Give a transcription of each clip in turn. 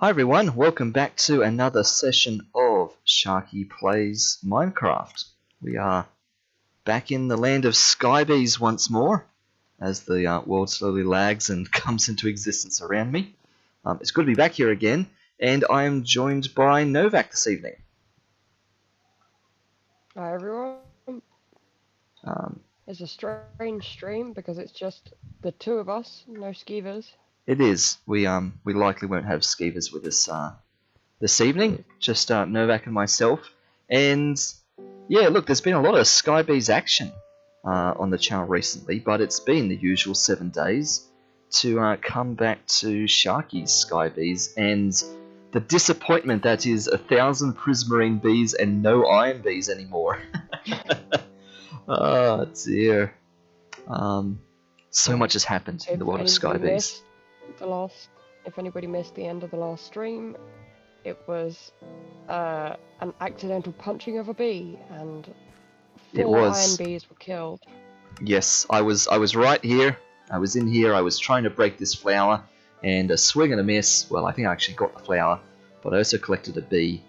Hi everyone, welcome back to another session of Sharky Plays Minecraft. We are back in the land of Skybees once more, as the world slowly lags and comes into existence around me. It's good to be back here again, and I am joined by Novak this evening. Hi everyone. Um, It's a strange stream because it's just the two of us, no skeevers. it is. We likely won't have skeevers with us this evening, just Novak and myself. And yeah, look, there's been a lot of Skybees action on the channel recently, but it's been the usual 7 days to come back to Sharky's Skybees and the disappointment that is 1,000 prismarine bees and no iron bees anymore. Oh dear. So much has happened in the world of Skybees. If anybody missed the end of the last stream, it was an accidental punching of a bee, and four iron bees were killed. Yes, I was right here. I was in here. I was trying to break this flower, and a swing and a miss. Well, I think I actually got the flower, but I also collected a bee,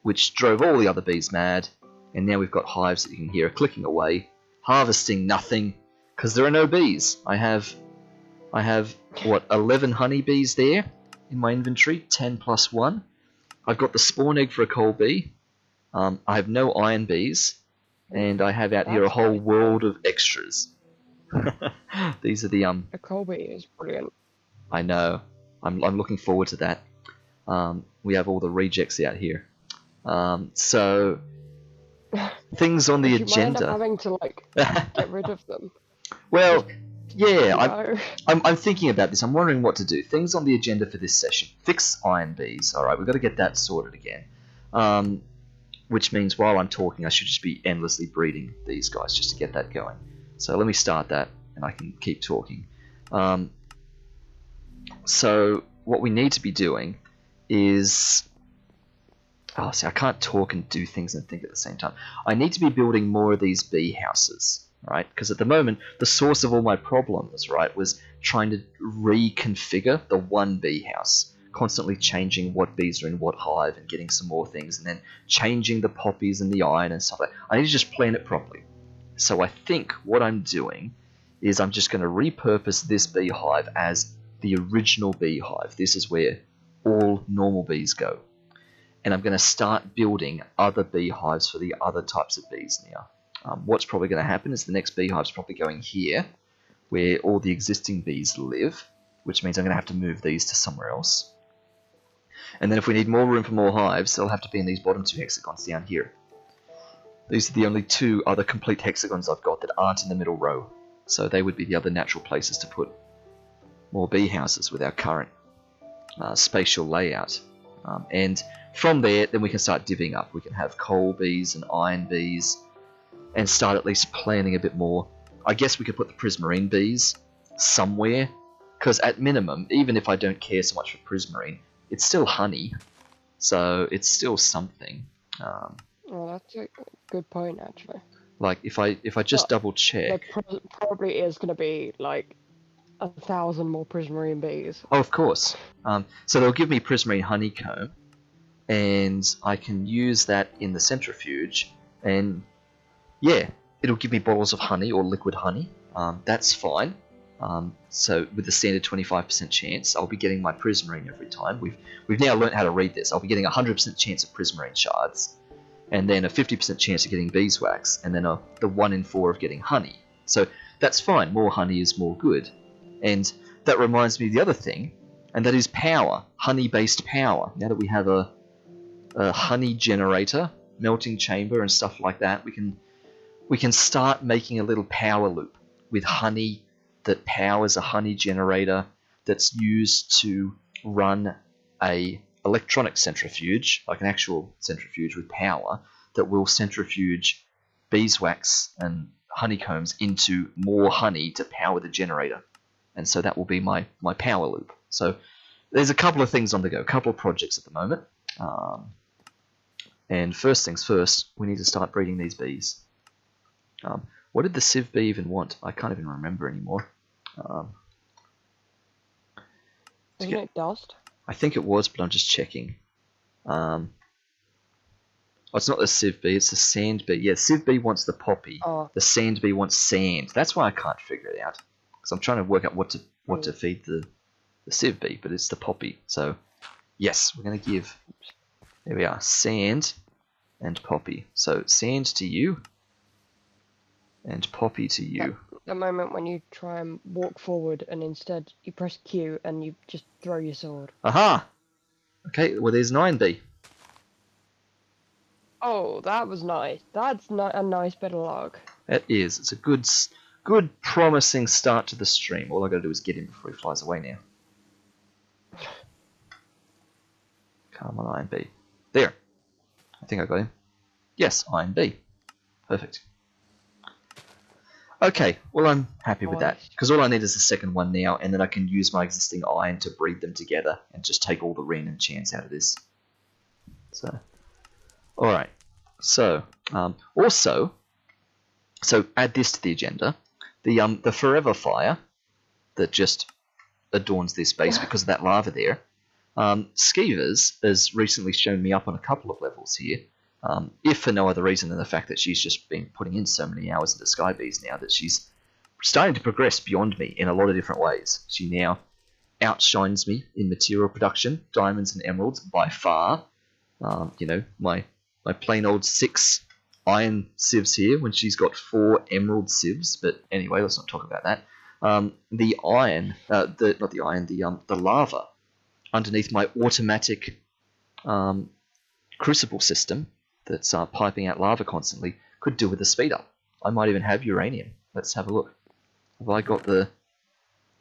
which drove all the other bees mad. And now we've got hives that you can hear clicking away, harvesting nothing, because there are no bees. I have what, 11 honeybees there in my inventory, 10 plus 1. I've got the spawn egg for a coal bee. I have no iron bees, and I have out here a whole world of extras. These are the A coal bee is brilliant. I know. I'm looking forward to that. We have all the rejects out here. So things on the agenda. You might end up having to get rid of them. Well, yeah, I'm thinking about this. I'm wondering what to do. Things on the agenda for this session. Fix iron bees. All right, we've got to get that sorted again. Which means while I'm talking, I should just be endlessly breeding these guys just to get that going. So let me start that, and I can keep talking. So what we need to be doing is... Oh, see, I can't talk and do things and think at the same time. I need to be building more of these bee houses, right? Because at the moment, the source of all my problems, right, was trying to reconfigure the one bee house, constantly changing what bees are in what hive and getting some more things, and then changing the poppies and the iron and stuff like that. I need to just plan it properly. So I think what I'm doing is I'm just going to repurpose this beehive as the original beehive. This is where all normal bees go. And I'm going to start building other beehives for the other types of bees now. What's probably going to happen is the next beehive's probably going here, where all the existing bees live, which means I'm going to have to move these to somewhere else. And then if we need more room for more hives, they'll have to be in these bottom two hexagons down here. These are the only two other complete hexagons I've got that aren't in the middle row. So they would be the other natural places to put more bee houses with our current spatial layout. And from there, then we can start divvying up. We can have coal bees and iron bees and start at least planning a bit more. I guess we could put the prismarine bees somewhere, because at minimum, even if I don't care so much for prismarine, it's still honey, so it's still something. Well, that's a good point, actually. Like, if I just double check... There probably is going to be, 1,000 more prismarine bees. Oh, of course. So they'll give me prismarine honeycomb, and I can use that in the centrifuge, and yeah, it'll give me bottles of honey or liquid honey. That's fine. So with the standard 25% chance, I'll be getting my prismarine every time. We've now learned how to read this. I'll be getting a 100% chance of prismarine shards, and then a 50% chance of getting beeswax, and then the 1 in 4 of getting honey. So that's fine. More honey is more good. And that reminds me of the other thing, and that is power, honey-based power. Now that we have a honey generator, melting chamber, and stuff like that, we can start making a little power loop with honey that powers a honey generator that's used to run a electronic centrifuge, like an actual centrifuge with power, that will centrifuge beeswax and honeycombs into more honey to power the generator. And so that will be my power loop. So there's a couple of things on the go, a couple of projects at the moment. And first things first, we need to start breeding these bees. What did the civ bee even want? I can't even remember anymore. Isn't it dust? I think it was, but I'm just checking. Oh, it's not the Civ bee, it's the Sand bee. Yeah, Civ bee wants the poppy. Oh. The Sand bee wants sand. That's why I can't figure it out. Because I'm trying to work out what to feed the Civ bee, but it's the poppy. So, yes, we're going to give... There we are. Sand and poppy. So, sand to you. And poppy to you. The moment when you try and walk forward and instead you press Q and you just throw your sword. Aha! Okay, well there's 9B. Oh, that was nice. That's not a nice bit of luck. It is. It's a good promising start to the stream. All I gotta do is get him before he flies away now. Come on, Iron B. There. I think I got him. Yes, Iron B. Perfect. Okay, well I'm happy with that, because all I need is the second one now, and then I can use my existing iron to breed them together and just take all the random chance out of this. So, alright. So, also, add this to the agenda. The forever fire that just adorns this base because of that lava there. Skeevers has recently shown me up on a couple of levels here. If for no other reason than the fact that she's just been putting in so many hours into Sky Bees now that she's starting to progress beyond me in a lot of different ways. She now outshines me in material production, diamonds and emeralds by far. You know, my plain old 6 iron sieves here when she's got 4 emerald sieves. But anyway, let's not talk about that. The lava underneath my automatic crucible system that's piping out lava constantly could do with a speed up. I might even have uranium. Let's have a look. Have I got the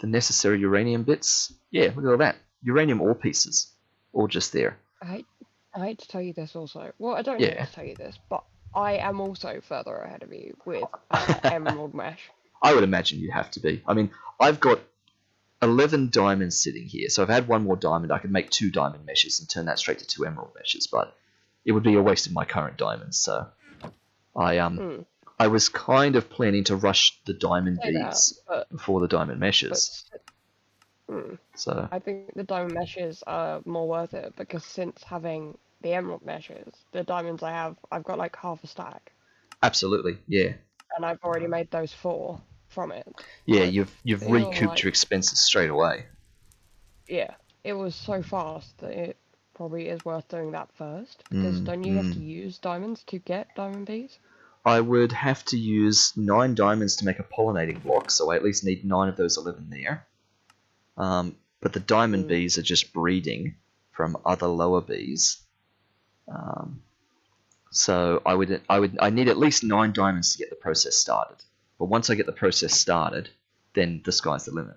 necessary uranium bits? Yeah, look at all that. Uranium ore pieces. All just there. I hate to tell you this also. Well, I don't Yeah. hate to tell you this, but I am also further ahead of you with emerald mesh. I would imagine you have to be. I mean, I've got 11 diamonds sitting here, so if I had one more diamond, I could make 2 diamond meshes and turn that straight to 2 emerald meshes, but it would be a waste of my current diamonds, so I was kind of planning to rush the diamond beads before the diamond meshes. So I think the diamond meshes are more worth it, because since having the emerald meshes, the diamonds I've got like half a stack. Absolutely, yeah. And I've already made those 4 from it. Yeah, you've recouped your expenses straight away. Yeah, it was so fast that it probably is worth doing that first, because don't you have to use diamonds to get diamond bees? I would have to use 9 diamonds to make a pollinating block, so I at least need 9 of those 11 there. But the diamond bees are just breeding from other lower bees. So I need at least 9 diamonds to get the process started. But once I get the process started, then the sky's the limit.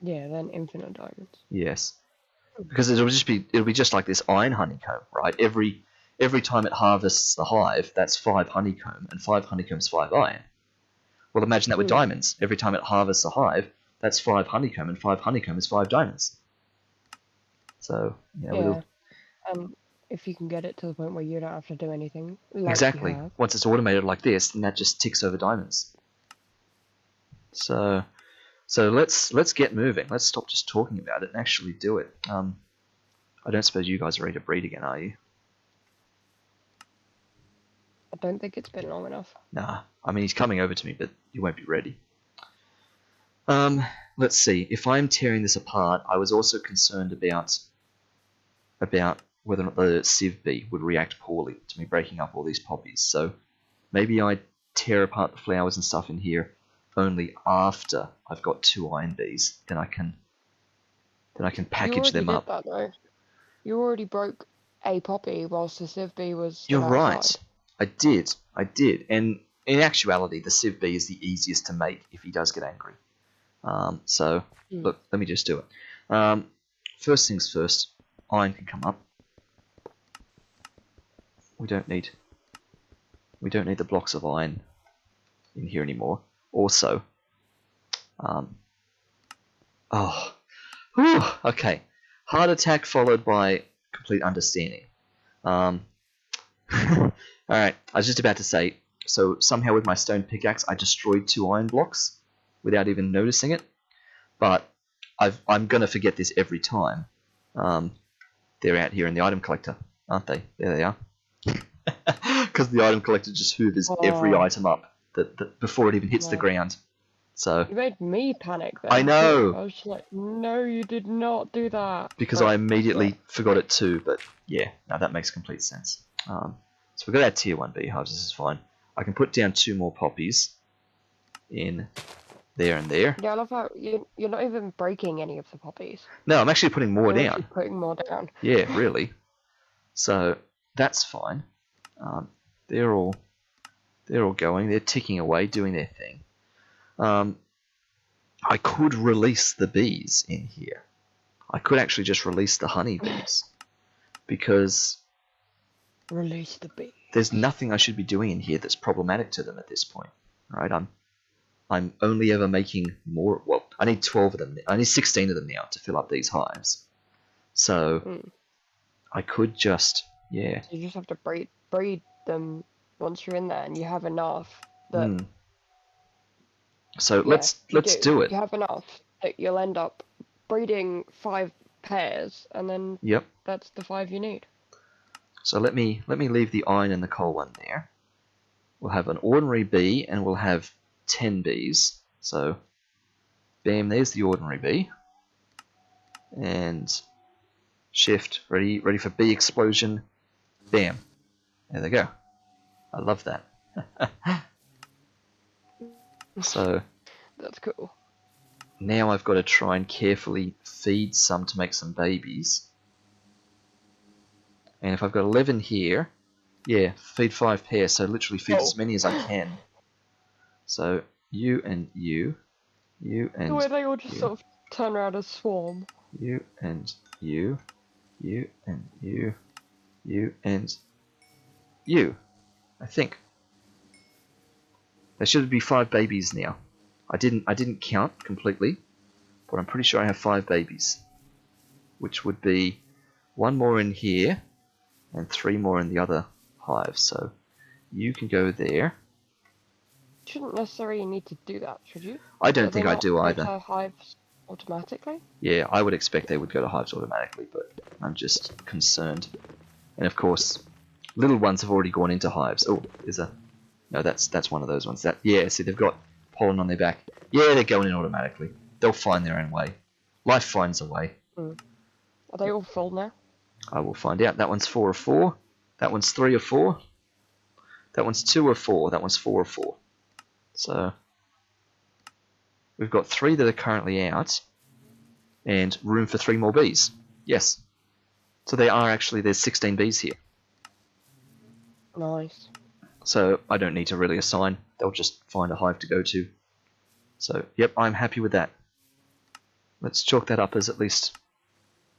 Yeah, then infinite diamonds. Yes, because it'll be just like this iron honeycomb, right? Every time it harvests the hive, that's 5 honeycomb, and 5 honeycomb's 5 iron. Well, imagine that with diamonds. Every time it harvests a hive, that's 5 honeycomb, and 5 honeycomb is 5 diamonds. So yeah. And if you can get it to the point where you don't have to do anything, like exactly. Once it's automated like this, then that just ticks over diamonds. So let's get moving. Let's stop just talking about it and actually do it. I don't suppose you guys are ready to breed again, are you? I don't think it's been long enough. Nah. I mean, he's coming over to me, but you won't be ready. Let's see. If I'm tearing this apart, I was also concerned about whether or not the Civ bee would react poorly to me breaking up all these poppies. So maybe I tear apart the flowers and stuff in here only after I've got 2 iron bees. Then I can package them up. That, though. You already broke a poppy whilst the Civ bee was. You're right. I did. And in actuality, the Civ bee is the easiest to make if he does get angry. Look, let me just do it. First things first, iron can come up. We don't need the blocks of iron in here anymore. Also, okay, heart attack followed by complete understanding. All right, I was just about to say. So somehow with my stone pickaxe, I destroyed 2 iron blocks without even noticing it. But I'm gonna forget this every time. They're out here in the item collector, aren't they? There they are. Because the item collector just hoovers every item up that before it even hits the ground. So you made me panic there. I know. I was just like, no, you did not do that. Because I immediately forgot it too. But yeah, no, that makes complete sense. So we've got our tier 1 beehives. This is fine. I can put down 2 more poppies in there and there. Yeah, I love how you're not even breaking any of the poppies. No, I'm actually putting more down. Actually putting more down. Yeah, really. So that's fine. They're all going. They're ticking away, doing their thing. I could release the bees in here. I could actually just release the honeybees because release the bees. There's nothing I should be doing in here that's problematic to them at this point, right? I'm only ever making more. Well, I need 12 of them. I need 16 of them now to fill up these hives. So I could just, yeah. So you just have to breed them once you're in there, and you have enough that. So let's do it. You have enough that you'll end up breeding 5 pairs, and then that's the 5 you need. So let me leave the iron and the coal one there. We'll have an ordinary bee, and we'll have 10 bees. So, bam, there's the ordinary bee. And shift, ready for bee explosion. Bam. There they go. I love that. So that's cool. Now I've got to try and carefully feed some to make some babies. And if I've got 11 here, yeah, feed 5 pairs, so literally feed as many as I can. So you and you and the way they all just sort of turn around and swarm. You and you and you and you. I think there should be 5 babies now. I didn't count completely, but I'm pretty sure I have 5 babies, which would be 1 more in here and 3 more in the other hive. So you can go there. You shouldn't necessarily need to do that, should you? I don't think I do either. Hives automatically? Yeah, I would expect they would go to hives automatically, but I'm just concerned. And of course, little ones have already gone into hives. Oh, no, that's one of those ones. See, they've got pollen on their back. Yeah, they're going in automatically. They'll find their own way. Life finds a way. Are they all full now? I will find out. That one's 4 of 4. That one's 3 of 4. That one's 2 of 4. That one's 4 of 4. So we've got 3 that are currently out, and room for 3 more bees. Yes. So there's 16 bees here. Nice. So I don't need to really assign. They'll just find a hive to go to. So, yep, I'm happy with that. Let's chalk that up as at least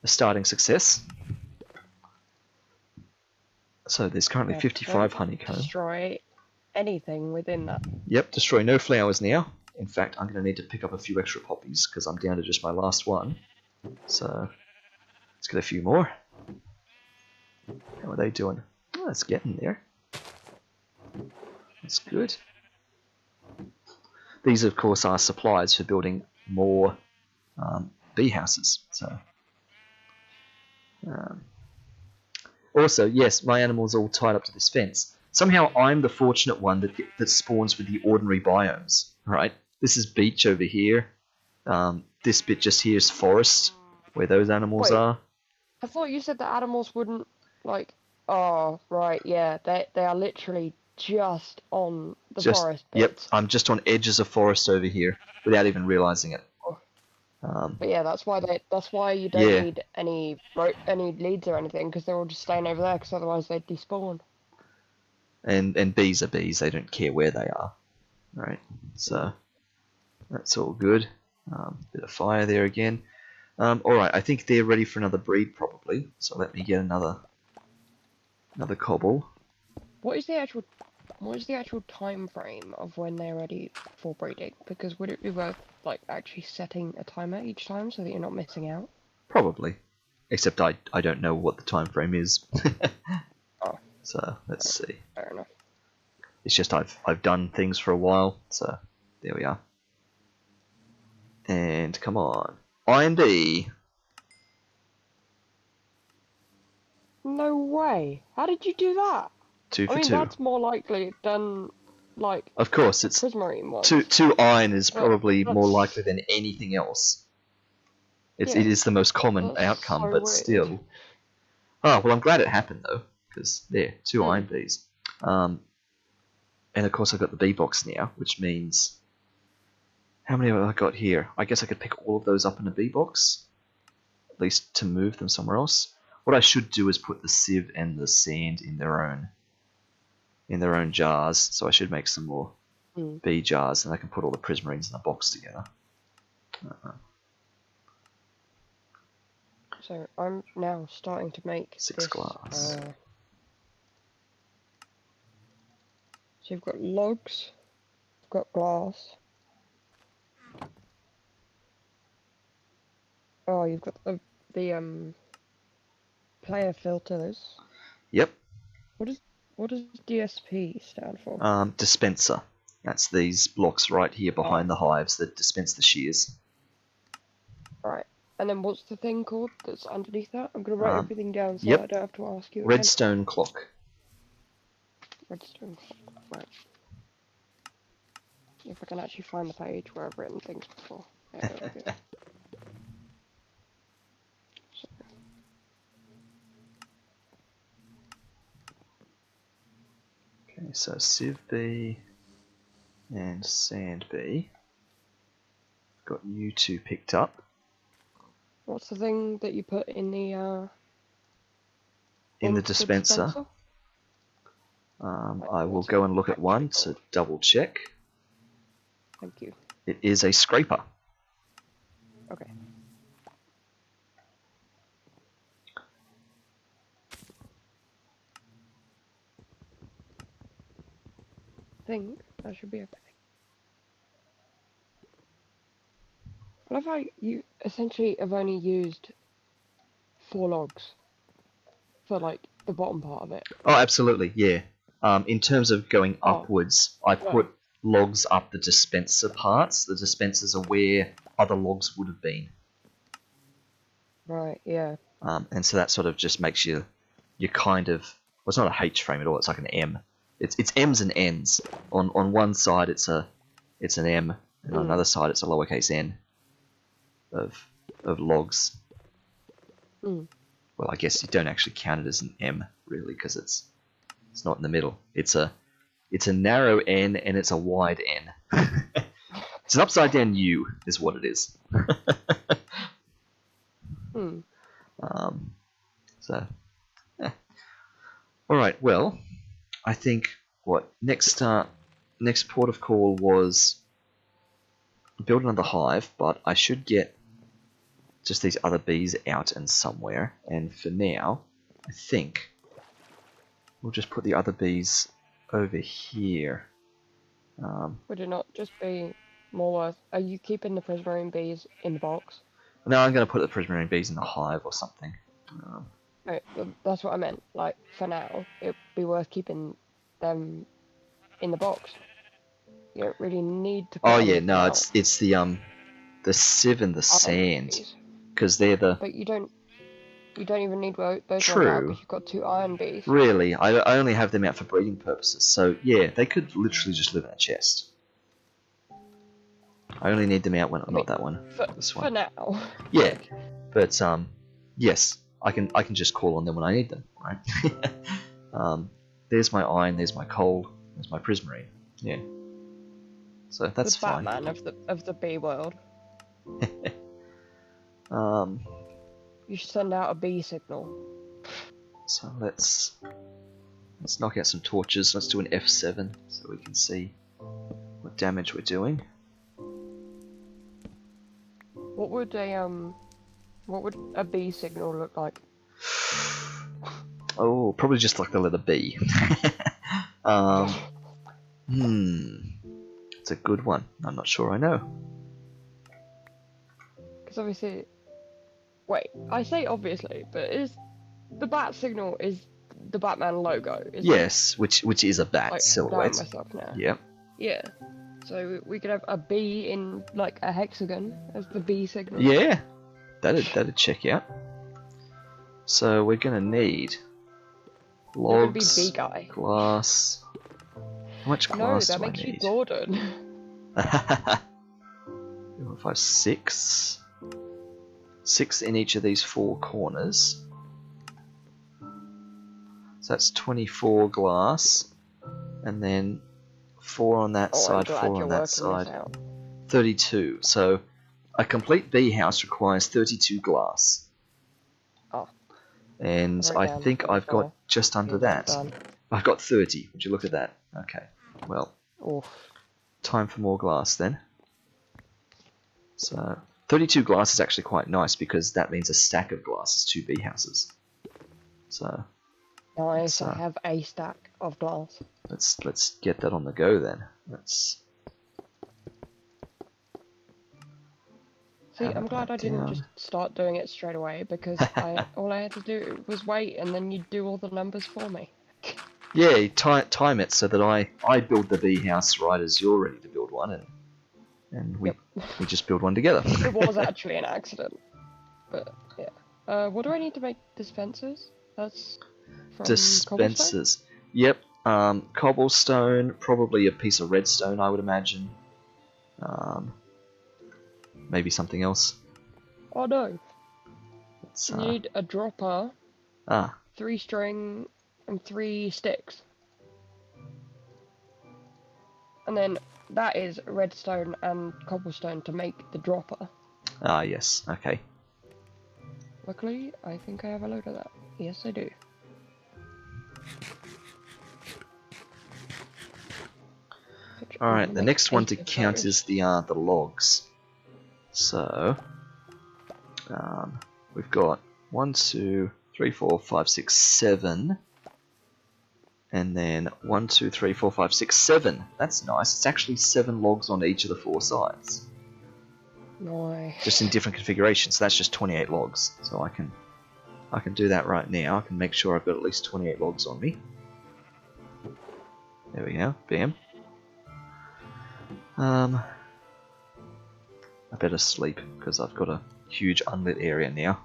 a starting success. So there's currently 55 honeycomb. Destroy anything within that. Yep, destroy no flowers now. In fact, I'm going to need to pick up a few extra poppies because I'm down to just my last one. So let's get a few more. How are they doing? Oh, it's getting there. That's good. These, of course, are supplies for building more bee houses. So, also, yes, my animal's all tied up to this fence. Somehow, I'm the fortunate one that spawns with the ordinary biomes. Right? This is beach over here. This bit just here is forest, where those animals are. I thought you said that animals wouldn't like. Oh, right, yeah, they are literally just on the forest bits. Yep, I'm just on edges of forest over here without even realizing it. But yeah, that's why you don't need any leads or anything, because they're all just staying over there, because otherwise they'd despawn. And bees are bees; they don't care where they are, right? So that's all good. Bit of fire there again. All right, I think they're ready for another breed probably. So let me get another cobble. What is the actual time frame of when they're ready for breeding? Because would it be worth like actually setting a timer each time so that you're not missing out? Probably, except I don't know what the time frame is. Oh. So let's see. Fair enough. It's just I've done things for a while, so there we are. And come on, iron bee. No way. How did you do that? Two I for mean, two. that's more likely than, like, Of course, the it's prismarine two. was. Two iron is But probably more that's, likely than anything else. It yeah, is the most common that's outcome, so but weird. still. Oh well, I'm glad it happened though, because there, two Hmm. iron bees. And of course I've got the bee box now, which means how many have I got here? I guess I could pick all of those up in a bee box, at least to move them somewhere else. What I should do is put the sieve and the sand in their own jars. So I should make some more Hmm. bee jars, and I can put all the prismarines in a box together. So I'm now starting to make 6 this. glass. So you've got logs, you've got glass. Oh, you've got the player filters. Yep. What does DSP stand for? Dispenser. That's these blocks right here behind Oh, the hives that dispense the shears. right. And then what's the thing called that's underneath that? I'm gonna write Um, everything down so I yep. don't have to ask you again. Redstone clock. Redstone clock. Right. If I can actually find the page where I've written things before. There we go. So, Okay, so sieve bee and sand bee. Got you two picked up. what's the thing that you put in the In the into the dispenser. Right, I will what's go it and look at one actually to called? double check. Thank you. It is a scraper. Okay. I think that should be okay. But if you essentially have only used 4 logs for like the bottom part of it. Oh, absolutely, yeah. In terms of going Oh, upwards, I no. put logs up the dispenser parts. The dispensers are where other logs would have been. Right, yeah. And so that sort of just makes you kind of, well, it's not a H frame at all. It's like an M. It's M's and N's. On one side it's an M, and on another side it's a lowercase n of logs. Mm. Well, I guess you don't actually count it as an M really, because it's not in the middle. It's a narrow N and it's a wide N. It's an upside down U is what it is. Hmm. So, all right. Well, I think what next port of call was build another hive, but I should get just these other bees out and somewhere. And for now, I think we'll just put the other bees over here. Would it not just be more worth? Are you keeping the prismarine bees in the box? No, I'm going to put the prismarine bees in the hive or something. Right, that's what I meant. Like, for now, it'd be worth keeping them in the box. You don't really need to put Oh any yeah, of them no, out. it's the sieve and the Iron sand, bees. because they're the But you don't even need those ones out true. because you've got 2 iron bees. Really, I only have them out for breeding purposes. So yeah, they could literally just live in a chest. I only need them out when I not mean, that one, this for one. now. Yeah, but yes, I can just call on them when I need them, right? There's my iron, there's my coal, there's my prismarine. Yeah, so that's The fine. Batman of the bee world. You should send out a bee signal. So let's knock out some torches. Let's do an F7 so we can see what damage we're doing. What would a bee signal look like? Oh, probably just like the letter B. It's a good one. I'm not sure I know. Because obviously, wait, I say obviously, but the bat signal is the Batman logo, isn't Yes, which is a bat like, silhouette. myself now. Yep. Yeah. So we could have a bee in like a hexagon as the bee signal. Yeah, that'd check out. So we're gonna need You're gonna be logs, bee guy. glass. How much No, glass that do I makes you need? Gordon. 5, 6. 6 in each of these 4 corners. So that's 24 glass. And then 4 on that Oh, I'm side, glad 4 you're on that working this side. out. 32. So a complete bee house requires 32 glass. Oh, And wrote I down think I've got 24. just under Means I'm that. done. I've got 30. Would you look at that? Okay. Well, Oof. time for more glass then. So 32 glass is actually quite nice because that means a stack of glass is 2 bee houses. So Nice, I have a stack of glass. let's get that on the go then. See, I'm glad I didn't just start doing it straight away because all I had to do was wait and then you'd do all the numbers for me. Yeah, time it so that I build the bee house right as you're ready to build one, and we just build one together. It was actually an accident, but yeah. What do I need to make dispensers? That's from Dispensers. cobblestone? Yep. Cobblestone, probably a piece of redstone, I would imagine. Maybe something else. Oh no. It's, You need a dropper, 3 string, and 3 sticks. And then that is redstone and cobblestone to make the dropper. Yes. Okay. Luckily, I think I have a load of that. Yes, I do. Alright, the next one to count is the logs. So, we've got 1, 2, 3, 4, 5, 6, 7. And then 1, 2, 3, 4, 5, 6, 7. That's nice. It's actually 7 logs on each of the 4 sides. Nice. Just in different configurations. So that's just 28 logs. So I can do that right now. I can make sure I've got at least 28 logs on me. There we go. Bam. I better sleep because I've got a huge unlit area now.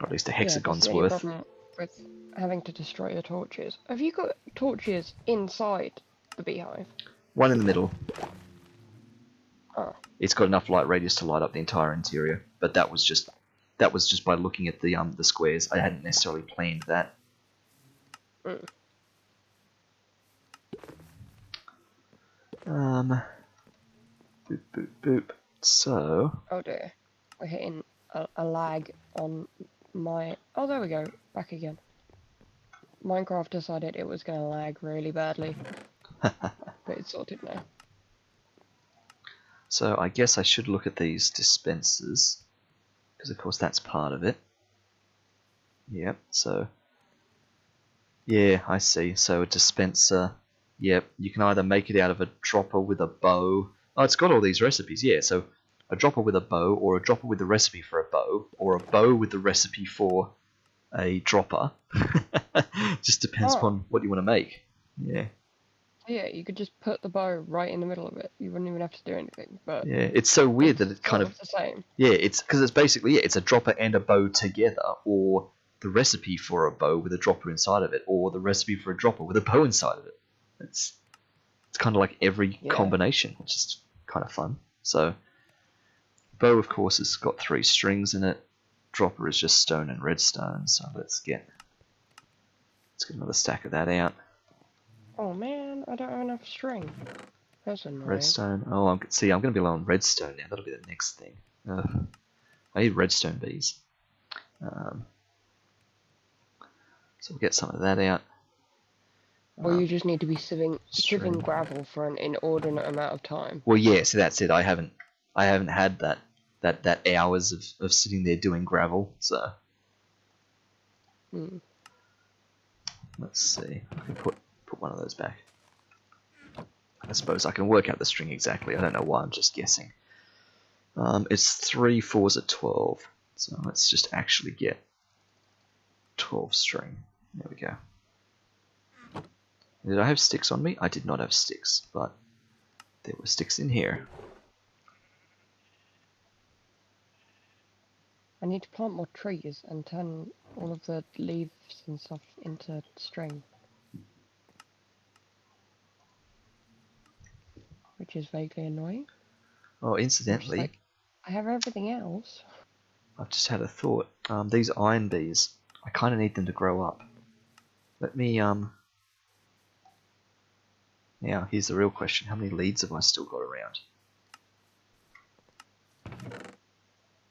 Or at least a hexagon's worth. That's the only problem with having to destroy your torches. Have you got torches inside the beehive? One in the middle. Oh. It's got enough light radius to light up the entire interior, but that was just by looking at the squares. I hadn't necessarily planned that. Mm. Boop boop boop. So. Oh dear, we're hitting a lag on my. Oh, there we go. Back again. Minecraft decided it was going to lag really badly, but it's sorted now. So I guess I should look at these dispensers, because of course that's part of it. Yep, so... Yeah, I see. So a dispenser, yep, you can either make it out of a dropper with a bow. Oh, it's got all these recipes, yeah, so a dropper with a bow, or a dropper with the recipe for a bow, or a bow with the recipe for a dropper. Just depends upon what you want to make. Yeah. Yeah, you could just put the bow right in the middle of it. You wouldn't even have to do anything. But yeah, it's so weird that it kind of the same. Yeah, it's because it's basically it's a dropper and a bow together, or the recipe for a bow with a dropper inside of it, or the recipe for a dropper with a bow inside of it. It's kind of like every combination, which is kind of fun. So, bow of course has got 3 strings in it. Dropper is just stone and redstone. So let's get another stack of that out. Oh man, I don't have enough string. That's annoying. Redstone. Oh, I'm going to be low on redstone now. That'll be the next thing. I need redstone bees. So we'll get some of that out. Or you just need to be sieving gravel for an inordinate amount of time. Well, yeah. So that's it. I haven't had that hours of sitting there doing gravel. So let's see. I can put one of those back. I suppose I can work out the string exactly. I don't know why. I'm just guessing. It's 3 4s are 12. So let's just actually get 12 string. There we go. Did I have sticks on me? I did not have sticks, but there were sticks in here. I need to plant more trees and turn all of the leaves and stuff into string. Which is vaguely annoying. Oh, I'm just incidentally, like, I have everything else. I've just had a thought. These iron bees, I kind of need them to grow up. Let me, Now, here's the real question. How many leads have I still got around?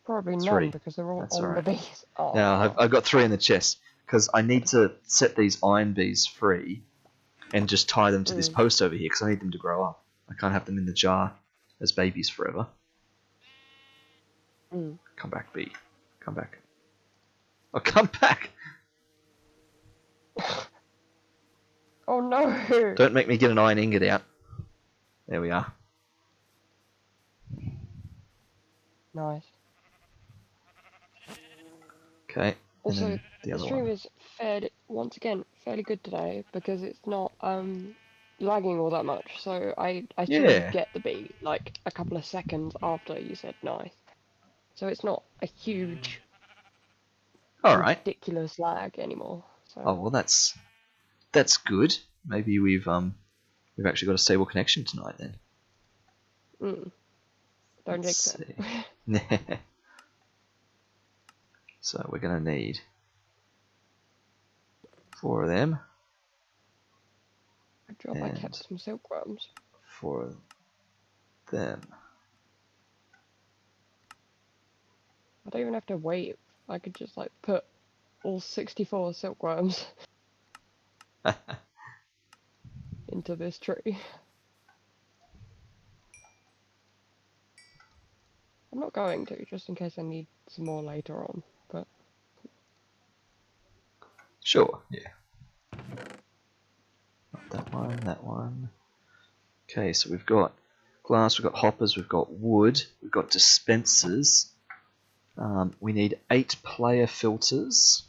Probably none 3. because they're all That's on the alright. bees. Oh, Now, I've got 3 in the chest, because I need to set these iron bees free and just tie them to this post over here, because I need them to grow up. I can't have them in the jar as babies forever. Come back, bee. Come back. Oh, come back! Oh no! Don't make me get an iron ingot out. There we are. Nice. Okay, and Also, then the the other stream one. is once again fairly good today because it's not lagging all that much. So I sort of Yeah. get the beat like a couple of seconds after you said nice. So it's not a huge Alright. ridiculous lag anymore. Oh, So well, that's good. Maybe we've actually got a stable connection tonight then. don't Let's jinx it. see. So we're going to need 4 of them. Good job, I kept And some silkworms. 4 of them. I don't even have to wait. I could just like put all 64 silkworms into this tree. I'm not going to, just in case I need some more later on, but... Sure, yeah. Not that one, that one. Okay, so we've got glass, we've got hoppers, we've got wood, we've got dispensers. We need 8 player filters.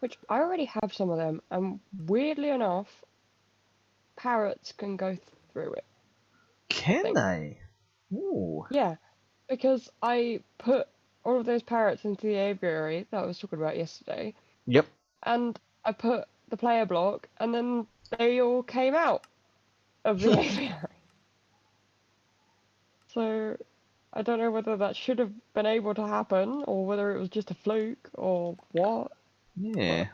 Which, I already have some of them, and weirdly enough, parrots can go through it. Can they? Ooh. Yeah, because I put all of those parrots into the aviary that I was talking about yesterday, Yep. and I put the player block, and then they all came out of the aviary. So, I don't know whether that should have been able to happen, or whether it was just a fluke, or what. Yeah. But,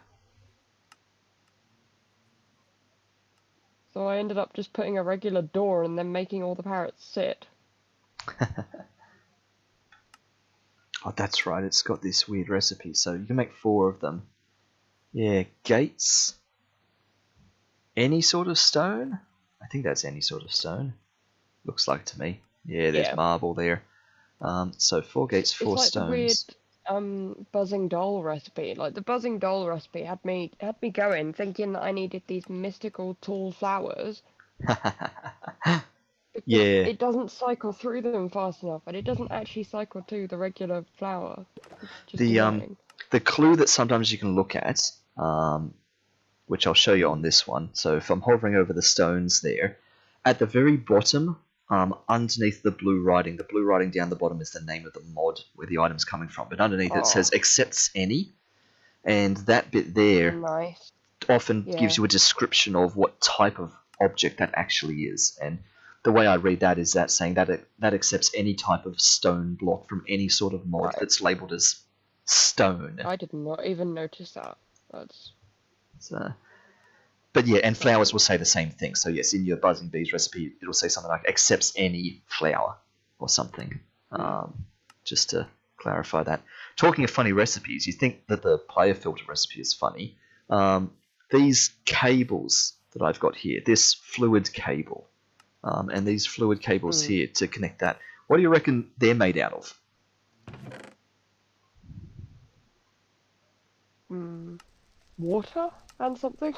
so I ended up just putting a regular door and then making all the parrots sit. Oh, that's right. It's got this weird recipe. So you can make 4 of them. Yeah, gates. Any sort of stone? I think that's any sort of stone. Looks like to me. Yeah, there's Yeah. marble there. So 4 gates, It's 4 like the weird stones. buzzing doll recipe. Like the buzzing doll recipe had me going thinking that I needed these mystical tall flowers because Yeah. it doesn't cycle through them fast enough, and it doesn't actually cycle to the regular flower. It's just The annoying. the clue that sometimes you can look at, which I'll show you on this one. So if I'm hovering over the stones there, at the very bottom, underneath the blue writing down the bottom is the name of the mod where the item's coming from. But underneath it says Oh, accepts any, and that bit there nice. often gives Yeah. you a description of what type of object that actually is. And the way I read that is that saying that that accepts any type of stone block from any sort of mod Right. that's labeled as stone. I did not even notice that. That's So, but yeah, and that's flowers will cool. say the same thing. So yes, in your buzzing bees recipe, it'll say something like accepts any flower or something. Just to clarify that. Talking of funny recipes, you think that the player filter recipe is funny. These cables that I've got here, this fluid cable, and these fluid cables here to connect that, what do you reckon they're made out of? Water and something?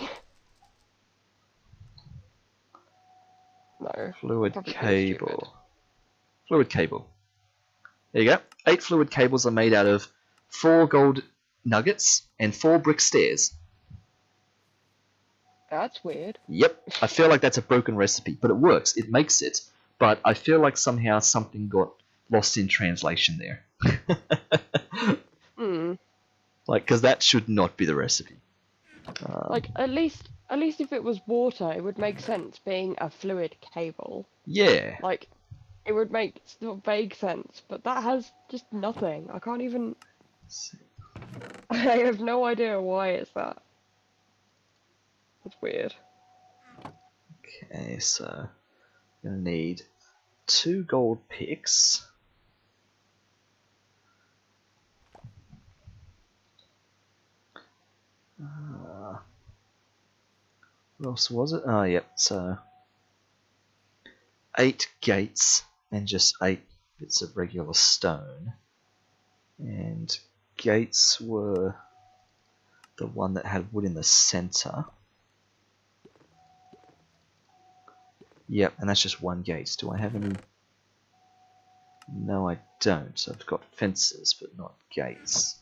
No, Fluid probably being stupid. cable. Fluid cable. There you go. 8 fluid cables are made out of 4 gold nuggets and 4 brick stairs. That's weird. Yep. I feel like that's a broken recipe, but it works. It makes it. but I feel like somehow something got lost in translation there. Hmm. Like, because that should not be the recipe. Like, at least if it was water, it would make sense being a fluid cable. Yeah. Like, it would make sort of vague sense, but that has just nothing. I can't even. I have no idea why it's that. It's weird. Okay, so I'm gonna need 2 gold picks. What else was it? Oh, yep. So 8 gates and just 8 bits of regular stone. And gates were the one that had wood in the center. Yep, and that's just 1 gate. Do I have any? No, I don't. I've got fences, but not gates.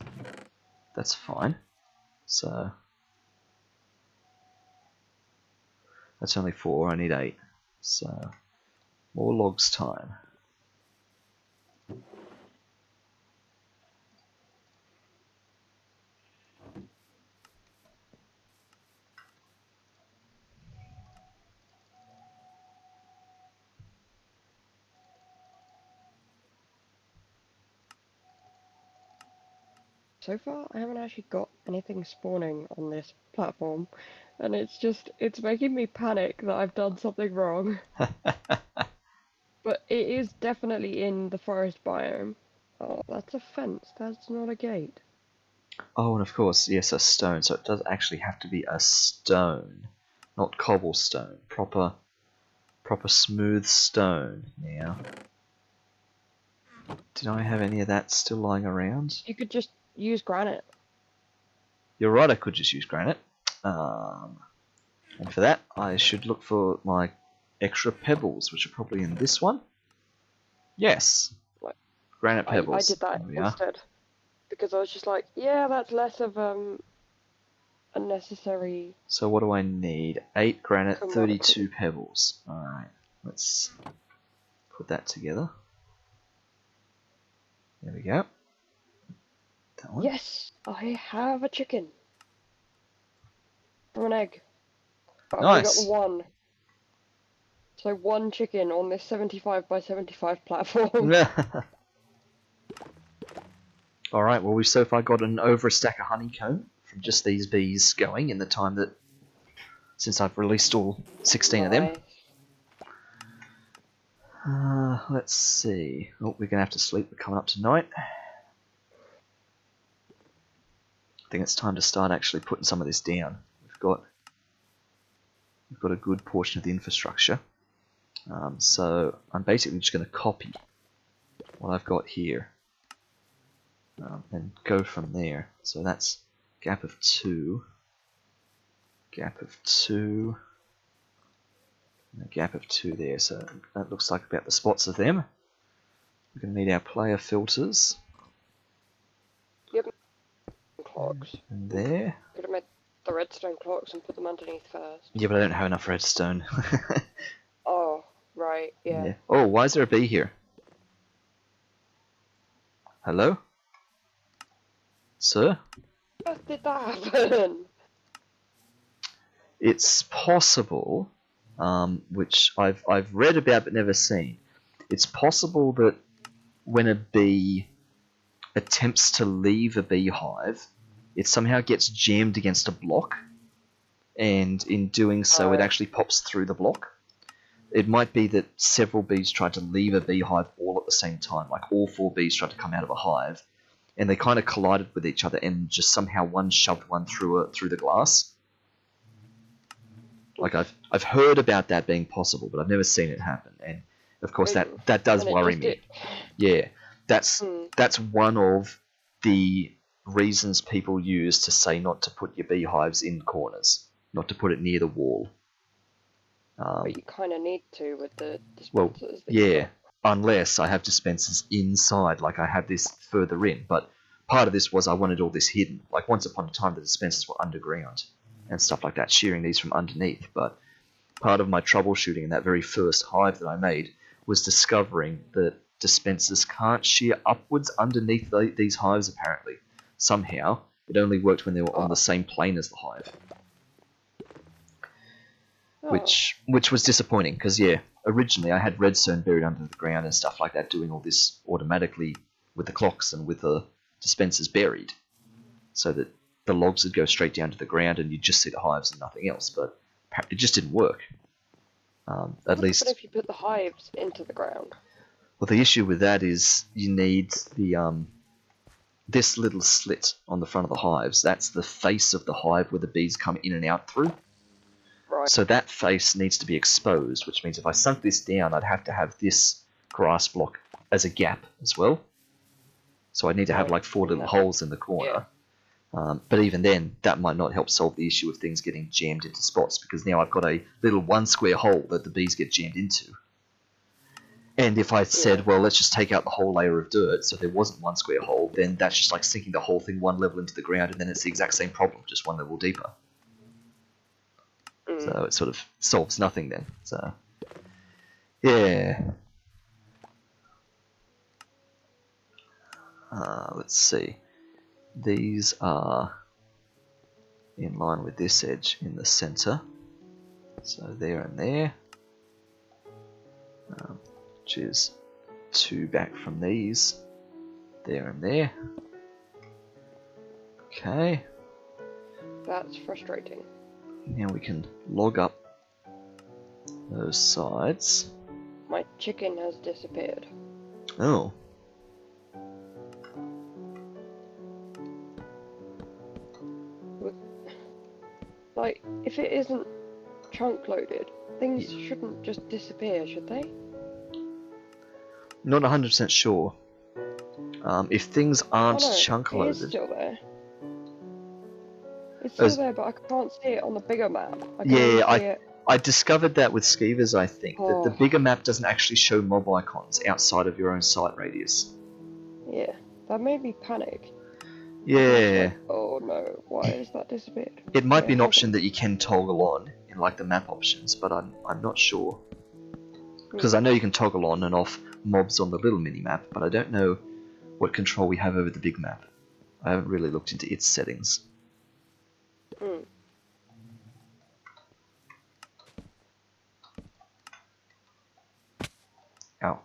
That's fine. So that's only 4. I need 8. So more logs time. So far, I haven't actually got anything spawning on this platform, and it's making me panic that I've done something wrong. But it is definitely in the forest biome. Oh, that's a fence, that's not a gate. Oh, and of course, yes, a stone. So it does actually have to be a stone, not cobblestone. Proper smooth stone. Now, did I have any of that still lying around? You could just use granite. You're right, I could just use granite. And for that, I should look for my extra pebbles, which are probably in this one. Yes, Like, granite I pebbles. did that There we are. instead. Because I was just like, yeah, that's less of unnecessary So what do I need? 8 granite, commodity. 32 pebbles. Alright, let's put that together. There we go. That one. Yes, I have a chicken. From an egg. But I've only got Nice. 1. So 1 chicken on this 75 by 75 platform. Alright, well we've so far got over a stack of honeycomb from just these bees going in the time that since I've released all 16 of them. Let's see. Oh, we're going to have to sleep. We're coming up to night. I think it's time to start actually putting some of this down. We've got a good portion of the infrastructure. So I'm basically just going to copy what I've got here and go from there. So that's gap of 2, gap of 2, and a gap of 2 there. So that looks like about the spots of them. We're going to need our player filters. Yep. Clocks. And there. Could have made the redstone clocks and put them underneath first. Yeah, but I don't have enough redstone. Oh, right, yeah. Oh, why is there a bee here? Hello? Sir? How did that happen? It's possible, which I've read about but never seen. It's possible that when a bee attempts to leave a beehive, it somehow gets jammed against a block, and in doing so, it actually pops through the block. It might be that several bees tried to leave a beehive all at the same time, like all 4 bees tried to come out of a hive, and they kind of collided with each other, and just somehow one shoved one through the glass. Like I've heard about that being possible, but I've never seen it happen, and of course that does worry me. Yeah, that's one of the reasons people use to say not to put your beehives in corners, not to put it near the wall. But you kind of need to with the dispensers. Well, yeah, unless I have dispensers inside, like I have this further in. But part of this was I wanted all this hidden. Like once upon a time, the dispensers were underground and stuff like that, shearing these from underneath. But part of my troubleshooting in that very first hive that I made was discovering that dispensers can't shear upwards underneath these hives, apparently. Somehow, it only worked when they were on the same plane as the hive. Which was disappointing, because, yeah, originally I had redstone buried under the ground and stuff like that, doing all this automatically with the clocks and with the dispensers buried, so that the logs would go straight down to the ground and you'd just see the hives and nothing else, but it just didn't work. At least. What if you put the hives into the ground? Well, the issue with that is you need the this little slit on the front of the hives. That's the face of the hive where the bees come in and out through. Right. So that face needs to be exposed, which means if I sunk this down, I'd have to have this grass block as a gap as well. So I need to have like 4 little holes in the corner. Yeah. But even then, that might not help solve the issue of things getting jammed into spots, because now I've got a little 1 square hole that the bees get jammed into. And if I said, well, let's just take out the whole layer of dirt, so there wasn't 1 square hole, then that's just like sinking the whole thing 1 level into the ground, and then it's the exact same problem, just 1 level deeper. So it sort of solves nothing then. So, yeah. Let's see. These are in line with this edge in the center. So there and there. Which is 2 back from these. There and there. Okay. That's frustrating. Now we can log up those sides. My chicken has disappeared. Oh. Like, if it isn't chunk loaded, things shouldn't just disappear, should they? Not 100% sure. If things aren't chunk loaded. It is still there. It's still there, but I can't see it on the bigger map. I discovered that with Skeevers, I think, that the bigger map doesn't actually show mob icons outside of your own sight radius. Yeah, that made me panic. Yeah. Like, oh no, why has that disappeared? It might be an option that you can toggle on in like the map options, but I'm not sure. Because I know you can toggle on and off mobs on the little mini map, but I don't know what control we have over the big map. I haven't really looked into its settings. Ow.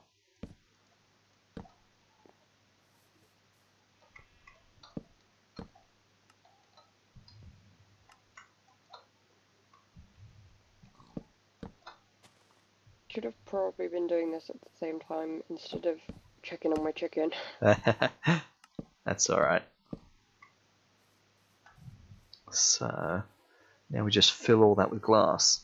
Should have probably been doing this at the same time instead of checking on my chicken. That's alright. So, now we just fill all that with glass.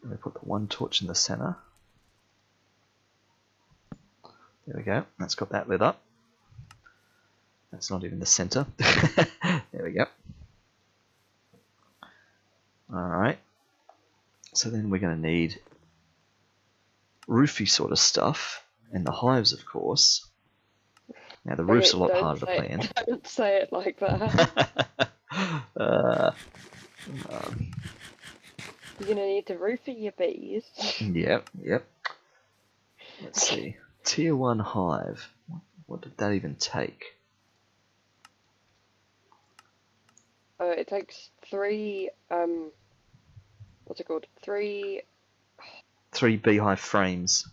Let me put the 1 torch in the center. There we go. That's got that lit up. That's not even the center. There we go. Alright. So then we're going to need roofy sort of stuff, and the hives, of course. Now the roof's a lot harder to plan. Don't say it like that. You're going to need to roofie your bees. Yep. Let's see. Tier 1 hive. What did that even take? It takes 3, what's it called? 3 beehive frames.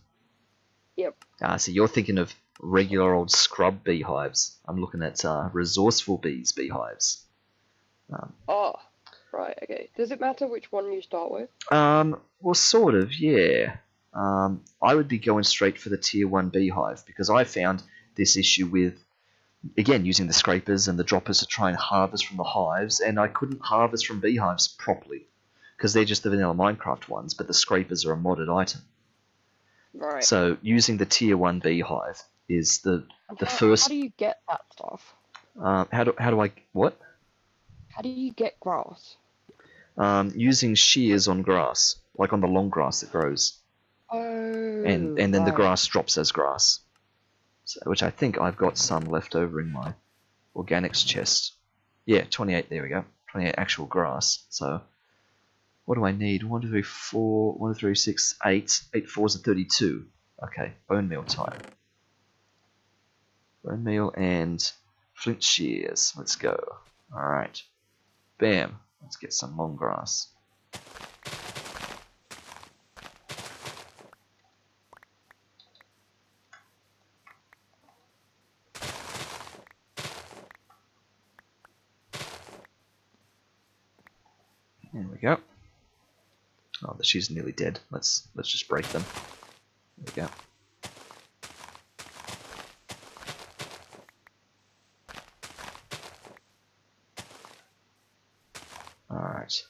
Yep. So you're thinking of regular old scrub beehives. I'm looking at resourceful bees beehives. Right, okay. Does it matter which one you start with? Well, sort of, yeah. I would be going straight for the tier 1 beehive, because I found this issue with again, using the scrapers and the droppers to try and harvest from the hives, and I couldn't harvest from beehives properly because they're just the vanilla Minecraft ones, but the scrapers are a modded item. Right. So using the tier 1 beehive is the How first. do you get that stuff? How do I what? How do you get grass? Using shears on grass, like on the long grass that grows, Oh, and then the right. grass drops as grass. So, which I think I've got some left over in my organics chest. Yeah, 28. There we go. 28 actual grass. So what do I need? 1, 2, 3, 4. 1, 2, 3, 6, 8. 8 fours are 32. Okay, bone meal time. Bone meal and flint shears. Let's go. All right. Bam. Let's get some long grass. There we go. Oh, the shears are nearly dead. Let's just break them. There we go. Alright.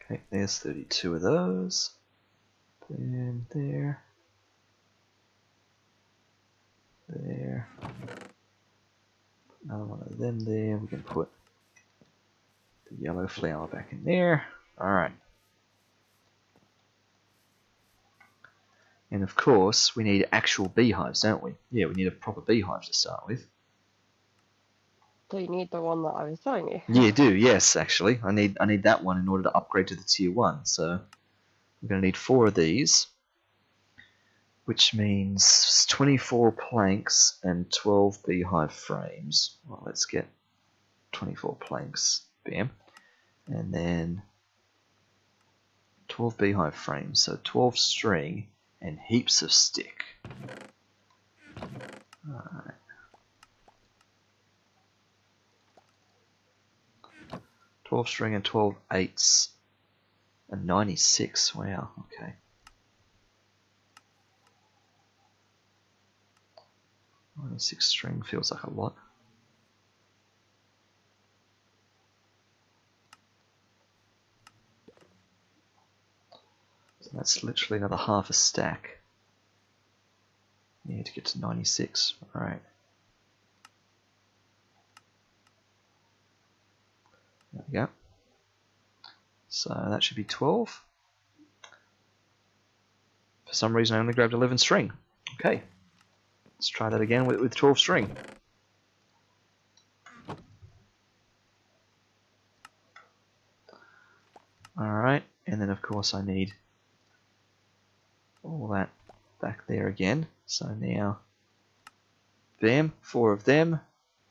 Okay, there's 32 of those. And there. There. Another one of them there. We can put the yellow flower back in there. Alright. And of course, we need actual beehives, don't we? Yeah, we need a proper beehive to start with. So you need the one that I was telling you. Yeah, you do, yes, actually. I need that one in order to upgrade to the tier 1. So I'm going to need 4 of these, which means 24 planks and 12 beehive frames. Well, let's get 24 planks. Bam. And then 12 beehive frames, so 12 string and heaps of stick. Alright. 12 string and 12 eights and 96. Wow, okay. 96 string feels like a lot. So that's literally another half a stack. Yeah, to get to 96. Alright. There we go. So that should be 12. For some reason I only grabbed 11 string. Okay. Let's try that again with 12 string. Alright, and then of course I need all that back there again. So now, bam, 4 of them,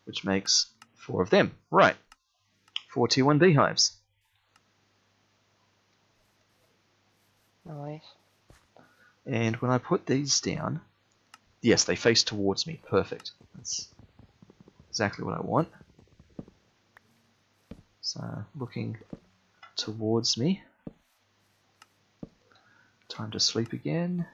which makes 4 of them. Right, 4 tier 1 beehives. Nice. And when I put these down, yes, they face towards me. Perfect. That's exactly what I want. So, looking towards me. Time to sleep again.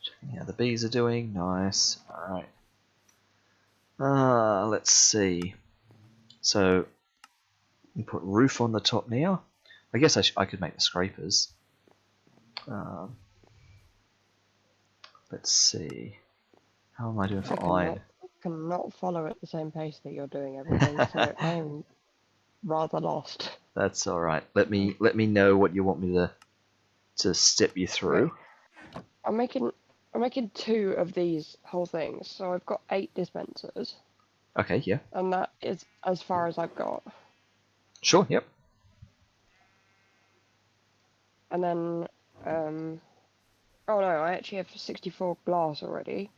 Checking how the bees are doing. Nice. Alright. Let's see. So, we put roof on the top now. I guess I could make the scrapers. Let's see. How am I doing for iron? I cannot follow at the same pace that you're doing everything, so I'm rather lost. That's all right. Let me know what you want me to step you through. Okay. I'm making 2 of these whole things, so I've got 8 dispensers. Okay, yeah. And that is as far as I've got. Sure, yep. And then, oh no, I actually have 64 glass already.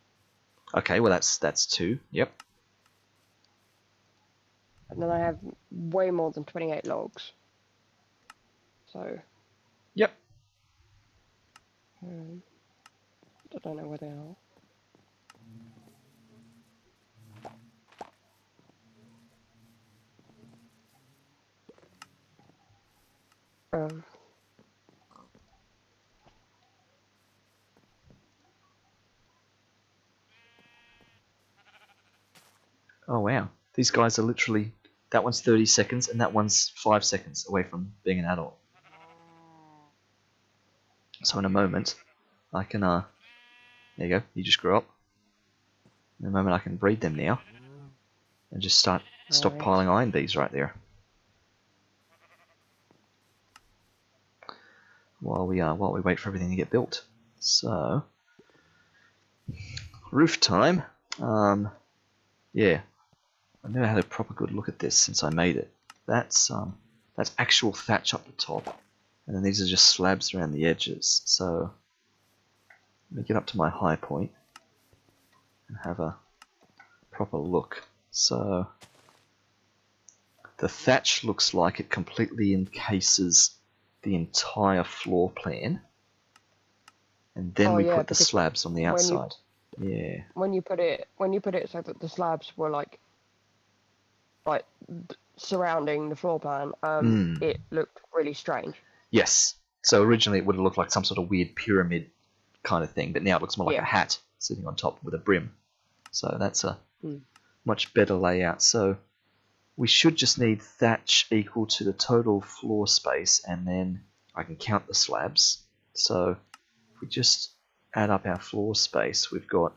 Okay, well that's 2. Yep. And then I have way more than 28 logs. So. Yep. I don't know where they are. Um, Oh wow, these guys are literally, that one's 30 seconds and that one's 5 seconds away from being an adult. So in a moment, I can, there you go, you just grew up. In a moment I can breed them now, and just start stockpiling iron bees right there. While we wait for everything to get built. So, roof time. Yeah, I've never had a proper good look at this since I made it. That's actual thatch up the top, and then these are just slabs around the edges. So let me get up to my high point and have a proper look. So the thatch looks like it completely encases the entire floor plan, and then we put the slabs on the outside. When you put it so that the slabs were like surrounding the floor plan, it looked really strange. Yes. So originally it would have looked like some sort of weird pyramid kind of thing, but now it looks more like a hat sitting on top with a brim. So that's a much better layout. So we should just need thatch equal to the total floor space, and then I can count the slabs. So if we just add up our floor space, we've got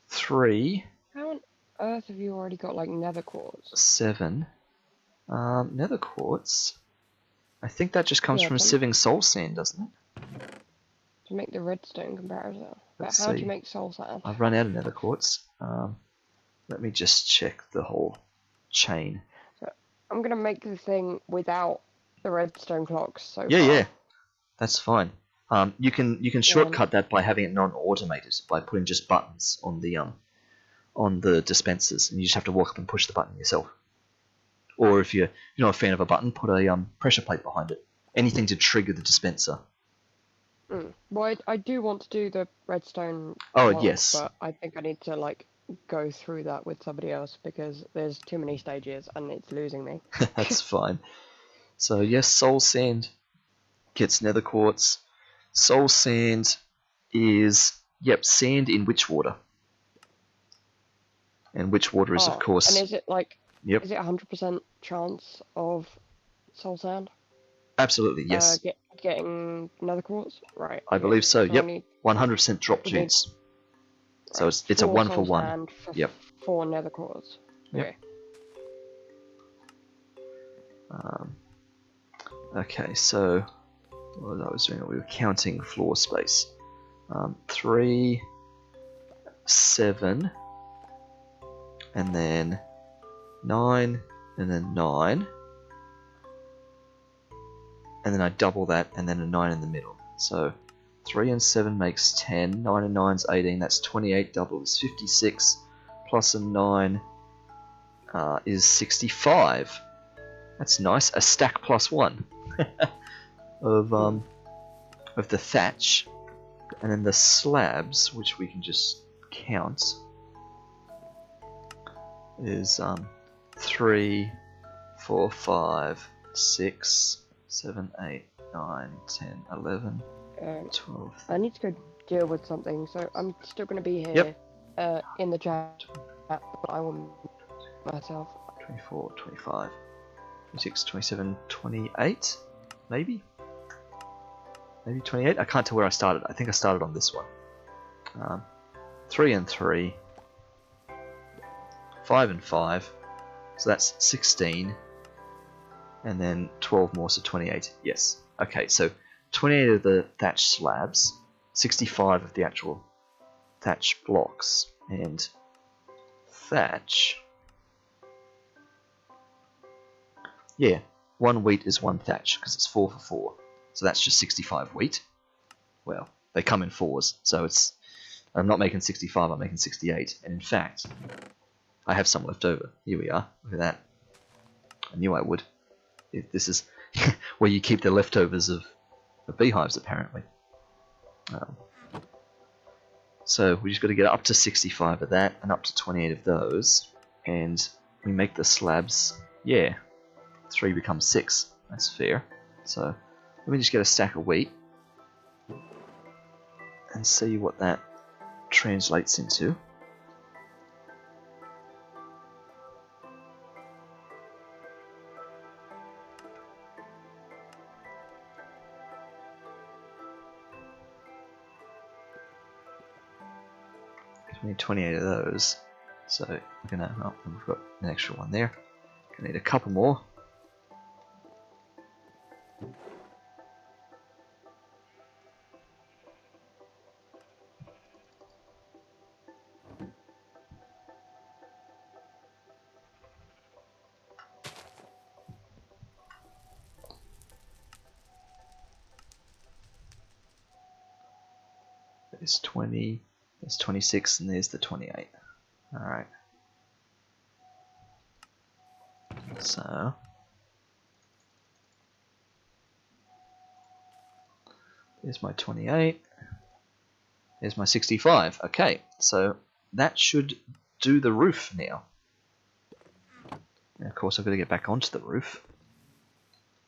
3. How on earth have you already got like nether quartz? 7. Nether quartz. I think that just comes from sieving soul sand, doesn't it? To make the redstone comparison. But how do you make soul sand? I've run out of nether quartz. Let me just check the whole chain. So I'm gonna make the thing without the redstone clocks. So yeah, that's fine. You can shortcut that by having it non-automated, by putting just buttons on the dispensers, and you just have to walk up and push the button yourself. Or if you're not a fan of a button, put a pressure plate behind it. Anything to trigger the dispenser. Well, I do want to do the redstone. Yes. But I think I need to like go through that with somebody else because there's too many stages and it's losing me. That's fine. So yes, soul sand gets nether quartz. Soul sand is sand in witch water. And witch water is of course. And is it like? Is it 100% chance of soul sand? Absolutely, yes. Getting nether quartz, right? I believe so. Yep. 100% drop chance. So it's a 1 for 1. Yep. 4 nether quartz. Yep. Okay, so what was I was doing? We were counting floor space. 3, 7, and then 9, and then 9, and then I double that, and then a 9 in the middle. So 3 and 7 makes 10, 9 and 9 is 18, that's 28, double is 56, plus a 9 is 65. That's nice, a stack plus 1 of the thatch, and then the slabs, which we can just count, is 3, 4, 5, 6, 7, 8, 9, 10, 11, 12. I need to go deal with something, so I'm still going to be here in the chat, but I will myself. 24, 25, 26, 27, 28, maybe? Maybe 28? I can't tell where I started. I think I started on this one. 3 and 3, 5 and 5, so that's 16, and then 12 more, so 28. Yes. Okay, so 28 of the thatch slabs, 65 of the actual thatch blocks, and thatch. Yeah, 1 wheat is 1 thatch, because it's 4 for 4. So that's just 65 wheat. Well, they come in 4s, so I'm not making 65, I'm making 68. And in fact, I have some left over. Here we are. Look at that. I knew I would. This is where you keep the leftovers of beehives, apparently. So we just got to get up to 65 of that, and up to 28 of those. And we make the slabs, 3 becomes 6. That's fair. So let me just get a stack of wheat and see what that translates into. We need 28 of those, so we're gonna. Oh, we've got an extra one there. Gonna need a couple more. There's 20. There's 26, and there's the 28. Alright. So. There's my 28. There's my 65. Okay, so that should do the roof now. And of course, I've got to get back onto the roof.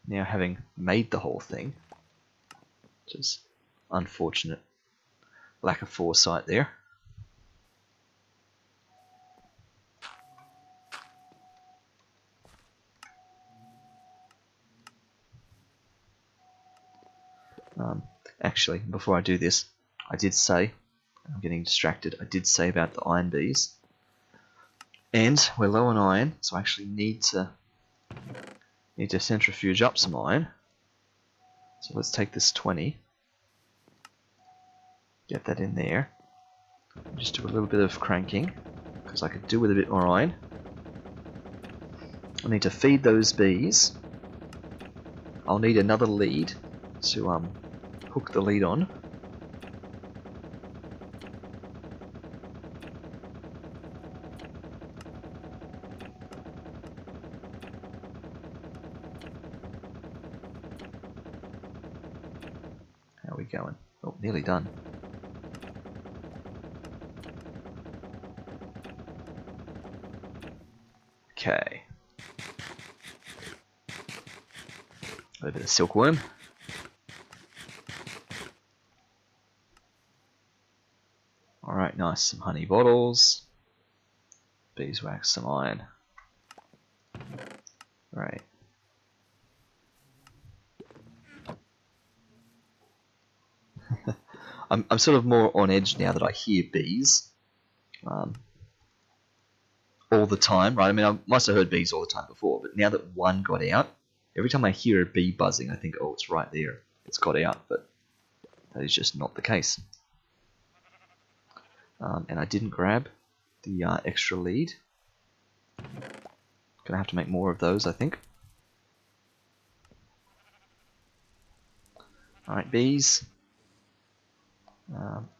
Now, having made the whole thing, which is unfortunate. Lack of foresight there. Actually, before I do this, I did say, I'm getting distracted, I did say about the iron bees. And we're low on iron, so I actually need to centrifuge up some iron. So let's take this 20. Get that in there. Just do a little bit of cranking, because I could do with a bit more iron. I need to feed those bees. I'll need another lead to hook the lead on. How are we going? Oh, nearly done. Okay. A little bit of silkworm. Alright, nice. Some honey bottles. Beeswax, some iron. Right. I'm sort of more on edge now that I hear bees. All the time, right? I mean, I must have heard bees all the time before, but now that one got out, every time I hear a bee buzzing, I think, oh, it's right there. It's got out, but that is just not the case. And I didn't grab the extra lead. Gonna have to make more of those, I think. Alright, bees.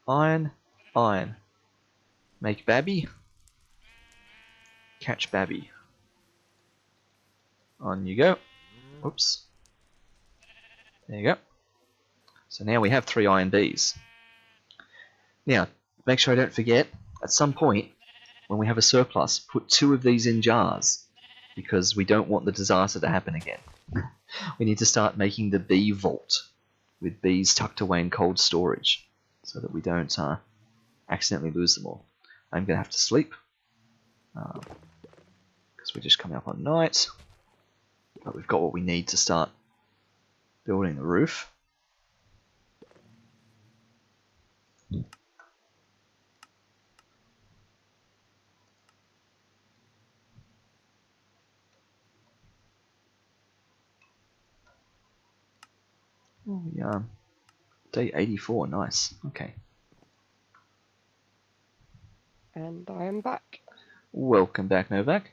Iron. Iron. Make babby. Catch babby. On you go. Whoops. There you go. So now we have 3 iron bees. Now, make sure I don't forget, at some point, when we have a surplus, put 2 of these in jars, because we don't want the disaster to happen again. We need to start making the bee vault, with bees tucked away in cold storage, so that we don't accidentally lose them all. I'm going to have to sleep, because we're just coming up on night, but we've got what we need to start building the roof. Oh, yeah. Day 84, nice. Okay. And I am back. Welcome back, Novak.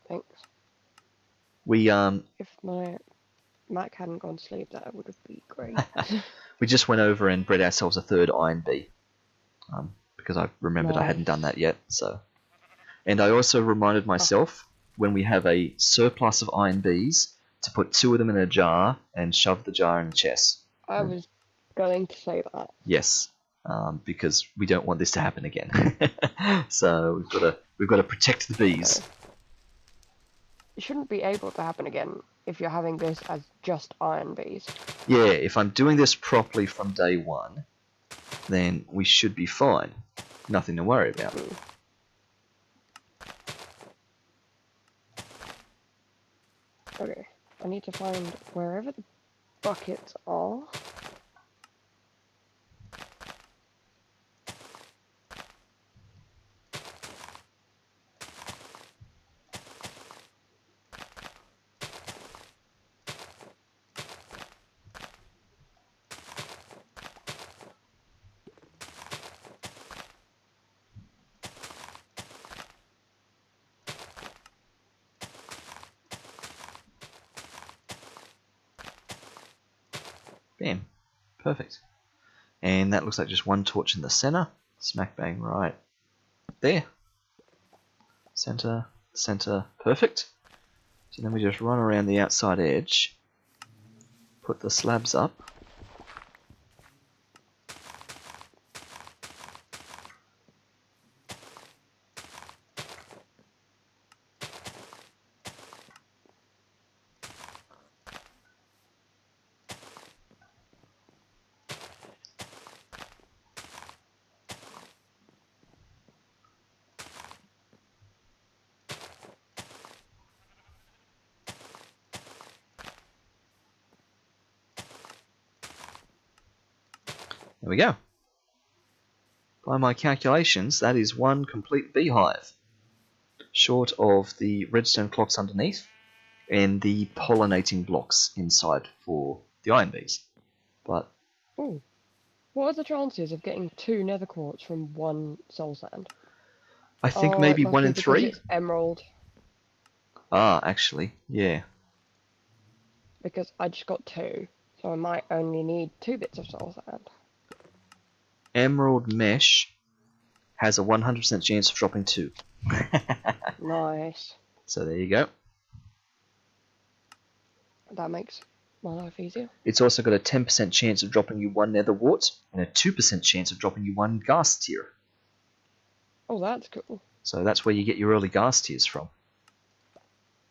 Thanks. We If my Mac hadn't gone to sleep, that would have been great. we just went over and bred ourselves a 3rd iron bee, because I remembered I hadn't done that yet. So, and I also reminded myself when we have a surplus of iron bees to put 2 of them in a jar and shove the jar in the chest. I was going to say that. Yes, because we don't want this to happen again. So we've got to protect the bees. It shouldn't be able to happen again. if you're having this as just iron bees. Yeah, if I'm doing this properly from day one, then we should be fine. Nothing to worry about. Okay, I need to find wherever the buckets are. Bam. Perfect. And that looks like just one torch in the center. Smack bang right there. Center, center, perfect. So then we just run around the outside edge, put the slabs up. There we go. By my calculations, that is one complete beehive, short of the redstone clocks underneath and the pollinating blocks inside for the iron bees. But Ooh. What are the chances of getting 2 nether quartz from 1 soul sand? I think Oh, it maybe must 1 be in because 3. it's emerald. Ah, actually, yeah. Because I just got 2, so I might only need 2 bits of soul sand. Emerald mesh has a 100% chance of dropping 2. Nice. So there you go. That makes my life easier. It's also got a 10% chance of dropping you 1 nether wart and a 2% chance of dropping you 1 ghast tear. Oh, that's cool. So that's where you get your early ghast tears from.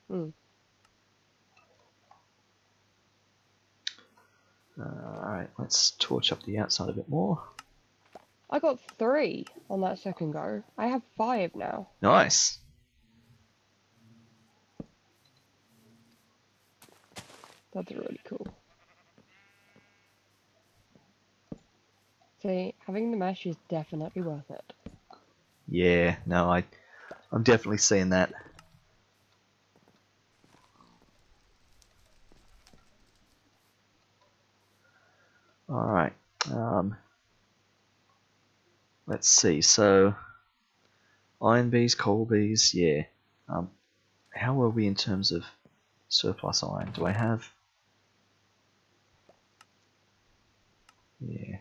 Hmm. Alright, let's torch up the outside a bit more. I got 3 on that second go. I have 5 now. Nice. That's really cool. See, having the mesh is definitely worth it. Yeah, no, I'm definitely seeing that. Alright, let's see, so iron bees, coal bees, yeah. How are we in terms of surplus iron? Do I have... Yeah.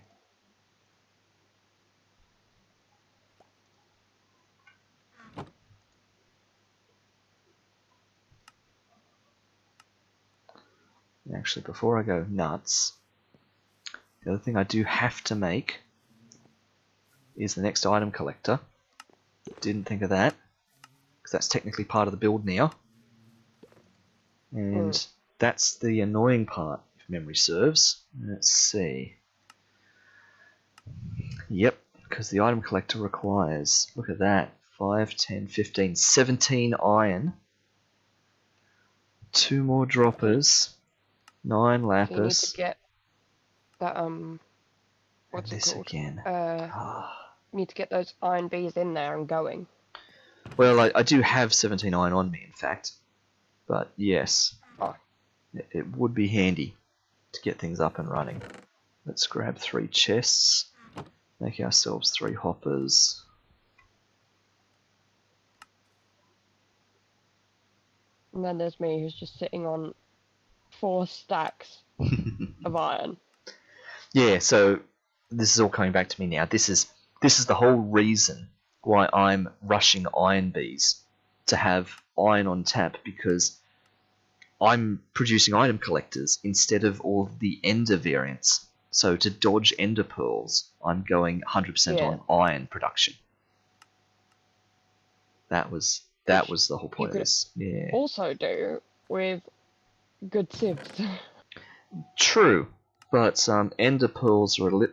Actually, before I go nuts, the other thing I do have to make is the next item collector. Didn't think of that, because that's technically part of the build now. And that's the annoying part, if memory serves. Let's see. Yep, because the item collector requires, look at that, 5, 10, 15, 17 iron, 2 more droppers, 9 So you need to lapis, get that, and what's it this called? again. You need to get those iron bees in there and going. Well, I do have 17 iron on me, in fact. But yes, Oh. it would be handy to get things up and running. Let's grab 3 chests, make ourselves 3 hoppers. And then there's me who's just sitting on 4 stacks of iron. Yeah, so this is all coming back to me now. This is the whole reason why I'm rushing iron bees to have iron on tap, because I'm producing item collectors instead of all the ender variants. So to dodge ender pearls, I'm going 100% on iron production. That was the whole point of this. Yeah. Also do with good sieves. True, but ender pearls are a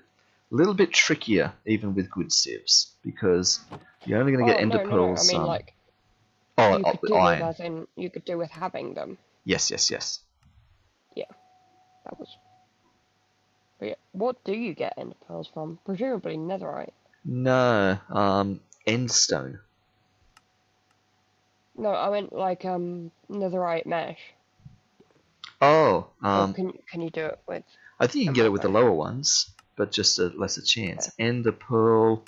little bit trickier even with good sieves because you're only going to get Oh, ender no. I pearls. mean, like, you Oh, could do with, iron. as in, you could do with having them. Yes. Yeah, that was. But yeah, what do you get ender pearls from? Presumably netherite. No, endstone. No, I meant like netherite mesh. Oh, Or can you do it with I think you can get it emerald with the mesh? lower ones, but just a lesser chance. Okay. Ender pearl.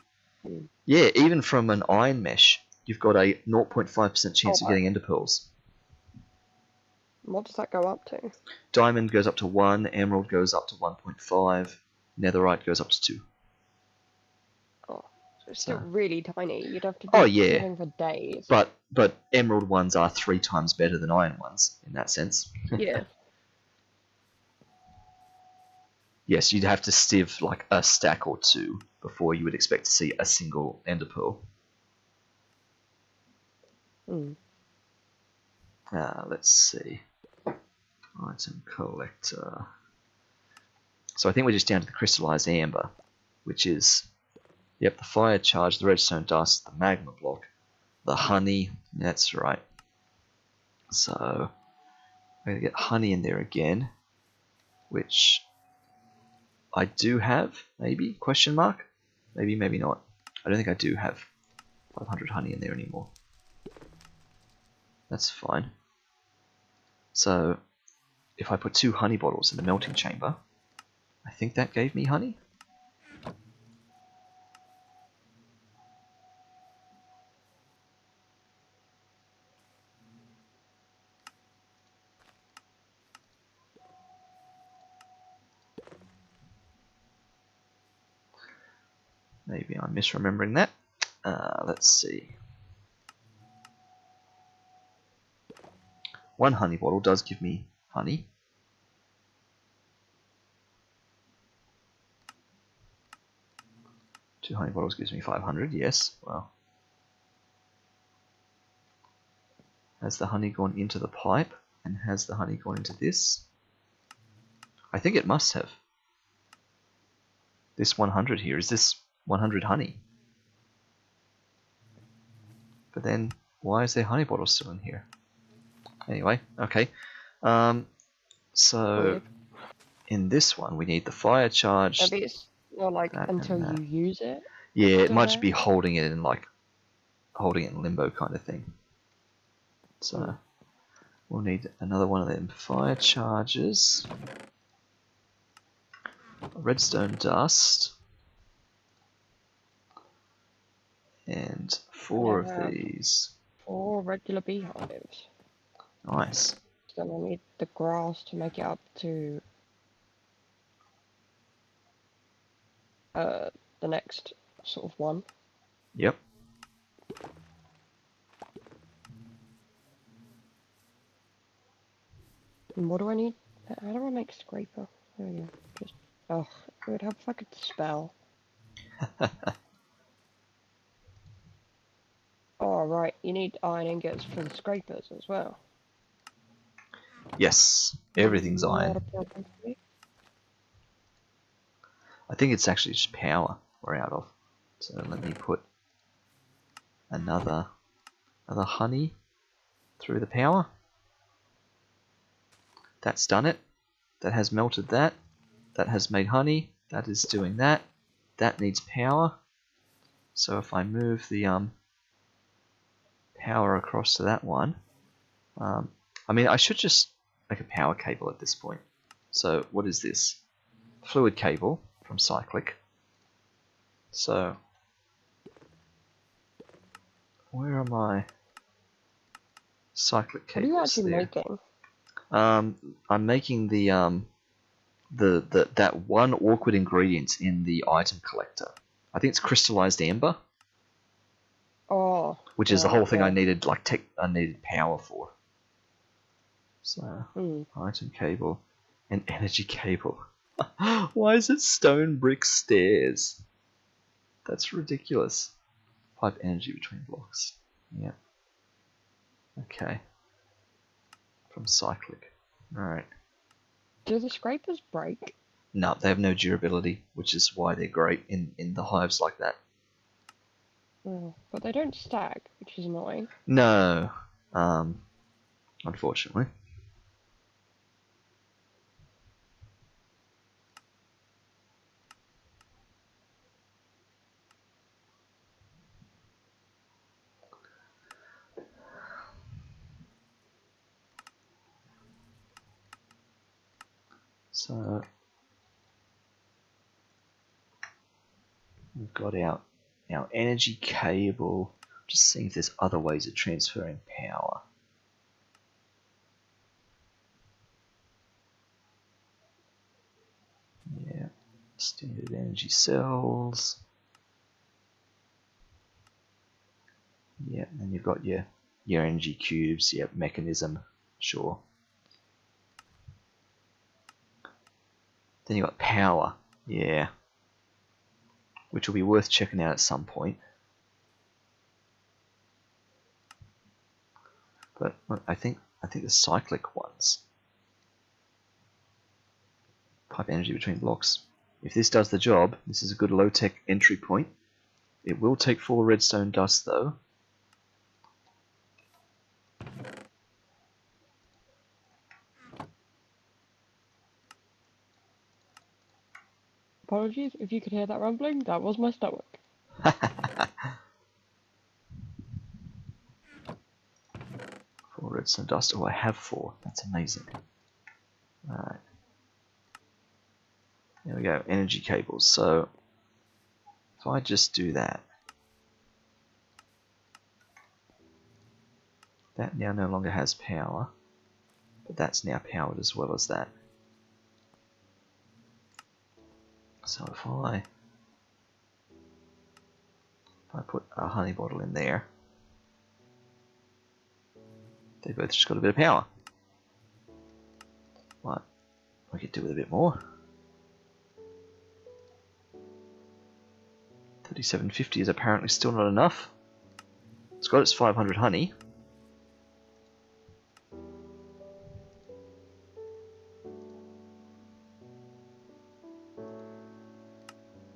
Hmm. Yeah, even from an iron mesh, you've got a 0.5% Oh, chance of right. getting ender pearls. What does that go up to? Diamond goes up to 1, emerald goes up to 1.5, netherite goes up to 2. Oh, so it's still So, really tiny. You'd have to oh be yeah, sieving for days. but emerald ones are 3 times better than iron ones in that sense. Yeah. Yes, you'd have to sieve like a stack or two before you would expect to see a single ender pearl. Hmm. Let's see. Item collector. So I think we're just down to the crystallized amber, which is, yep, the fire charge, the redstone dust, the magma block, the honey. That's right. So I'm going to get honey in there again, which I do have, maybe, question mark? Maybe, maybe not. I don't think I do have 500 honey in there anymore. That's fine. So if I put 2 honey bottles in the melting chamber, I think that gave me honey. Maybe I'm misremembering that. Let's see. 1 honey bottle does give me honey. 2 honey bottles gives me 500, yes. Well, has the honey gone into the pipe? And has the honey gone into this? I think it must have. This 100 here, is this 100 honey? But then, why is there honey bottles still in here? Anyway, okay. So, Weird. in this one, we need the fire charge, Maybe it's not like that until and you that. use it. Yeah, it Still might just there. be holding it in limbo kind of thing. So, Hmm. we'll need another one of them fire charges. Redstone dust. And And I 4 of have these. 4 regular beehives. Nice. Then I need the grass to make it up to the next sort of one. Yep. And what do I need? How do I make scraper? There we go. Just oh, it would help if I could spell. Oh right, you need iron ingots for the scrapers as well. Yes, everything's Not iron. a problem for me. I think it's actually just power we're out of. So let me put another honey through the power. That's done it. That has melted that. That has made honey. That is doing that. That needs power. So if I move the power across to that one, I mean I should just make a power cable at this point. So what is this? Fluid cable from Cyclic. So where are my cyclic What are you cables actually there? making? I'm making the that one awkward ingredient in the item collector. I think it's crystallized amber, Oh, which is the right, whole thing I yeah. needed I needed power for. So Hmm. item cable and energy cable. Why is it stone brick stairs? That's ridiculous. Pipe energy between blocks. Yeah. Okay. From cyclic. Alright. Do the scrapers break? No, they have no durability, which is why they're great in the hives like that. Oh, but they don't stack, which is annoying. No, unfortunately. So we've got our energy cable. Just seeing if there's other ways of transferring power. Yeah, standard energy cells. Yeah, and you've got your energy cubes. Yeah, mechanism. Sure. Then you've got power. Yeah. Which will be worth checking out at some point. But I think the cyclic ones. Pipe energy between blocks. If this does the job, this is a good low-tech entry point. It will take 4 redstone dust though. Apologies if you could hear that rumbling, that was my stomach. 4 redstone dust. Oh, I have 4. That's amazing. Alright. There we go. Energy cables. So, if I just do that. That now no longer has power. But that's now powered as well as that. So if I put a honey bottle in there, they both just got a bit of power. What? I could do with a bit more. 3750 is apparently still not enough. It's got its 500 honey.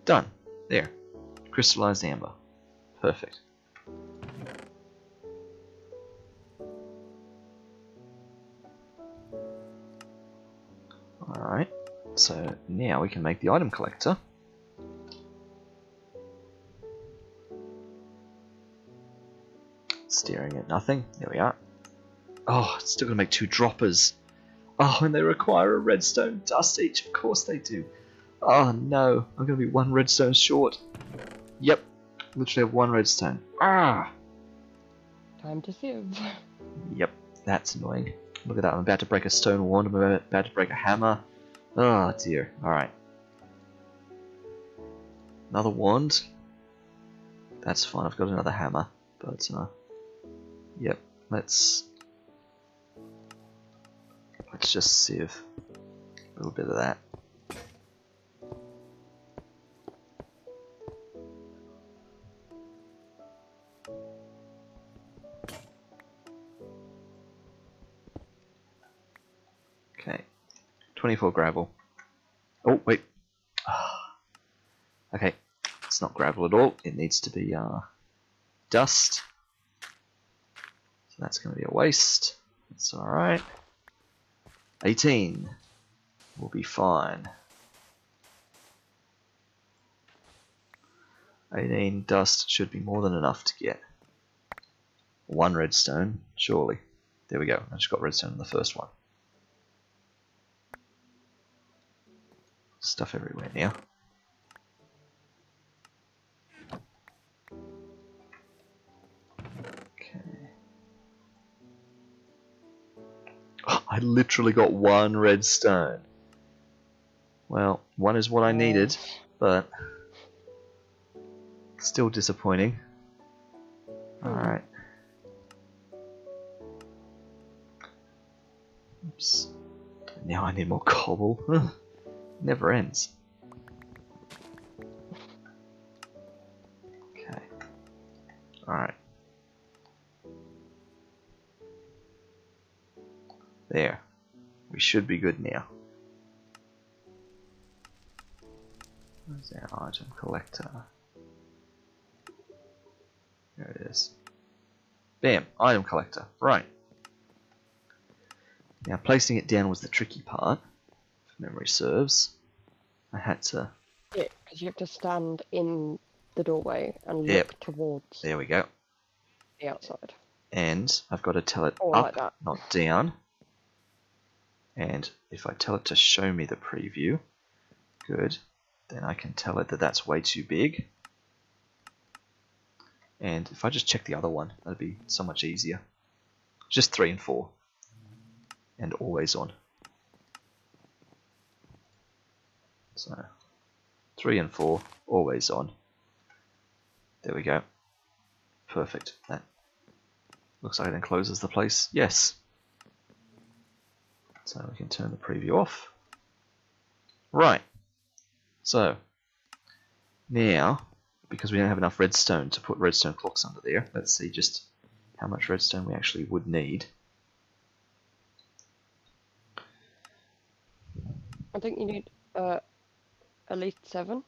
Done. There. Crystallized amber. Perfect. Alright. So now we can make the item collector. Staring at nothing. There we are. Oh, it's still going to make 2 droppers. Oh, and they require a redstone dust each. Of course they do. Oh no, I'm going to be 1 redstone short. Yep, literally have 1 redstone. Ah! Time to sieve. Yep, that's annoying. Look at that, I'm about to break a stone wand, I'm about to break a hammer. Oh dear, alright. Another wand. That's fine, I've got another hammer. But, yep, let's just sieve a little bit of that. Okay, 24 gravel. Oh, wait. Okay, it's not gravel at all. It needs to be dust. So that's going to be a waste. That's alright. 18 will be fine. 18 dust should be more than enough to get 1 redstone, surely. There we go, I just got redstone in the first one. Stuff everywhere now. Okay. Oh, I literally got 1 redstone. Well, 1 is what I needed, but still disappointing. Alright. Oops. Now I need more cobble. Never ends. Okay. Alright. There. We should be good now. Where's our item collector? There it is. Bam! Item collector. Right. Now placing it down was the tricky part, if memory serves. I had to... Yeah, because you have to stand in the doorway and Yep. look towards There we go. the outside. And I've got to tell it Or up, like that. not down. And if I tell it to show me the preview, good, then I can tell it that that's way too big. And if I just check the other one, that'd be so much easier. Just 3 and 4. And always on. So 3 and 4, always on. There we go. Perfect. That looks like it encloses the place. Yes. So we can turn the preview off. Right. So now, because we don't have enough redstone to put redstone clocks under there, let's see just how much redstone we actually would need. I think you need at least 7.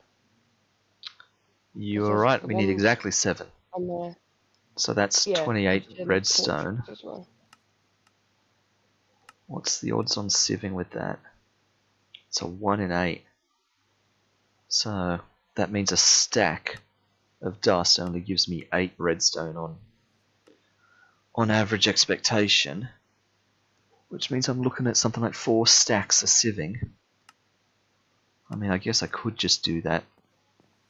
You're there's right, the we need ones exactly 7. on there. So that's Yeah, 28 and redstone. torches as well. What's the odds on sieving with that? It's a 1 in 8. So that means a stack of dust only gives me 8 redstone on average expectation, which means I'm looking at something like 4 stacks of sieving. I mean, I guess I could just do that.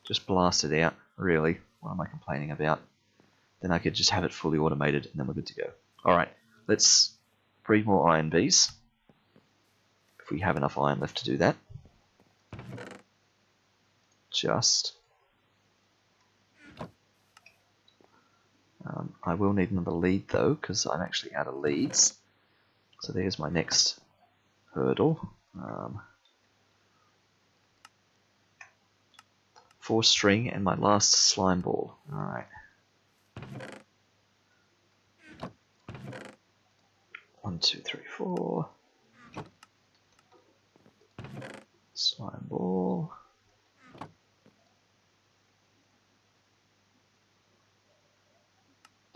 Just blast it out, really. What am I complaining about? Then I could just have it fully automated and then we're good to go. Alright, let's breed more iron bees. If we have enough iron left to do that. I will need another lead though, because I'm actually out of leads. So there's my next hurdle. 4 string and my last slime ball. Alright. 1, 2, 3, 4. Slime ball.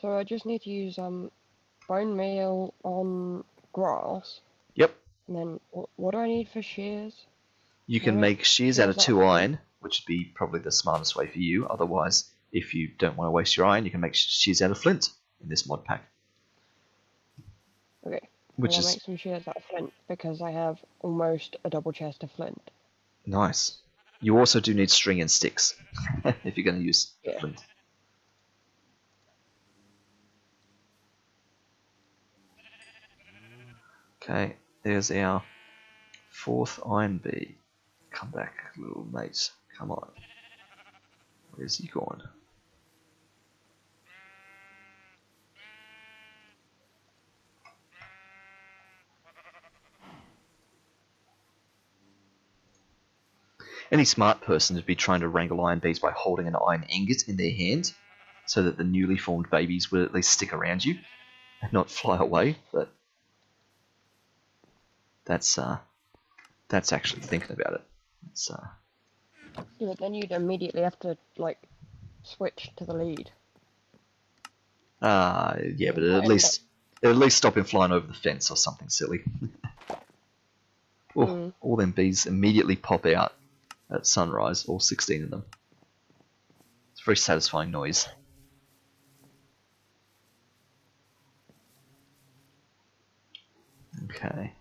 So I just need to use bone meal on grass. Yep. And then what do I need for shears? You Can I can make shears out of 2 flint? iron, which would be probably the smartest way for you. Otherwise, if you don't want to waste your iron, you can make shears out of flint in this mod pack. Okay. Which I'll is make some shears out of flint because I have almost a double chest of flint. nice. You also do need string and sticks if you're going to use flint. Okay, there's our 4th iron bee. Come back, little mate. Come on. Where's he gone? Any smart person would be trying to wrangle iron bees by holding an iron ingot in their hand, so that the newly formed babies would at least stick around you and not fly away. But that's actually thinking about it. Yeah, but then you'd immediately have to like switch to the lead. Yeah, but it'll at least stop him flying over the fence or something silly. All them bees immediately pop out at sunrise, all 16 of them. It's a very satisfying noise. Okay.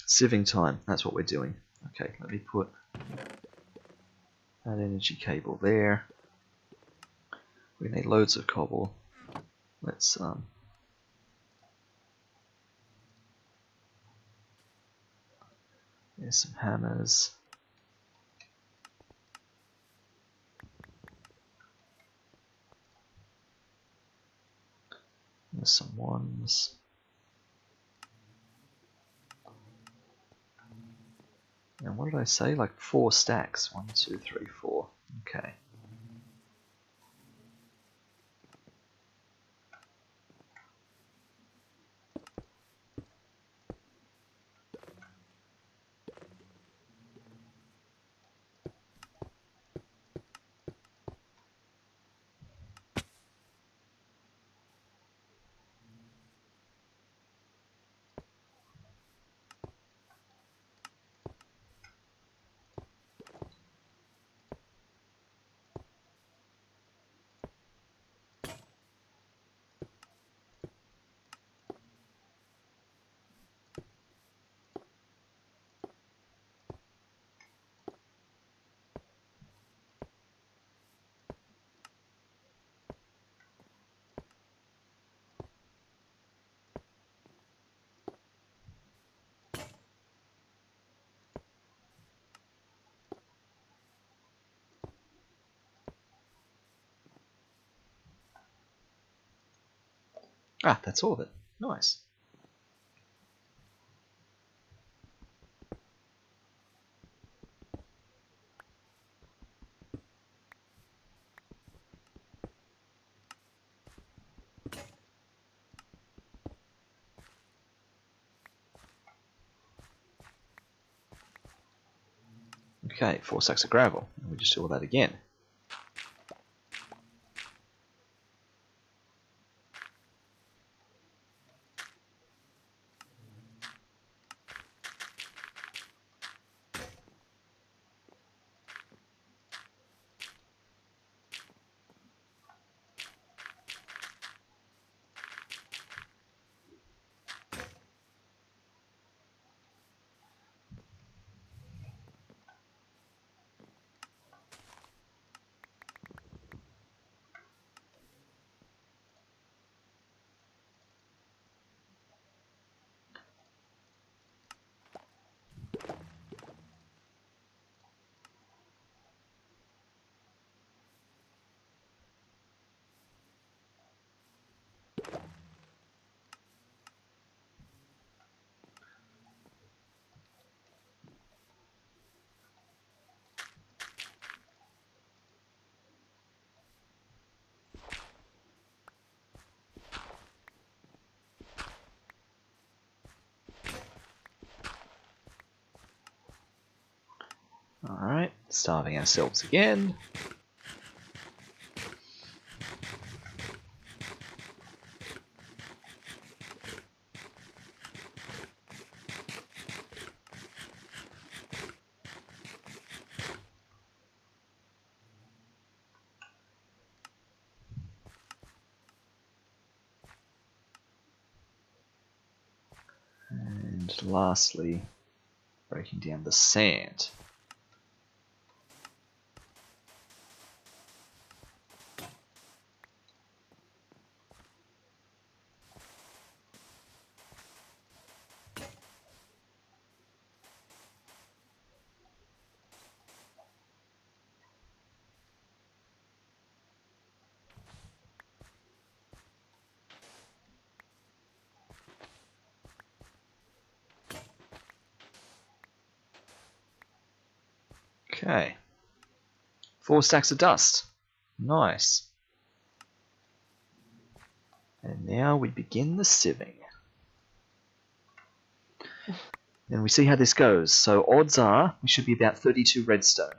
Sieving time, that's what we're doing. Okay, let me put that energy cable there. We need loads of cobble. Let's there's some hammers. There's some ones. And what did I say? Like 4 stacks. 1, 2, 3, 4. Okay. Ah, that's all of it. Nice. Okay, 4 sacks of gravel. And we just do all that again. Alright, starving ourselves again. And lastly, breaking down the sand. Okay. 4 stacks of dust. Nice. And now we begin the sieving. And we see how this goes. So odds are we should be about 32 redstone.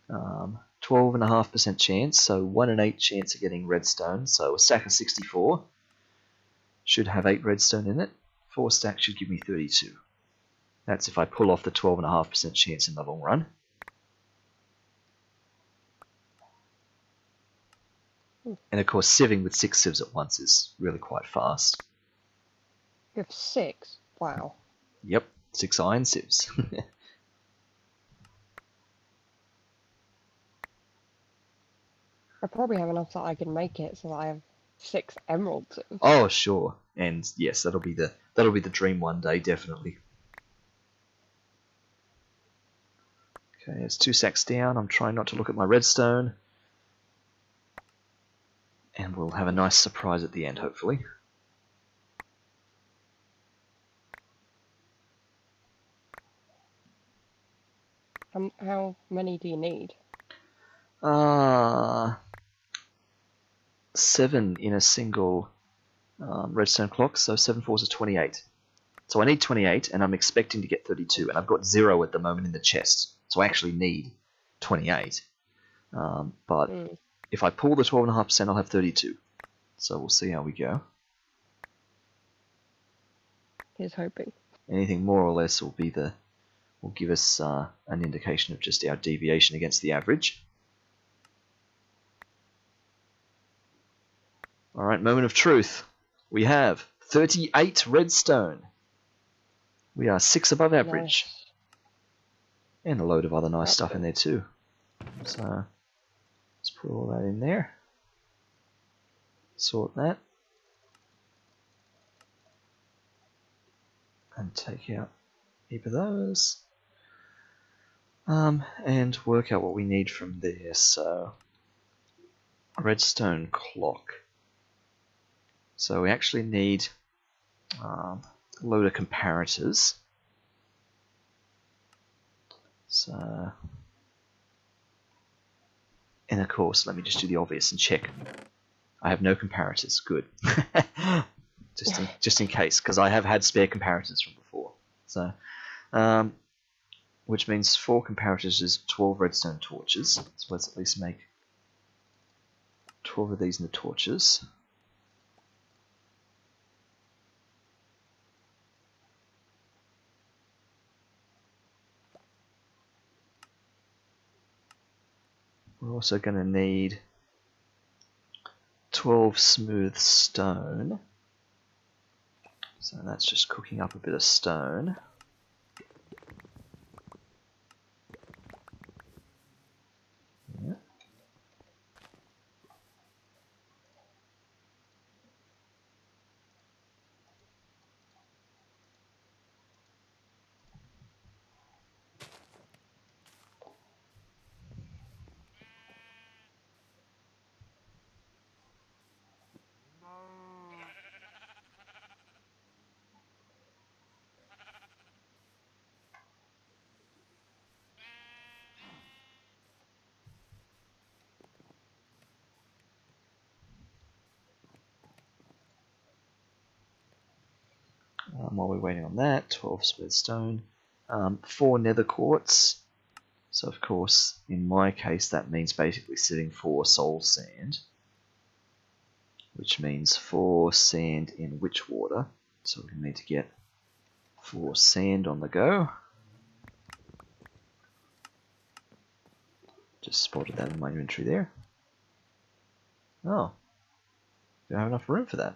12.5% chance, so 1 in 8 chance of getting redstone. So a stack of 64 should have 8 redstone in it. 4 stacks should give me 32. That's if I pull off the 12.5% chance in the long run. And of course, sieving with 6 sieves at once is really quite fast. You have 6? Wow. Yep, 6 iron sieves. I probably have enough that I can make it so that I have 6 emeralds. Oh, sure. And yes, that'll be the dream one day, definitely. Okay, it's 2 sacks down. I'm trying not to look at my redstone. And we'll have a nice surprise at the end, hopefully. How many do you need? 7 in a single redstone clock, so 7 fours is 28. So I need 28, and I'm expecting to get 32, and I've got 0 at the moment in the chest, so I actually need 28. But if I pull the 12.5%, I'll have 32. So we'll see how we go. Here's hoping. Anything more or less will give us an indication of just our deviation against the average. Alright, moment of truth. We have 38 redstone. We are 6 above average. Nice. And a load of other nice That's stuff good. in there too. So let's put all that in there. Sort that. And take out a heap of those. And work out what we need from there. So redstone clock. So we actually need a load of comparators. So, and of course, let me just do the obvious and check. I have no comparators. Good. just in case, because I have had spare comparators from before. So, which means 4 comparators is 12 redstone torches. So let's at least make 12 of these in the torches. We're also going to need 12 smooth stone. So that's just cooking up a bit of stone. Yeah. While we're waiting on that, 12 smooth stone, 4 nether quartz. So of course, in my case, that means basically sitting 4 soul sand, which means 4 sand in witch water. So we need to get 4 sand on the go. Just spotted that in my inventory there. Oh, don't have enough room for that.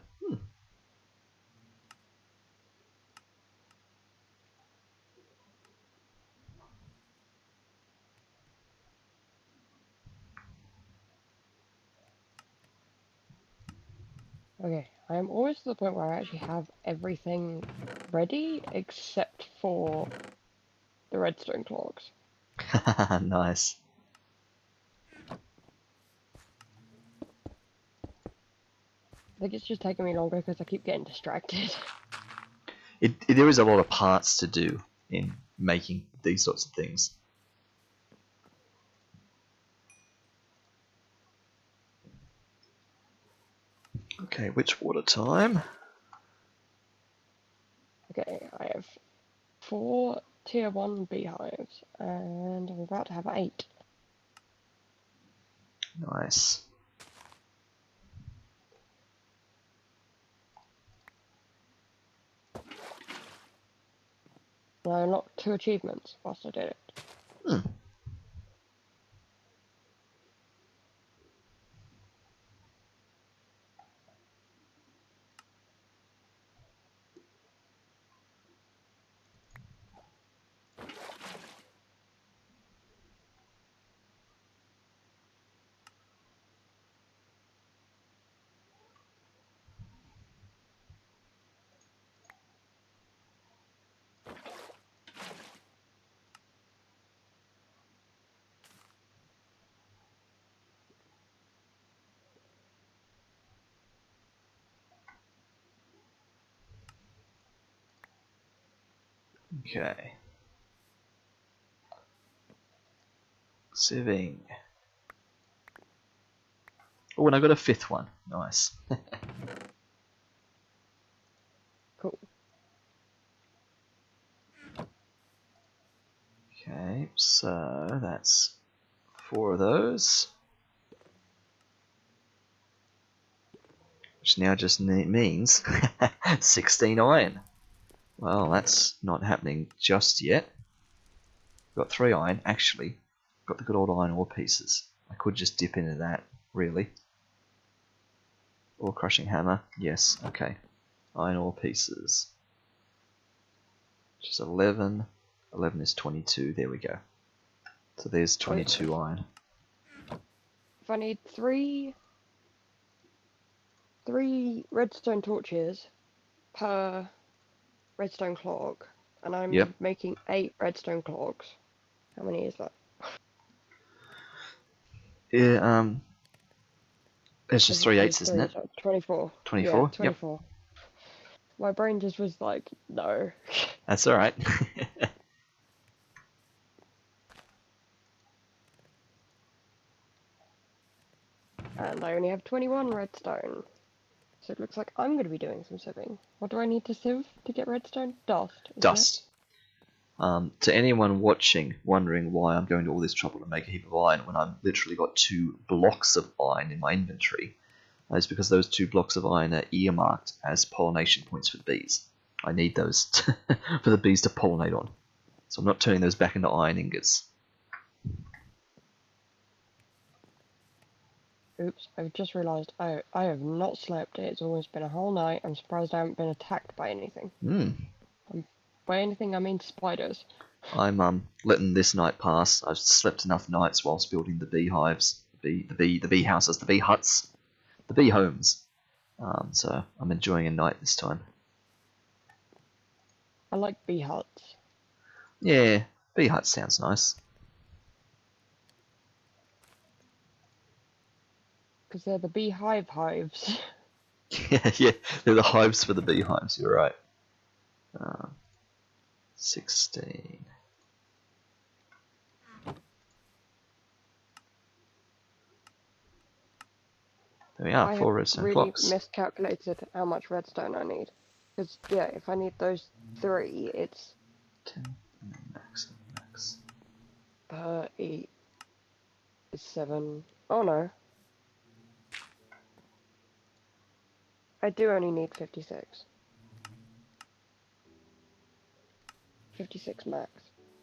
Okay, I am always to the point where I actually have everything ready except for the redstone clogs. Nice. I think it's just taking me longer because I keep getting distracted. There is a lot of parts to do in making these sorts of things. Okay, witch water time. Okay, I have 4 tier 1 beehives, and I'm about to have 8. Nice. And I unlocked 2 achievements whilst I did it. Hmm. Okay. Sieving. Oh, and I got a 5th one. Nice. Cool. Okay, so that's 4 of those. Which now just means 16 iron. Well, that's not happening just yet. Got 3 iron. Actually, got the good old iron ore pieces. I could just dip into that, really. Ore crushing hammer. Yes, okay. Iron ore pieces. Which is 11. 11 is 22. There we go. So there's 22 iron. If I need 3 redstone torches per redstone clog, and I'm Yep. making 8 redstone clogs, how many is that? Yeah, It's just 3/8, isn't it? So 24. Yeah, 24? Yep. 24. My brain just was like, no. That's alright. And I only have 21 redstone. So it looks like I'm going to be doing some sieving. What do I need to sieve to get redstone? Dust, isn't Dust. To anyone watching, wondering why I'm going to all this trouble to make a heap of iron when I've literally got 2 blocks of iron in my inventory, it's because those 2 blocks of iron are earmarked as pollination points for the bees. I need those for the bees to pollinate on. So I'm not turning those back into iron ingots. Oops, I've just realised I have not slept. It's almost been a whole night. I'm surprised I haven't been attacked by anything. By anything, I mean spiders. I'm letting this night pass. I've slept enough nights whilst building the beehives, the bee houses, the bee huts, the bee homes. So I'm enjoying a night this time. I like bee huts. Yeah, bee hut sounds nice. Because they're the beehive hives. Yeah, they're the hives for the beehives. You're right. 16. There we are. I 4 have redstone really blocks. miscalculated how much redstone I need. Because, yeah, if I need those 3, it's 10 max. 30, 7. Oh no. I do only need 56. 56 max.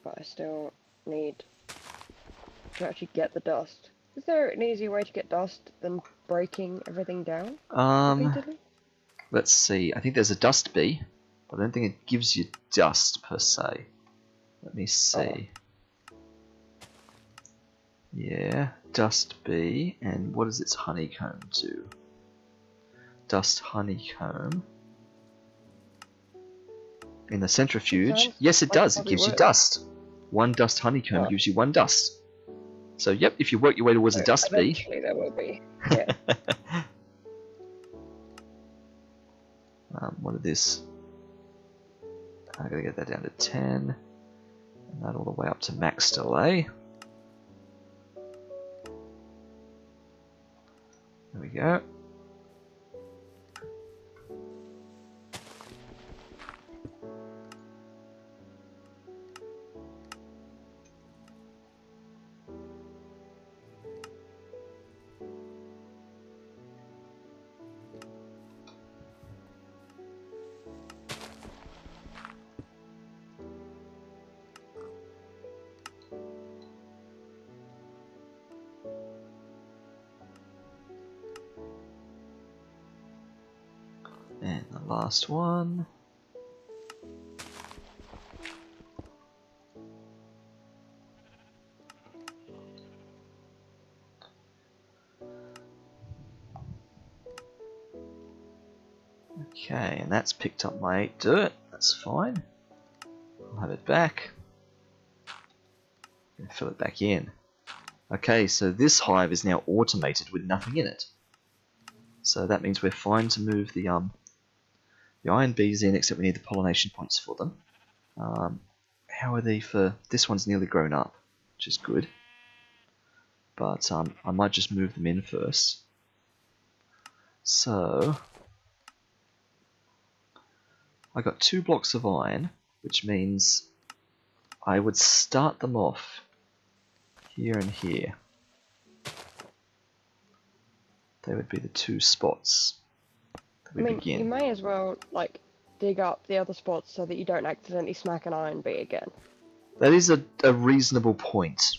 But I still need to actually get the dust. Is there an easier way to get dust than breaking everything down repeatedly? Let's see. I think there's a dust bee, but I don't think it gives you dust per se. Let me see. Yeah, dust bee, and what does its honeycomb do? Dust honeycomb. In the centrifuge, yes, it does. It gives you dust. 1 dust honeycomb gives you 1 dust. So, yep, if you work your way towards a dust bee. Eventually there will be. Yeah. What is this? I gotta get that down to 10. And that all the way up to max delay. There we go. And the last one. Okay, and that's picked up my 8 dirt. That's fine. I'll have it back. And fill it back in. Okay, so this hive is now automated with nothing in it. So that means we're fine to move the iron bees in, except we need the pollination points for them. How are they for... This one's nearly grown up, which is good. But I might just move them in first. So... I got 2 blocks of iron, which means I would start them off here and here. They would be the 2 spots that we begin. You may as well, like, dig up the other spots so that you don't accidentally smack an iron bee again. That is a reasonable point.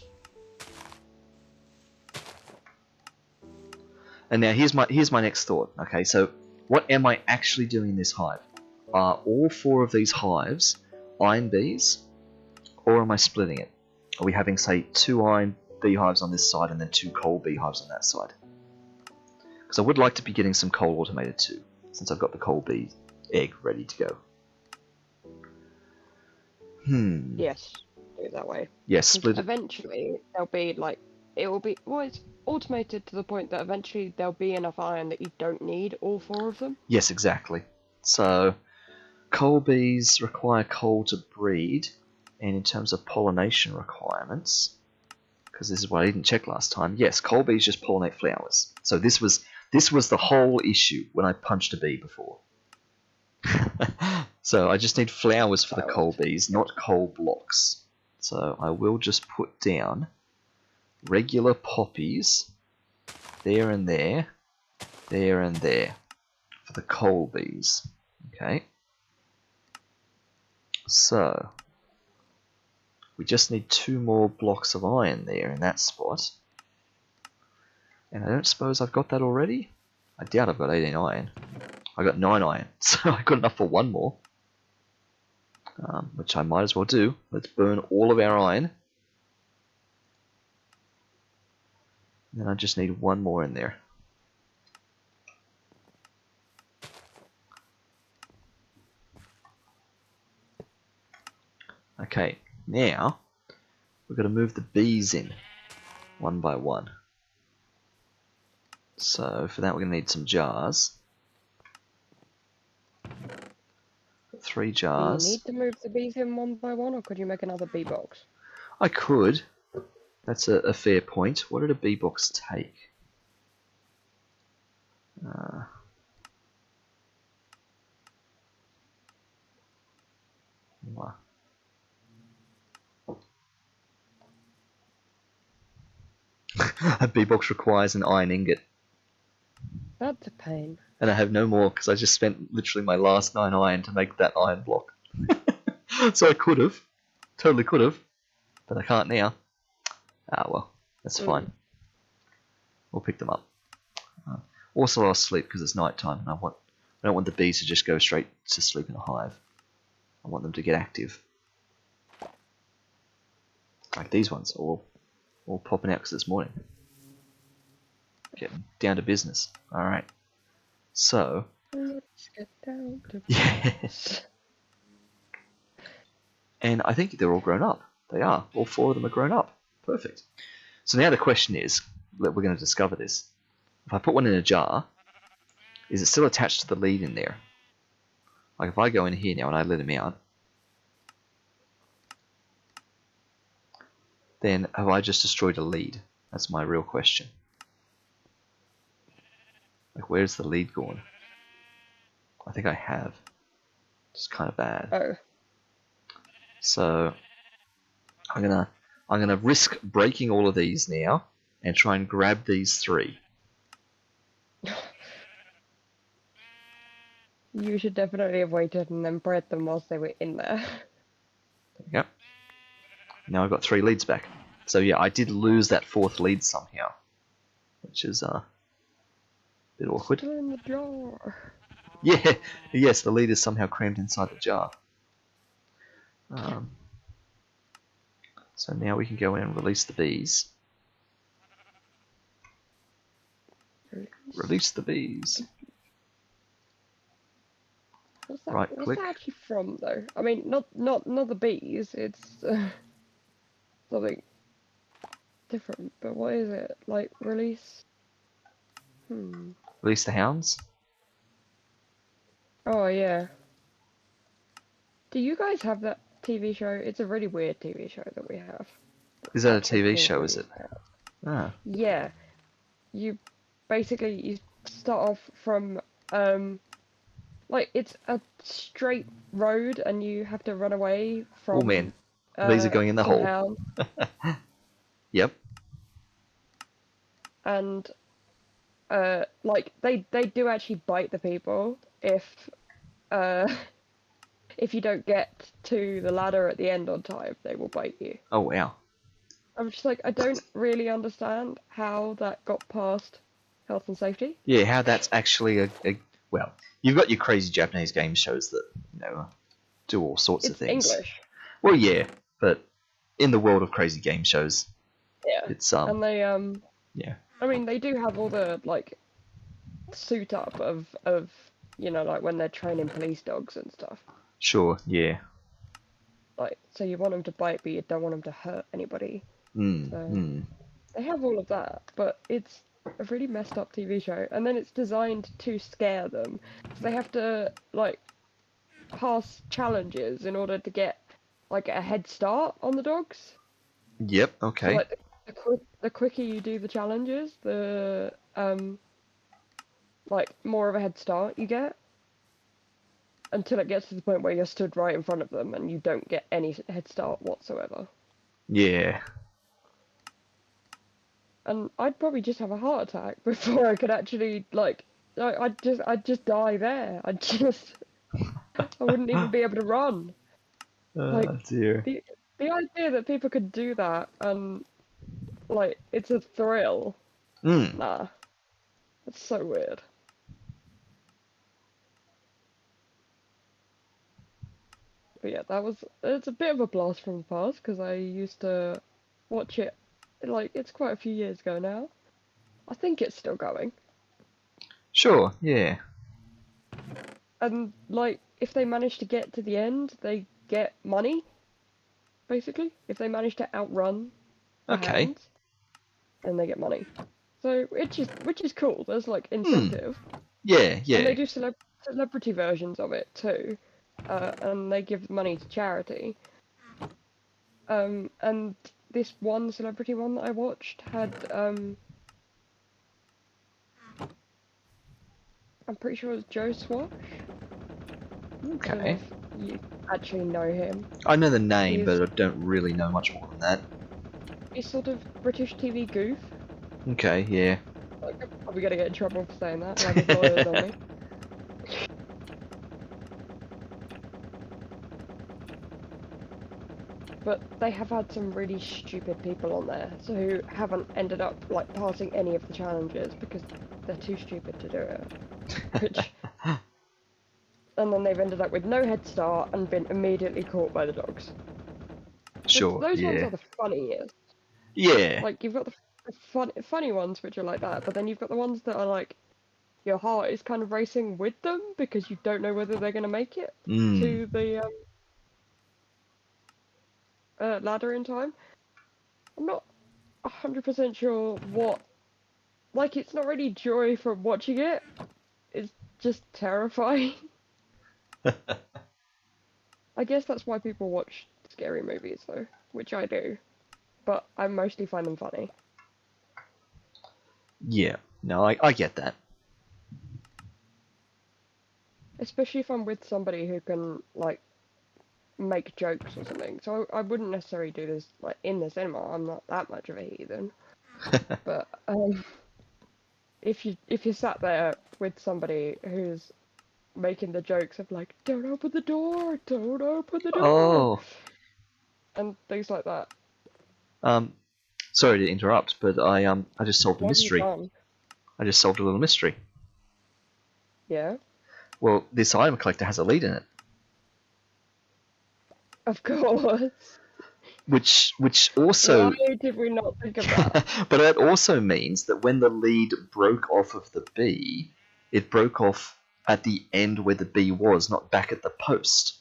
And now here's my next thought. Okay, so what am I actually doing in this hive? Are all 4 of these hives iron bees, or am I splitting it? Are we having, say, 2 iron beehives on this side and then 2 coal beehives on that side? Because I would like to be getting some coal automated too, since I've got the coal bee egg ready to go. Yes, do it that way. Yes, split it. Eventually, there'll be, like, it will be, well, it's automated to the point that eventually there'll be enough iron that you don't need all 4 of them. Yes, exactly. So, coal bees require coal to breed, and in terms of pollination requirements, because this is what I didn't check last time, yes, coal bees just pollinate flowers. So this was the whole issue when I punched a bee before. So I just need flowers for the coal bees, not coal blocks. So I will just put down regular poppies there and there, there and there for the coal bees. Okay. So we just need 2 more blocks of iron there in that spot. And I don't suppose I've got that already? I doubt I've got 18 iron. I got 9 iron, so I got enough for 1 more. Which I might as well do. Let's burn all of our iron. And then I just need 1 more in there. Okay, now we've got to move the bees in, 1 by 1. So for that we're going to need some jars. 3 jars. Do you need to move the bees in 1 by 1, or could you make another bee box? I could. That's a fair point. What did a bee box take? What? A bee box requires an iron ingot. That's a pain. And I have no more because I just spent literally my last 9 iron to make that iron block. So I could have. Totally could have. But I can't now. Ah, well. That's fine. We'll pick them up. Also, I'll sleep because it's night time and I don't want the bees to just go straight to sleep in a hive. I want them to get active. Like these ones, all popping out because this morning. Getting down to business. Alright. So. Let's get down to business. And I think they're all grown up. They are. All 4 of them are grown up. Perfect. So now the question is, we're going to discover this. If I put one in a jar, is it still attached to the lead in there? Like if I go in here now and I let him out, then have I just destroyed a lead? That's my real question. Like where's the lead gone? I think I have. It's kind of bad. Oh. So I'm gonna risk breaking all of these now and try and grab these 3. You should definitely have waited and then bred them whilst they were in there. Yep. Now I've got 3 leads back. So yeah, I did lose that 4th lead somehow, which is a bit awkward. Still in the jar. Yeah, yes, the lead is somehow crammed inside the jar. So now we can go in and release the bees. Release the bees. What's that? Right What's click. that actually from though? I mean, not the bees. It's something different. But what is it? Like release? Release the hounds. Oh yeah. Do you guys have that TV show? It's a really weird TV show that we have. Is that a TV show? Is it? Ah. Yeah. You basically start off from like it's a straight road and you have to run away from. Oh man, these are going in the hole. Hound. Yep. And like they do actually bite the people if you don't get to the ladder at the end on time, they will bite you. Oh wow. I'm just like, I don't really understand how that got past health and safety. Yeah, how that's actually a well, you've got your crazy Japanese game shows that, do all sorts of things. It's English. Well, yeah, but in the world of crazy game shows, Yeah. it's And they yeah. I mean, they do have all the like suit up of like when they're training police dogs and stuff. Sure, yeah. Like, so you want them to bite, but you don't want them to hurt anybody. So. They have all of that, but it's a really messed up TV show, and then it's designed to scare them. So they have to like pass challenges in order to get like a head start on the dogs. Yep. So Okay. like the quicker you do the challenges, the like more of a head start you get. Until it gets to the point where you're stood right in front of them and you don't get any head start whatsoever. Yeah. And I'd probably just have a heart attack before I could actually like I'd just die there. I wouldn't even be able to run. Like Oh dear. the the idea that people could do that and like it's a thrill. Mm. Nah, that's so weird. But yeah, it's a bit of a blast from the past because I used to watch it like it's quite a few years ago now. I think it's still going. Sure. Yeah. And like if they manage to get to the end, they get money basically. If they manage to outrun the Okay. hounds, then they get money. So which is cool. There's like Hmm. incentive, Yeah. and they Yeah. do celebrity versions of it too, and they give money to charity. And this one celebrity one that I watched had I'm pretty sure it was Joe Swash. I don't know Okay. if you actually know him. I know the name, He's but I don't really know much more than that. he's sort of British TV goof. Okay. Yeah. Like, I'm probably gonna get in trouble for saying that. I'll have his lawyers on me. But they have had some really stupid people on there, so who haven't ended up like passing any of the challenges because they're too stupid to do it. Which, and then they've ended up with no head start and been immediately caught by the dogs. Which Sure. those ones Yeah. are the funniest. Yeah. Like you've got the funny ones which are like that, but then you've got the ones that are like your heart is kind of racing with them because you don't know whether they're gonna make it Hmm. to the ladder in time. I'm not 100% sure what. Like, it's not really joy from watching it, it's just terrifying. I guess that's why people watch scary movies, though, which I do, but I mostly find them funny. Yeah. No, I get that. Especially if I'm with somebody who can, like, make jokes or something. So I wouldn't necessarily do this, like, in the cinema, I'm not that much of a heathen. But, if you sat there with somebody who's making the jokes of like, don't open the door, don't open the door, Oh. and things like that. Um. Sorry to interrupt, but I just solved a What have you mystery. done? I just solved a little mystery. Yeah, Well, this item collector has a lead in it, of course. which Why also, did we not think of that? but that also means that when the lead broke off of the bee, it broke off at the end where the bee was, not back at the post.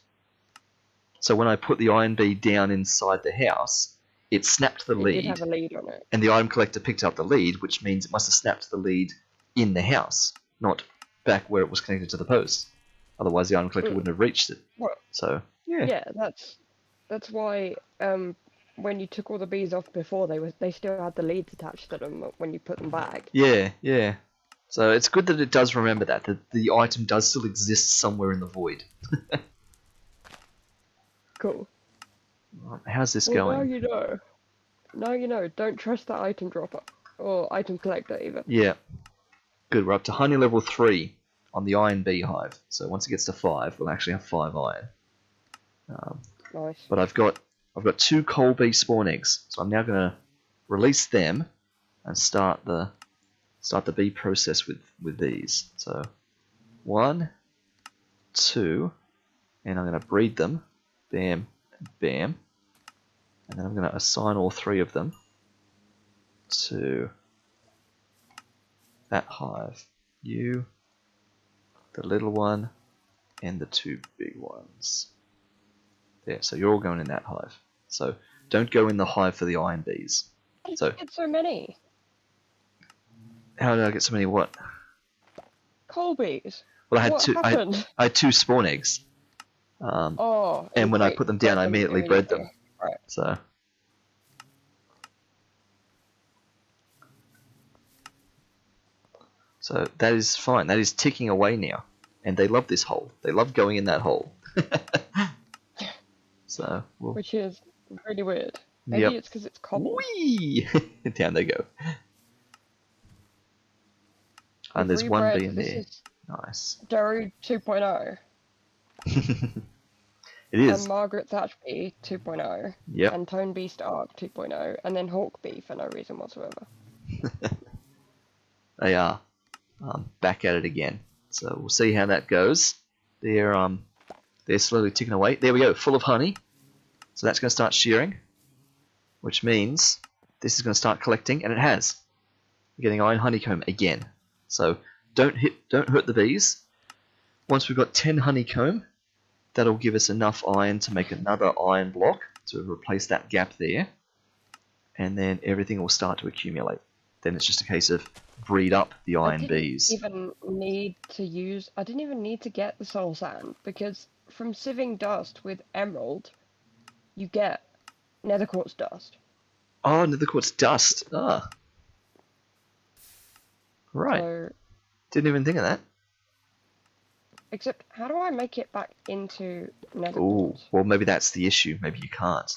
So when I put the iron bee down inside the house, it snapped the It did lead, have a lead on it. and the item collector picked up the lead, which means it must have snapped the lead in the house, not back where it was connected to the post. Otherwise, the item collector Mm. wouldn't have reached it. Well, So, yeah. yeah, that's why when you took all the bees off before, they still had the leads attached to them when you put them back. Yeah, yeah. So it's good that it does remember that the item does still exist somewhere in the void. Cool. How's this Well, now going? you know. Now you know. Don't trust that item dropper or item collector even. Yeah, good. We're up to honey level 3 on the iron beehive. So once it gets to 5, we'll actually have 5 iron. Nice. But I've got 2 coal bee spawn eggs, so I'm now gonna release them and start the bee process with these. So 1, 2, and I'm gonna breed them. Bam, bam. And then I'm going to assign all 3 of them to that hive. You, the little one, and the 2 big ones. There, so you're all going in that hive. So don't go in the hive for the iron bees. How did So you get so many? how did I get so many what? Coal bees. Well, I had What two. happened? I had 2 spawn eggs. Oh, and you And when I put them down, bred I them immediately bred them. immediately. Right. So that is fine. That is ticking away now, and they love this hole. They love going in that hole. So we'll. Which is really weird. Maybe Yep. it's because it's cobble. Whee! Down they go. And We've there's one bee rebred. in This there. is Nice. Daru 2.0 It and is. Margaret Thatch Bee 2.0 Yep. and Tone Bee Stark 2.0 and then Hawk Bee for no reason whatsoever. They are back at it again. So we'll see how that goes. They're slowly ticking away. There we go, full of honey. So that's going to start shearing, which means this is going to start collecting, and it has. We're getting iron honeycomb again. So don't hurt the bees. Once we've got 10 honeycomb, that'll give us enough iron to make another iron block to replace that gap there, and then everything will start to accumulate. Then it's just a case of breed up the iron bees. I didn't even need to get the soul sand because from sieving dust with emerald, you get nether quartz dust. Oh, nether quartz dust. Ah, right. So, Didn't even think of that. except, how do I make it back into nether Oh, quartz? well, maybe that's the issue. Maybe you can't.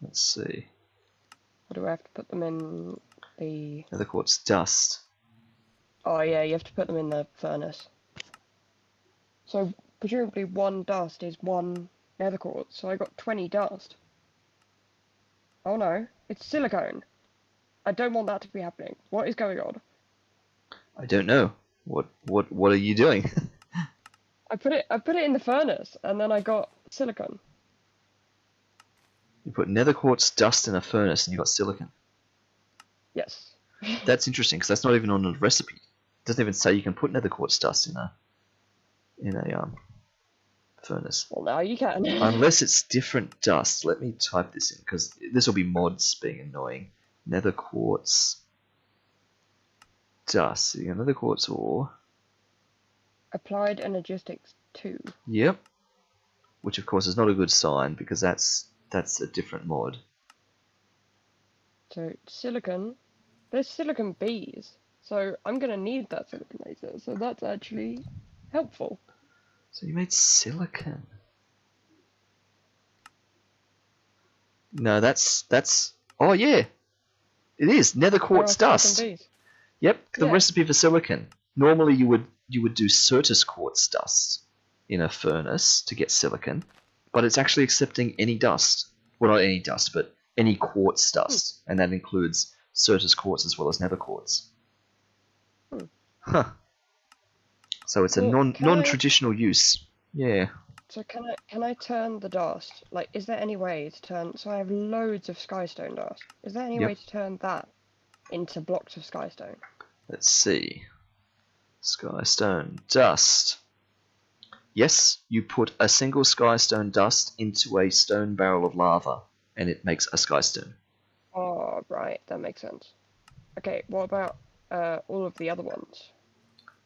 Let's see. Or do I have to put them in the... Nether quartz dust. Oh yeah, you have to put them in the furnace. So, presumably one dust is one nether quartz, so I got 20 dust. Oh no, it's silicone. I don't want that to be happening. What is going on? I don't know. What are you doing? I put it in the furnace, and then I got silicone. You put nether quartz dust in a furnace and you got silicon. Yes. That's interesting because that's not even on the recipe. It doesn't even say you can put nether quartz dust in a furnace. Well, now you can. Unless it's different dust. Let me type this in because this will be mods being annoying. Nether quartz dust. So you got nether quartz ore. Applied Energistics 2. Yep. Which of course is not a good sign because that's a different mod. So, silicon. There's silicon bees. So, I'm going to need that silicon later. So, that's actually helpful. So you made silicon. No, that's. Oh yeah, it is nether quartz There are dust. silicon bees. Yep, the Yeah. recipe for silicon. Normally you would do Certus quartz dust in a furnace to get silicon, but it's actually accepting any dust. Well, not any dust, but any quartz dust, and that includes Certus quartz as well as nether quartz. Huh. So it's a Well, non-traditional use. Yeah. So can I turn the dust? Like, is there any way to turn? So I have loads of skystone dust. Is there any way Yep. to turn that into blocks of skystone? Let's see. Skystone dust. Yes, you put a single skystone dust into a stone barrel of lava, and it makes a skystone. Oh, right, that makes sense. Okay, what about all of the other ones?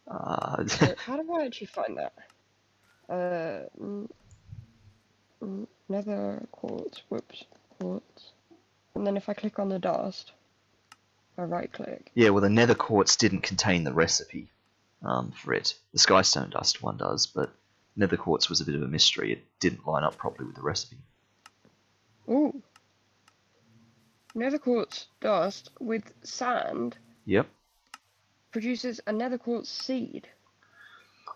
So how do I actually find that? Nether quartz, whoops, quartz. And then if I click on the dust, I right click. Yeah, well, the nether quartz didn't contain the recipe for it. The skystone dust one does, but nether quartz was a bit of a mystery. It didn't line up properly with the recipe. Ooh. Nether quartz dust with sand Yep. produces a nether quartz seed.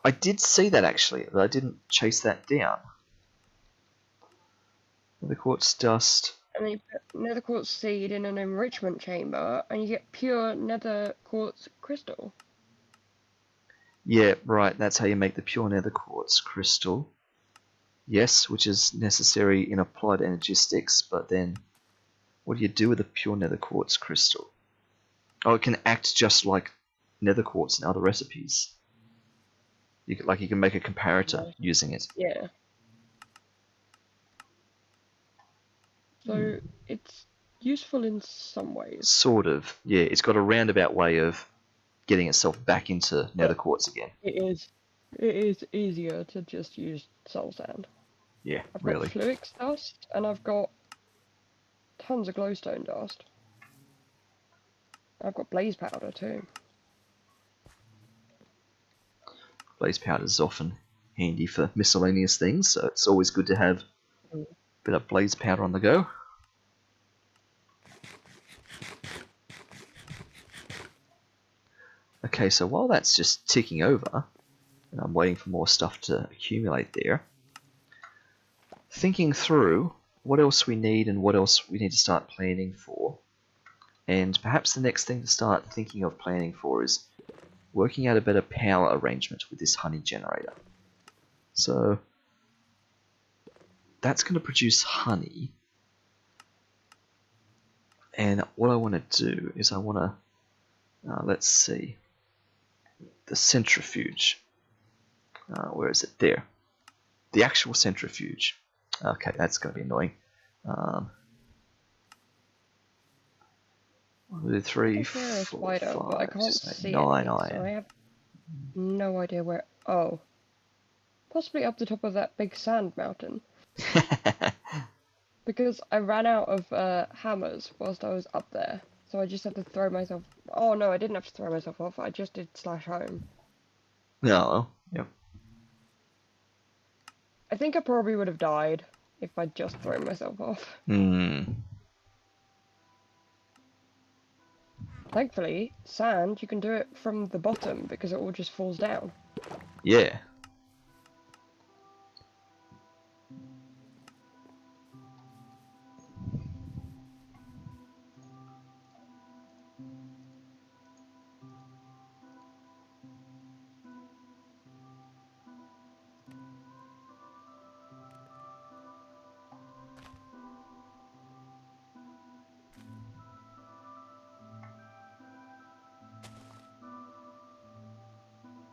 I did see that actually, but I didn't chase that down. Nether quartz dust. And then you put nether quartz seed in an enrichment chamber, and you get pure nether quartz crystal. Yeah, right, that's how you make the pure nether quartz crystal. Yes, which is necessary in applied energistics, but then what do you do with a pure nether quartz crystal? Oh, it can act just like nether quartz in other recipes. You can make a comparator using it. Yeah. So it's useful in some ways. Sort of. Yeah, it's got a roundabout way of getting itself back into nether But quartz again. it is easier to just use soul sand. Yeah, I've got really. fluix dust and I've got tons of glowstone dust. I've got blaze powder too. Blaze powder is often handy for miscellaneous things, so it's always good to have a bit of blaze powder on the go. Okay, so while that's just ticking over, and I'm waiting for more stuff to accumulate there, thinking through what else we need and what else we need to start planning for. And perhaps the next thing to start thinking of planning for is working out a better power arrangement with this honey generator. So that's going to produce honey. And what I want to do is I want to, let's see, the centrifuge. Where is it? There. The actual centrifuge. Okay, that's going to be annoying. 1, 2, 3, 4, There is spider, 5, but I can't 6, 8, see 9 any, so iron. I have no idea where. Oh, possibly up the top of that big sand mountain. Because I ran out of hammers whilst I was up there, so I just had to throw myself. Oh no, I didn't have to throw myself off. I just did /home. No, yep. I think I probably would have died if I'd just thrown myself off. Thankfully, sand, you can do it from the bottom because it all just falls down. Yeah.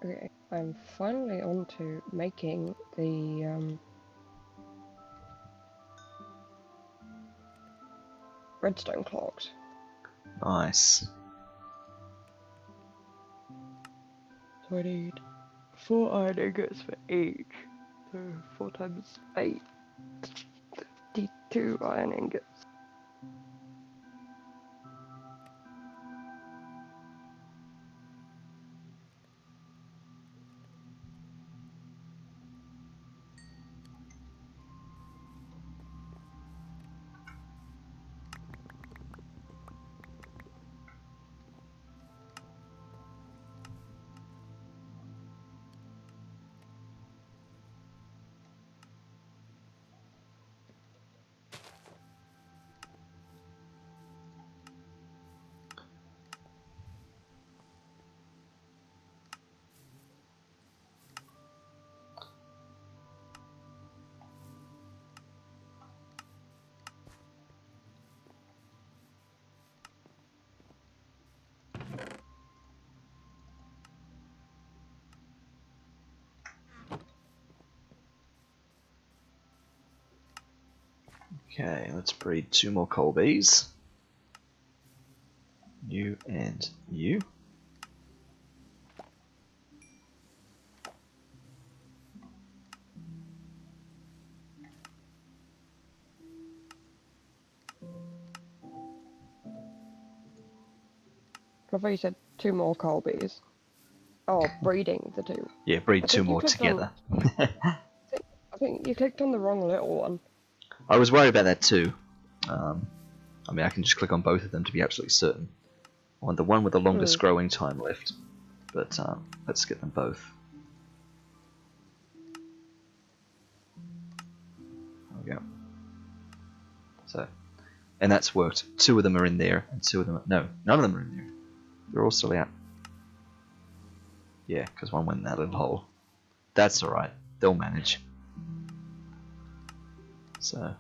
Okay, I'm finally on to making the redstone clocks. Nice. So I need 4 iron ingots for each. So 4 times 8. 52 iron ingots. Okay, let's breed 2 more coal bees. You and you. I thought you said 2 more coal bees. Oh, breeding the 2. Yeah, breed I 2 think you more clicked on. together. I think you clicked on the wrong little one. I was worried about that too. I mean, I can just click on both of them to be absolutely certain. I want the one with the longest growing time left, but let's get them both. There we go. So, and that's worked. 2 of them are in there, and 2 of them. No, none of them are in there. They're all still out. Yeah, because one went in that little hole. That's alright. They'll manage. So,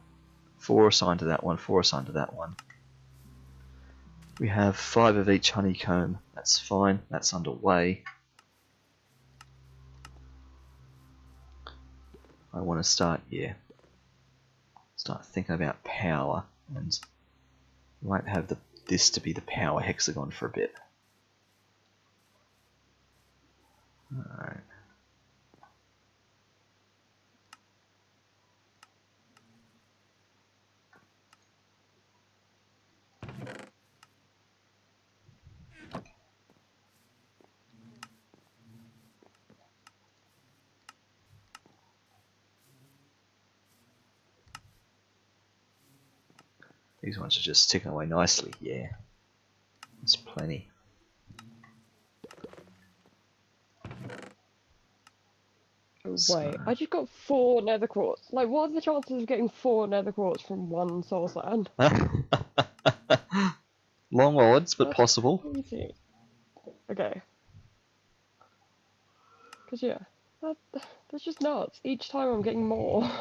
4 assigned to that one, 4 assigned to that one. We have 5 of each honeycomb. That's fine. That's underway. I want to start thinking about power and We might have this to be the power hexagon for a bit. Alright. These ones are just ticking away nicely. Yeah, there's plenty. Wait, I just got 4 nether quartz. Like, what are the chances of getting 4 nether quartz from 1 soul sand? Long odds, but That's possible. crazy. Okay. Because, yeah, that's just nuts. Each time I'm getting more.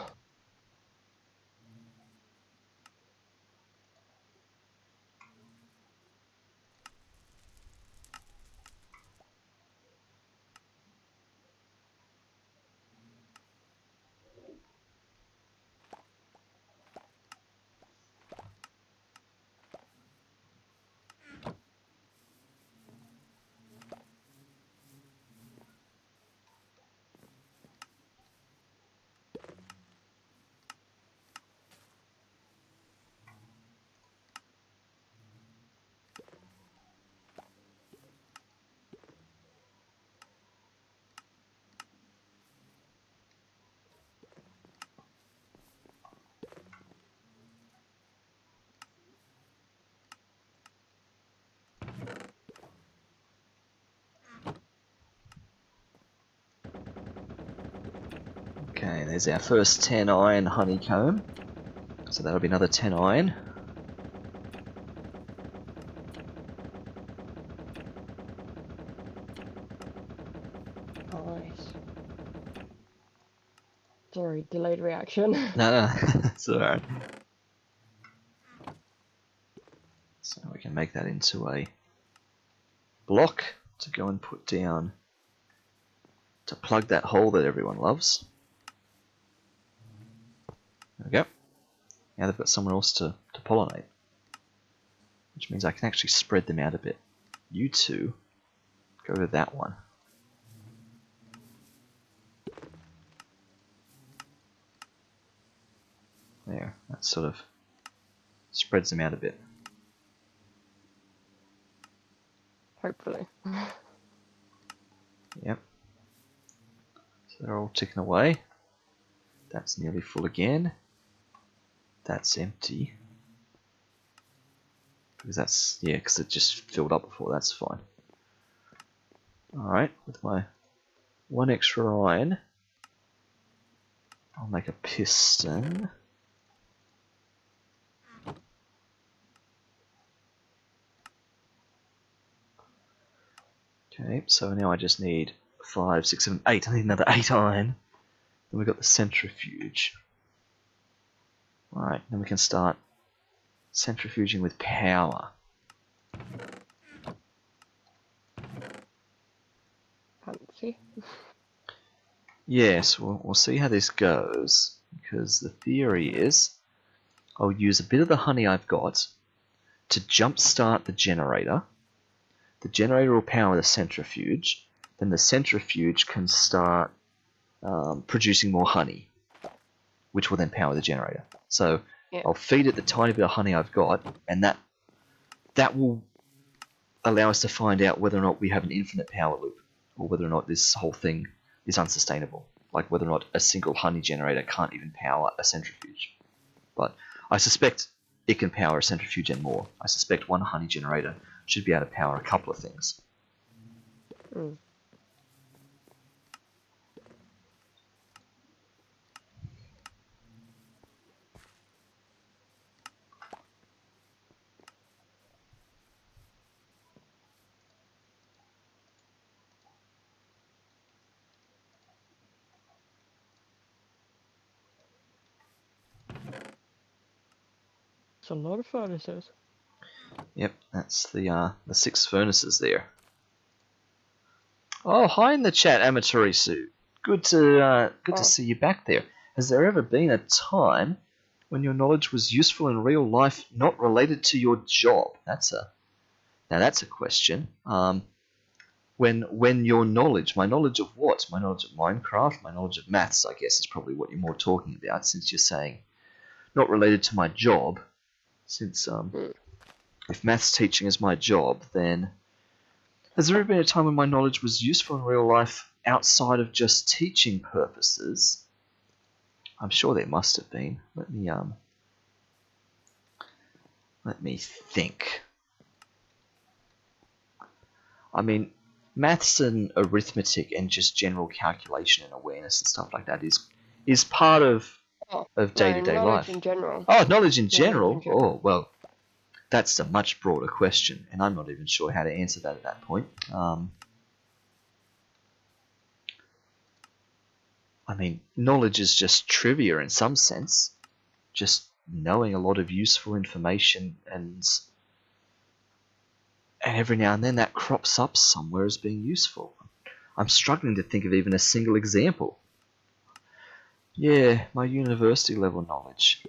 Okay, there's our first 10 iron honeycomb. So that'll be another 10 iron. Nice. Sorry, delayed reaction. No, it's alright. So we can make that into a block to go and put down to plug that hole that everyone loves. There we go. Now they've got someone else to pollinate, which means I can actually spread them out a bit. You two, go to that one. There, that sort of spreads them out a bit. Hopefully. Yep. So they're all ticking away. That's nearly full again. That's empty. Because that's, yeah, because it just filled up before, that's fine. Alright, with my 1 extra iron, I'll make a piston. Okay, so now I just need 5, 6, 7, 8. I need another 8 iron. Then we've got the centrifuge. Alright, then we can start centrifuging with power. Fancy. Yes, we'll see how this goes, because the theory is I'll use a bit of the honey I've got to jumpstart the generator. The generator will power the centrifuge, then the centrifuge can start producing more honey, which will then power the generator. So Yeah. I'll feed it the tiny bit of honey I've got, and that will allow us to find out whether or not we have an infinite power loop, or whether or not this whole thing is unsustainable, like whether or not a single honey generator can't even power a centrifuge. But I suspect it can power a centrifuge and more. I suspect one honey generator should be able to power a couple of things. Mm. It's a lot of furnaces. Yep, that's the 6 furnaces there. Oh, hi in the chat, Amaturisu. Good to Oh. see you back there. Has there ever been a time When your knowledge was useful in real life, not related to your job. Now that's a question. When your knowledge, my knowledge of what? My knowledge of Minecraft, my knowledge of maths, I guess is probably what you're more talking about, since you're saying not related to my job. Since if maths teaching is my job, then has there ever been a time when my knowledge was useful in real life outside of just teaching purposes? I'm sure there must have been. Let me think. I mean, maths and arithmetic and just general calculation and awareness and stuff like that is part of Oh, day-to-day knowledge life. in general. Oh, knowledge in Knowledge general? in general. Oh, well, that's a much broader question, and I'm not even sure how to answer that at that point. I mean, knowledge is just trivia in some sense. Just knowing a lot of useful information, and every now and then that crops up somewhere as being useful. I'm struggling to think of even a single example. Yeah, my university level knowledge.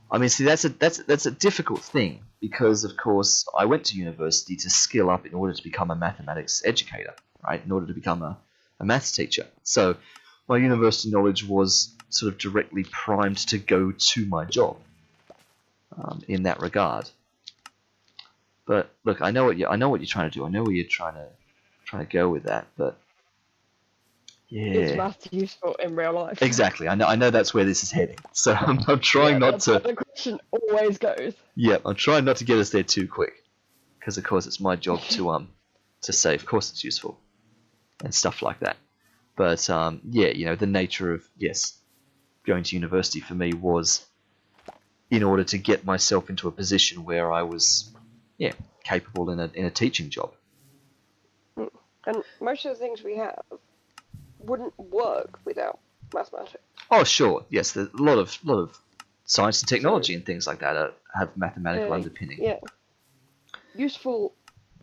I mean, see, that's a difficult thing, because, of course, I went to university to skill up in order to become a mathematics educator, right? In order to become a maths teacher. So my university knowledge was sort of directly primed to go to my job in that regard. But look, I know what you're trying to do. I know where you're trying to go with that. But yeah, Is math useful in real life? exactly. I know that's where this is heading. So I'm trying not that's to. How the question always goes. Yeah, I'm trying not to get us there too quick, because of course it's my job to say, of course it's useful, and stuff like that. But yeah, the nature of going to university for me was in order to get myself into a position where I was capable in a teaching job. And most of the things we have wouldn't work without mathematics. Oh sure, yes, there's a lot of science and technology and things like that have mathematical underpinning. Yeah. Useful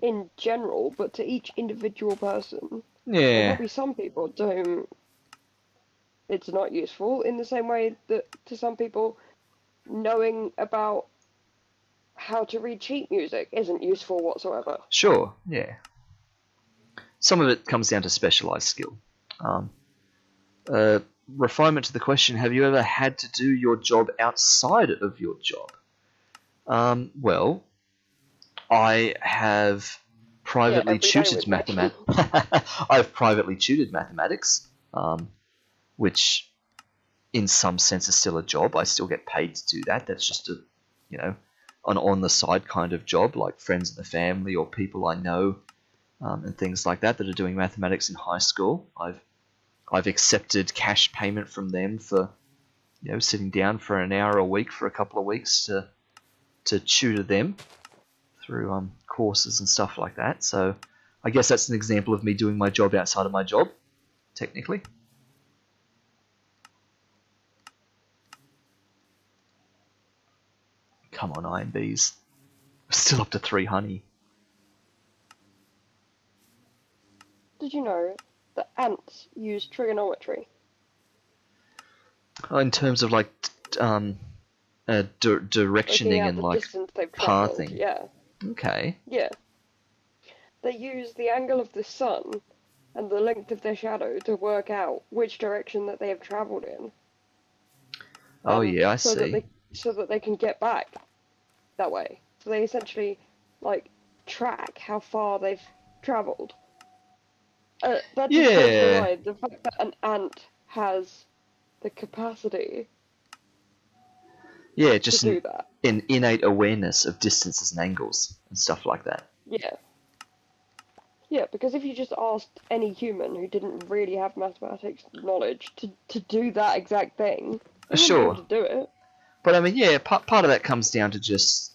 in general, but to each individual person, there will be some people to whom it's not useful, in the same way that to some people knowing about how to read sheet music isn't useful whatsoever. Sure, yeah. Some of it comes down to specialized skill. Refinement to the question, have you ever had to do your job outside of your job? Well, I have privately tutored mathematics. I've privately tutored mathematics, which in some sense is still a job. I still get paid to do that. That's just an on the side kind of job, like friends in the family or people I know, and things like that are doing mathematics in high school. I've accepted cash payment from them for sitting down for an hour a week for a couple of weeks to tutor them through courses and stuff like that. So I guess that's an example of me doing my job outside of my job, technically. Come on, iron bees. We're still up to 3 honey. Did you know that ants use trigonometry? In terms of directioning and pathing. Yeah. Okay. Yeah. They use the angle of the sun and the length of their shadow to work out which direction that they have travelled in. Oh yeah, I see. So that they can get back that way. So they essentially track how far they've travelled. That just blows my mind. The fact that an ant has the capacity just to do that. An innate awareness of distances and angles and stuff like that. Yeah. Yeah, because if you just asked any human who didn't really have mathematics knowledge to do that exact thing, they wouldn't be able to do it. But I mean, part of that comes down to just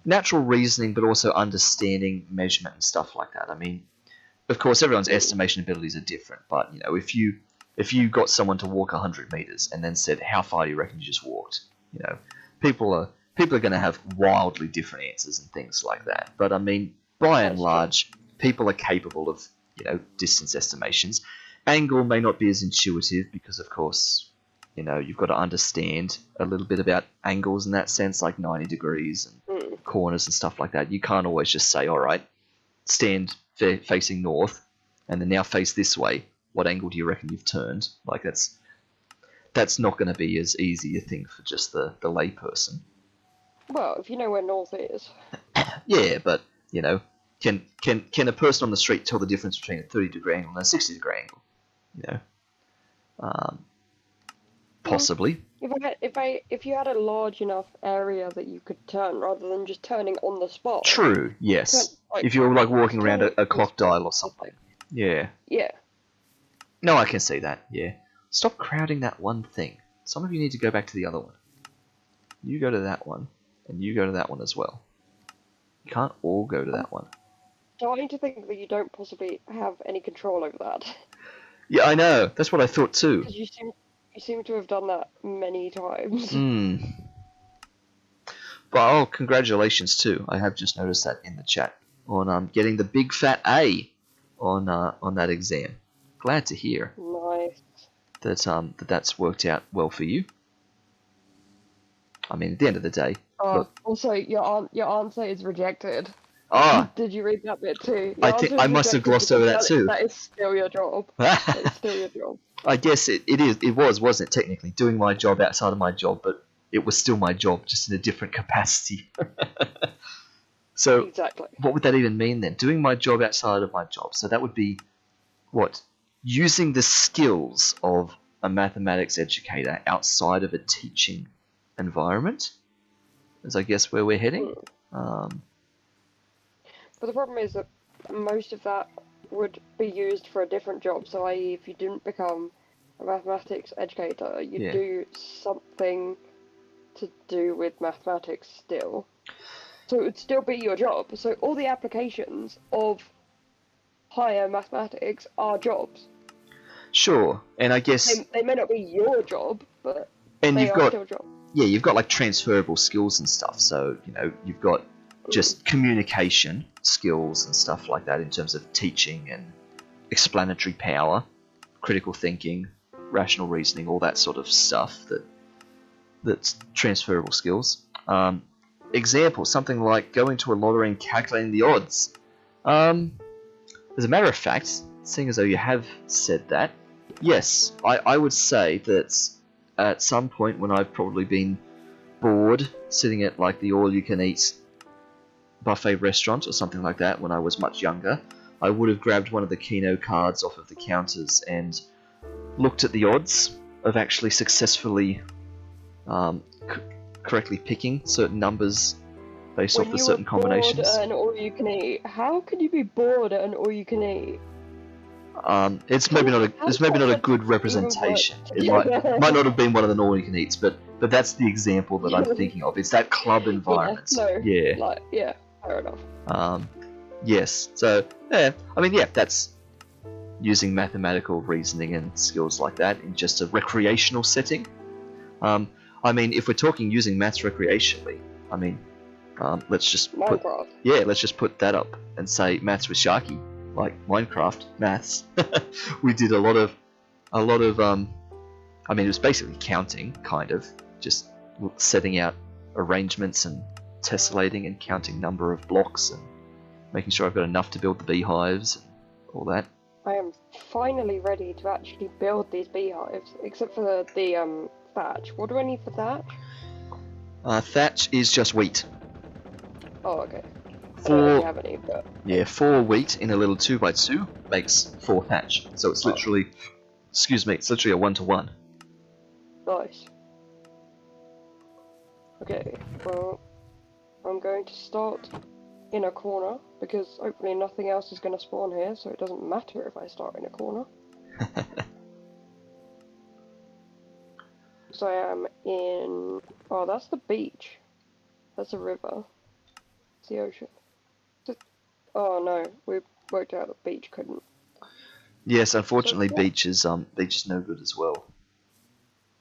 natural reasoning, but also understanding measurement and stuff like that. I mean, of course, everyone's estimation abilities are different, but if you got someone to walk 100 meters and then said, "How far do you reckon you just walked?" People are going to have wildly different answers and things like that. But I mean, by and large, people are capable of distance estimations. Angle may not be as intuitive because, of course, you've got to understand a little bit about angles in that sense, like 90 degrees and corners and stuff like that. You can't always just say, all right, stand facing north, and then now face this way. What angle do you reckon you've turned? Like that's not going to be as easy a thing for just the layperson. Well, if you know where north is. Yeah, but can a person on the street tell the difference between a 30-degree angle and a 60-degree angle? Possibly. If you had a large enough area that you could turn rather than just turning on the spot. True. Yes. If you're like walking around a clock dial or something. Yeah. Yeah. No, I can see that. Yeah. Stop crowding that one thing. Some of you need to go back to the other one. You go to that one, and you go to that one as well. You can't all go to that one. Starting to think that you don't possibly have any control over that. Yeah, I know. That's what I thought too. Because you seem to have done that many times. But congratulations too. I have just noticed that in the chat on getting the big fat A on that exam. Glad to hear. Nice. That's worked out well for you. I mean, at the end of the day. Look, also, your answer is rejected. Ah. Did you read that bit too? I think I must have glossed over that too. That is still your job. That is still your job. I guess it is. It was, wasn't it? Technically, doing my job outside of my job, but it was still my job, just in a different capacity. So, exactly. What would that even mean then? Doing my job outside of my job. So that would be what? Using the skills of a mathematics educator outside of a teaching environment, is I guess where we're heading. But the problem is that most of that would be used for a different job. So, i.e., if you didn't become a mathematics educator, you'd do something to do with mathematics still. So it would still be your job. So all the applications of higher mathematics are jobs. Sure, and I guess they may not be your job, but and they are still jobs. Yeah, you've got like transferable skills and stuff. So you've got just communication skills and stuff like that in terms of teaching and explanatory power, critical thinking, rational reasoning, all that sort of stuff that's transferable skills. Example, something like going to a lottery and calculating the odds. As a matter of fact, seeing as though you have said that, yes, I would say that at some point when I've probably been bored sitting at like the all-you-can-eat buffet restaurant or something like that when I was much younger, I would have grabbed one of the Keno cards off of the counters and looked at the odds of actually successfully correctly picking certain numbers based off the certain combinations. Bored at an all-you-can-eat, how could you be bored at an all-you-can-eat? It's maybe not a good representation. It might not have been one of the all-you-can-eats, but that's the example that I'm thinking of. It's that club environment. Yeah, fair enough. Yes. So that's using mathematical reasoning and skills like that in just a recreational setting. I mean, if we're talking using maths recreationally, let's just Minecraft. let's just put that up and say maths with Sharky, like Minecraft maths. We did a lot of it was basically counting, kind of, just setting out arrangements and tessellating and counting number of blocks and making sure I've got enough to build the beehives and all that. I am finally ready to actually build these beehives, except for the thatch. What do I need for thatch? Thatch is just wheat. Oh, okay. I don't really have any, but... Yeah, 4 wheat in a little 2x2 makes 4 thatch. So it's literally... Excuse me, it's literally a 1-to-1. Nice. Okay, well... I'm going to start in a corner, because hopefully nothing else is going to spawn here, so it doesn't matter if I start in a corner. So I am in... Oh, that's the beach. That's a river. It's the ocean. Oh no, we worked out that beach couldn't. Yes, unfortunately, beach is no good as well.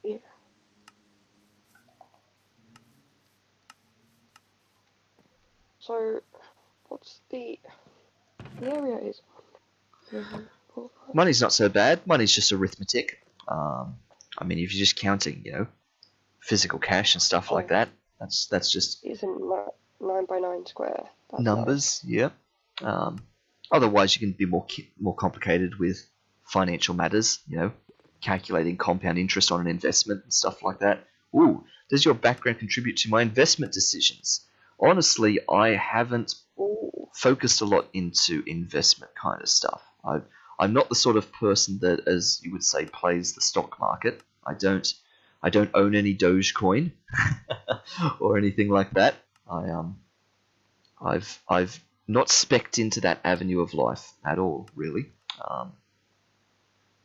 Yeah. So, what's the area is? Money's not so bad. Money's just arithmetic. I mean, if you're just counting, physical cash and stuff like that, that's just Isn't 9 by 9 square? That's numbers. Yeah. Otherwise, you can be more complicated with financial matters. Calculating compound interest on an investment and stuff like that. Ooh, does your background contribute to my investment decisions? Honestly, I haven't focused a lot into investment kind of stuff. I'm not the sort of person that, as you would say, plays the stock market. I don't own any Dogecoin or anything like that. I've not specced into that avenue of life at all, really.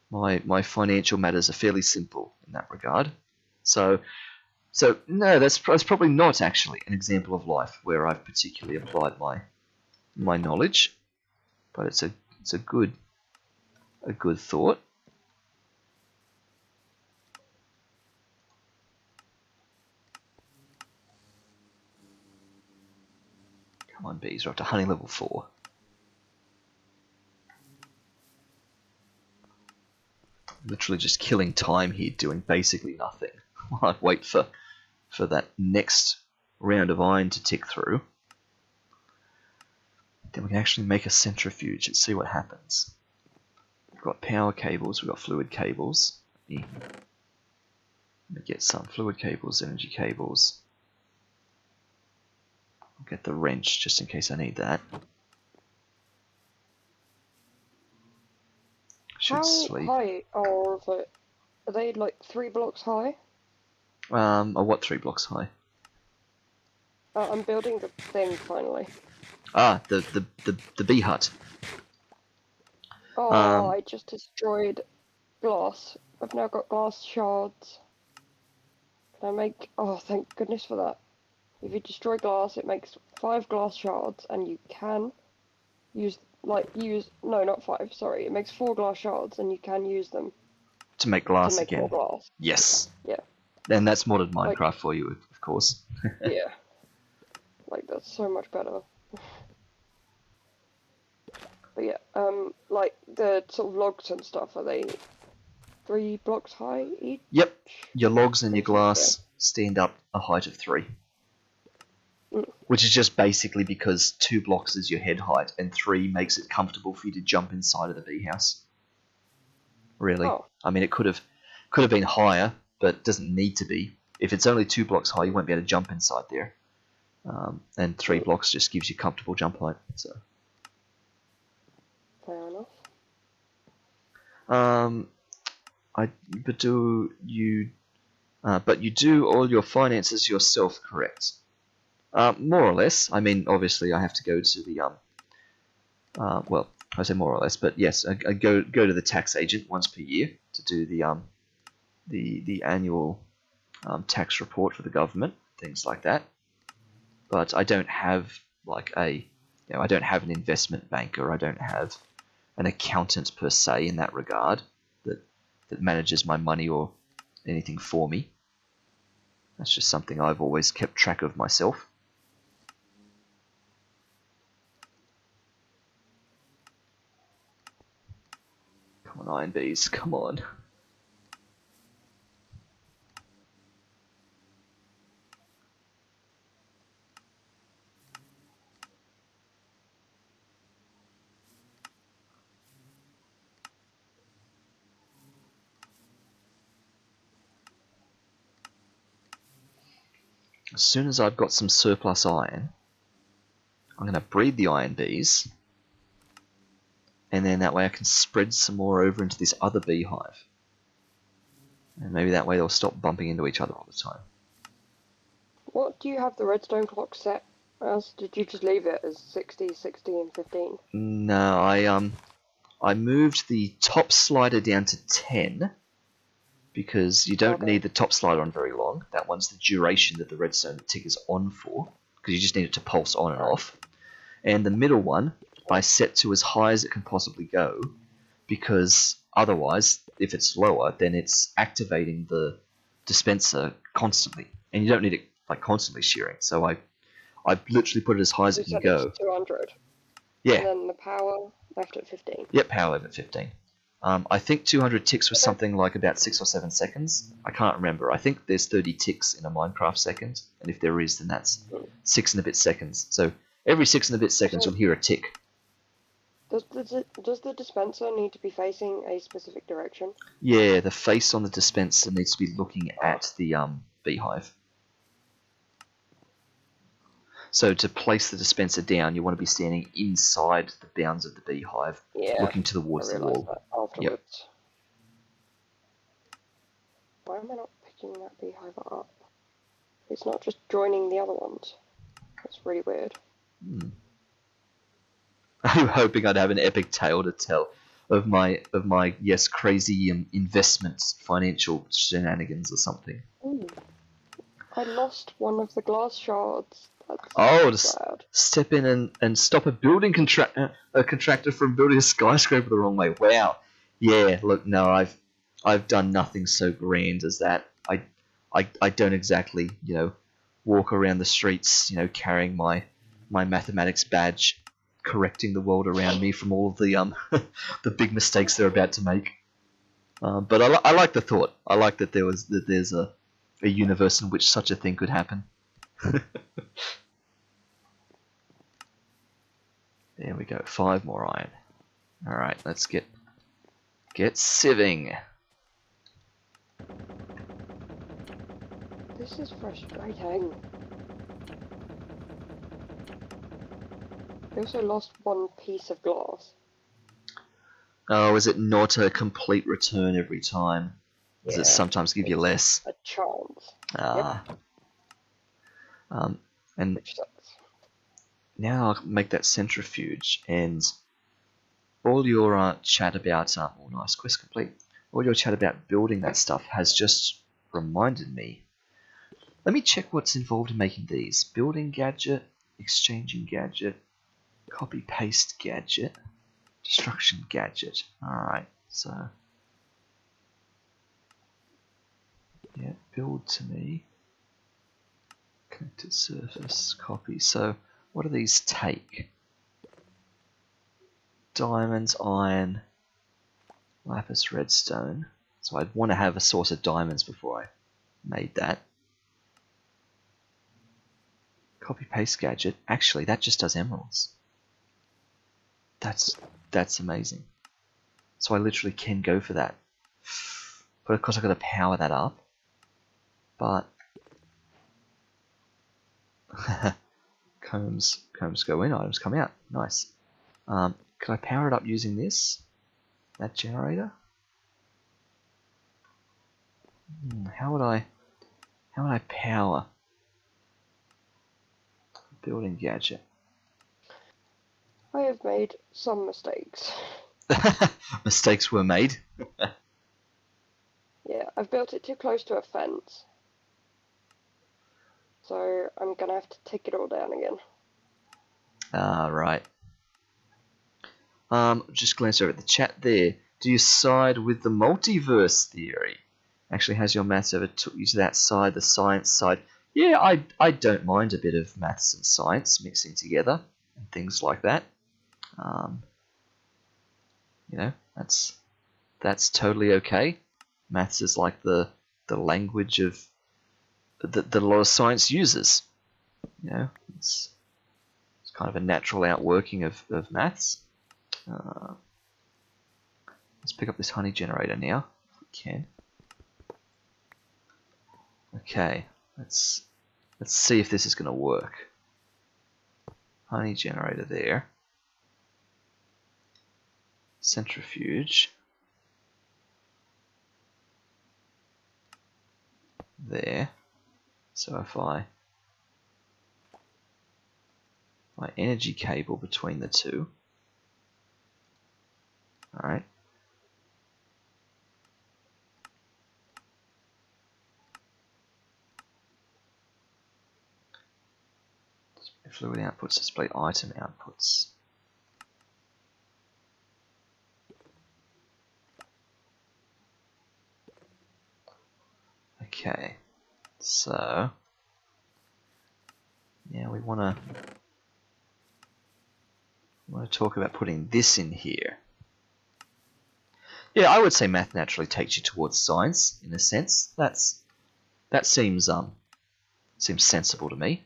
My financial matters are fairly simple in that regard. So no, that's probably not actually an example of life where I've particularly applied my knowledge, but it's a good thought. Come on, bees, we're up to honey level 4. Literally just killing time here, doing basically nothing. While I'd wait for that next round of iron to tick through. Then we can actually make a centrifuge and see what happens. We've got power cables, we've got fluid cables. Let me get some fluid cables, energy cables. I'll get the wrench just in case I need that. How high are they? Are they like 3 blocks high? What 3 blocks high? I'm building the thing finally. The bee hut. Oh, I just destroyed glass. I've now got glass shards. Can I make... Oh, thank goodness for that. If you destroy glass, it makes 5 glass shards, and you can use... No, not 5, sorry. It makes 4 glass shards, and you can use them to make glass to make again. more glass. Yes. Yeah. And that's modded Minecraft for you, of course. Yeah. Like, that's so much better. But yeah, like, the sort of logs and stuff, are they 3 blocks high each? Yep. Your logs and your glass stand up a height of 3. Which is just basically because 2 blocks is your head height, and 3 makes it comfortable for you to jump inside of the bee house. Really. Oh. I mean, it could have been higher, but it doesn't need to be. If it's only 2 blocks high, you won't be able to jump inside there. And 3 blocks just gives you comfortable jump height. So. Fair enough. But you do all your finances yourself, correct? More or less. I mean, obviously, I have to go to the well, I say more or less, but yes, I go to the tax agent once per year to do the annual tax report for the government, things like that. But I don't have like I don't have an investment banker. I don't have an accountant per se in that regard that manages my money or anything for me. That's just something I've always kept track of myself. Come on, iron bees, come on. As soon as I've got some surplus iron, I'm going to breed the iron bees, and then that way I can spread some more over into this other beehive. And maybe that way they'll stop bumping into each other all the time. What do you have the redstone clock set as? Did you just leave it as 60, 60, and 15? No, I moved the top slider down to 10, because you don't need the top slider on very long. That one's the duration that the redstone tick is on for, because you just need it to pulse on and off. And the middle one I set to as high as it can possibly go, because otherwise, if it's lower, then it's activating the dispenser constantly, and you don't need it like constantly shearing. So I literally put it as high as it can go. 200. Yeah. And then the power left at 15. Yep, power level at 15. I think 200 ticks was Okay. something like about 6 or 7 seconds. I can't remember. I think there's 30 ticks in a Minecraft second, and if there is, then that's 6 and a bit seconds. So every 6 and a bit seconds, Also, you'll hear a tick. does the dispenser need to be facing a specific direction? Yeah, the face on the dispenser needs to be looking at the beehive. So to place the dispenser down, you want to be standing inside the bounds of the beehive, Yeah, looking I towards the realised wall. that Yep. afterwards. Why am I not picking that beehive up? It's not just joining the other ones. That's really weird. I'm hoping I'd have an epic tale to tell of my yes crazy investments, financial shenanigans or something. Ooh, I lost one of the glass shards. That's Oh, to sad. step in and stop a contractor from building a skyscraper the wrong way. Wow. Yeah. Look, no, I've done nothing so grand as that. I don't exactly walk around the streets carrying my mathematics badge, correcting the world around me from all of the the big mistakes they're about to make. But I like the thought. I like that there's a universe in which such a thing could happen. There we go. 5 more iron. All right, let's get sieving. This is frustrating. I also lost one piece of glass. Oh, is it not a complete return every time? Does it Yeah, sometimes give you it's less? a chance. Ah. Yep, And which sucks. now I'll make that centrifuge, and all your chat about oh nice quest complete. All your chat about building that stuff has just reminded me. Let me check what's involved in making these. Building gadget, exchanging gadget, copy paste gadget, destruction gadget. Alright, so yeah, build to me. Connected surface, copy. So what do these take? Diamonds, iron, lapis, redstone. So I'd want to have a source of diamonds before I made that. Copy paste gadget. Actually, that just does emeralds. That's amazing. So I literally can go for that. But of course I've got to power that up. But combs go in, items come out. Nice. Can I power it up using this? That generator? How would I power building gadget? I have made some mistakes. Mistakes were made. Yeah, I've built it too close to a fence. So I'm gonna have to take it all down again. Right. Just glance over at the chat there. Do you side with the multiverse theory? Actually, has your maths ever took you to that side, the science side? Yeah, I don't mind a bit of maths and science mixing together and things like that. That's totally okay. Maths is like the language of that a lot of science uses. It's kind of a natural outworking of maths. Let's pick up this honey generator now, if we can. Okay, let's see if this is going to work. Honey generator there. Centrifuge. There. So if my energy cable between the two. Alright. Fluid outputs, display item outputs. Okay, so now we want to talk about putting this in here. Yeah, I would say math naturally takes you towards science in a sense. That seems sensible to me.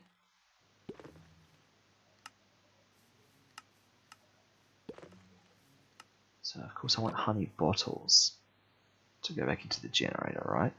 So of course I want honey bottles to go back into the generator, right?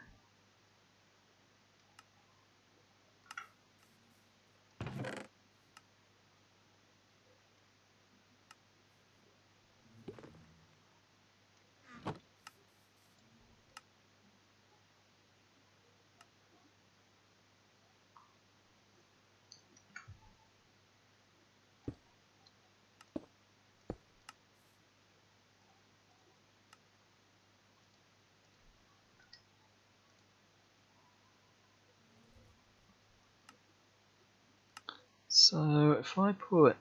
So if I put,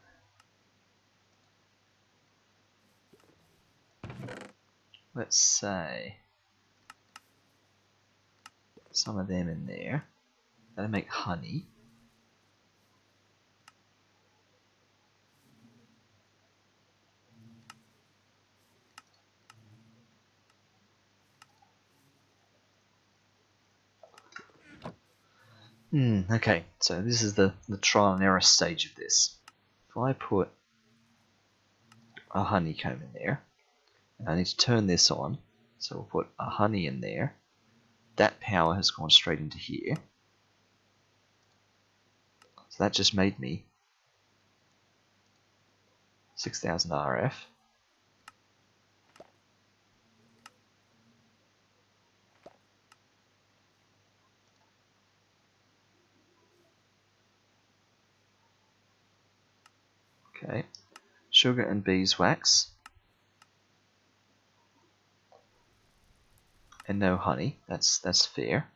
let's say, some of them in there, that'll make honey. Okay, so this is the trial and error stage of this. If I put a honeycomb in there, and I need to turn this on, so we'll put a honey in there. That power has gone straight into here. So that just made me 6,000 RF. Okay, sugar and beeswax. And no honey, that's fair.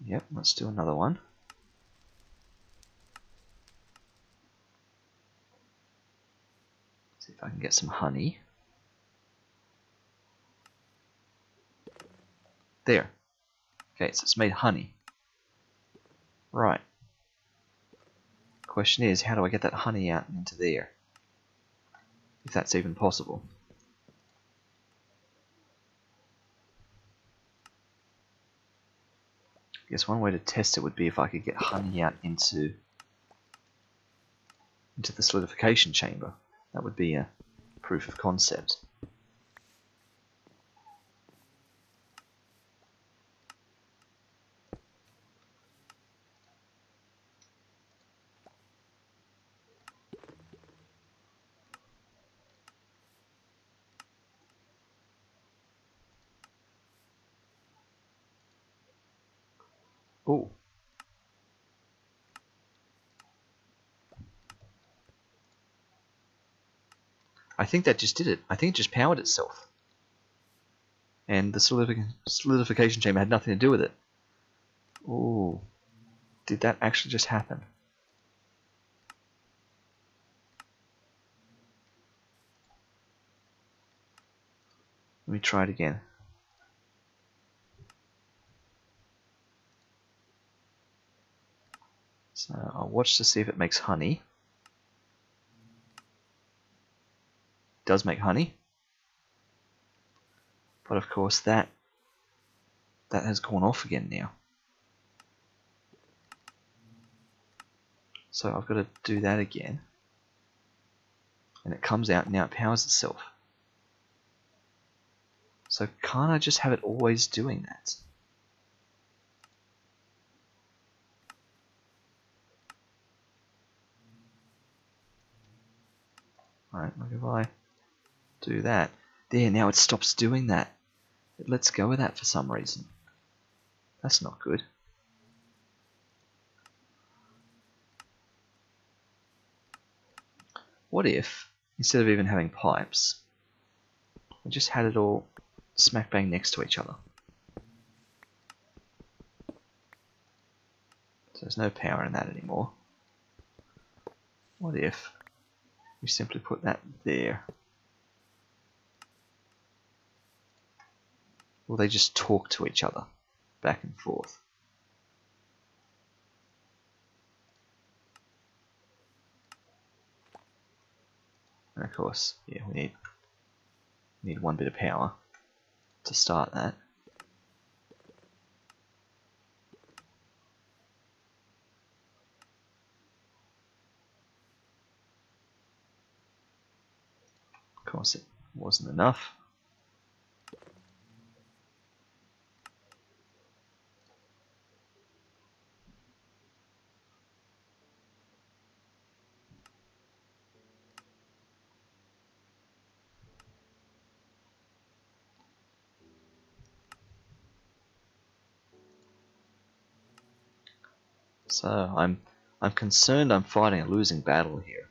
Yep, let's do another one. See if I can get some honey. There. Okay, so it's made honey. Right. Question is, how do I get that honey out and into there? If that's even possible. I guess one way to test it would be if I could get honey out into the solidification chamber. That would be a proof of concept. Oh. I think that just did it. I think it just powered itself. And the solidification chamber had nothing to do with it. Oh. Did that actually just happen? Let me try it again. So I'll watch to see if it makes honey. It does make honey. But of course that has gone off again now. So I've got to do that again. And it comes out and now it powers itself. So can't I just have it always doing that? Alright, look if I do that. There, now it stops doing that. It lets go of that for some reason. That's not good. What if, instead of even having pipes, we just had it all smack bang next to each other? So there's no power in that anymore. What if we simply put that there? Will they just talk to each other back and forth? And of course, yeah, we need one bit of power to start that. Of course, it wasn't enough. So I'm concerned I'm fighting a losing battle here.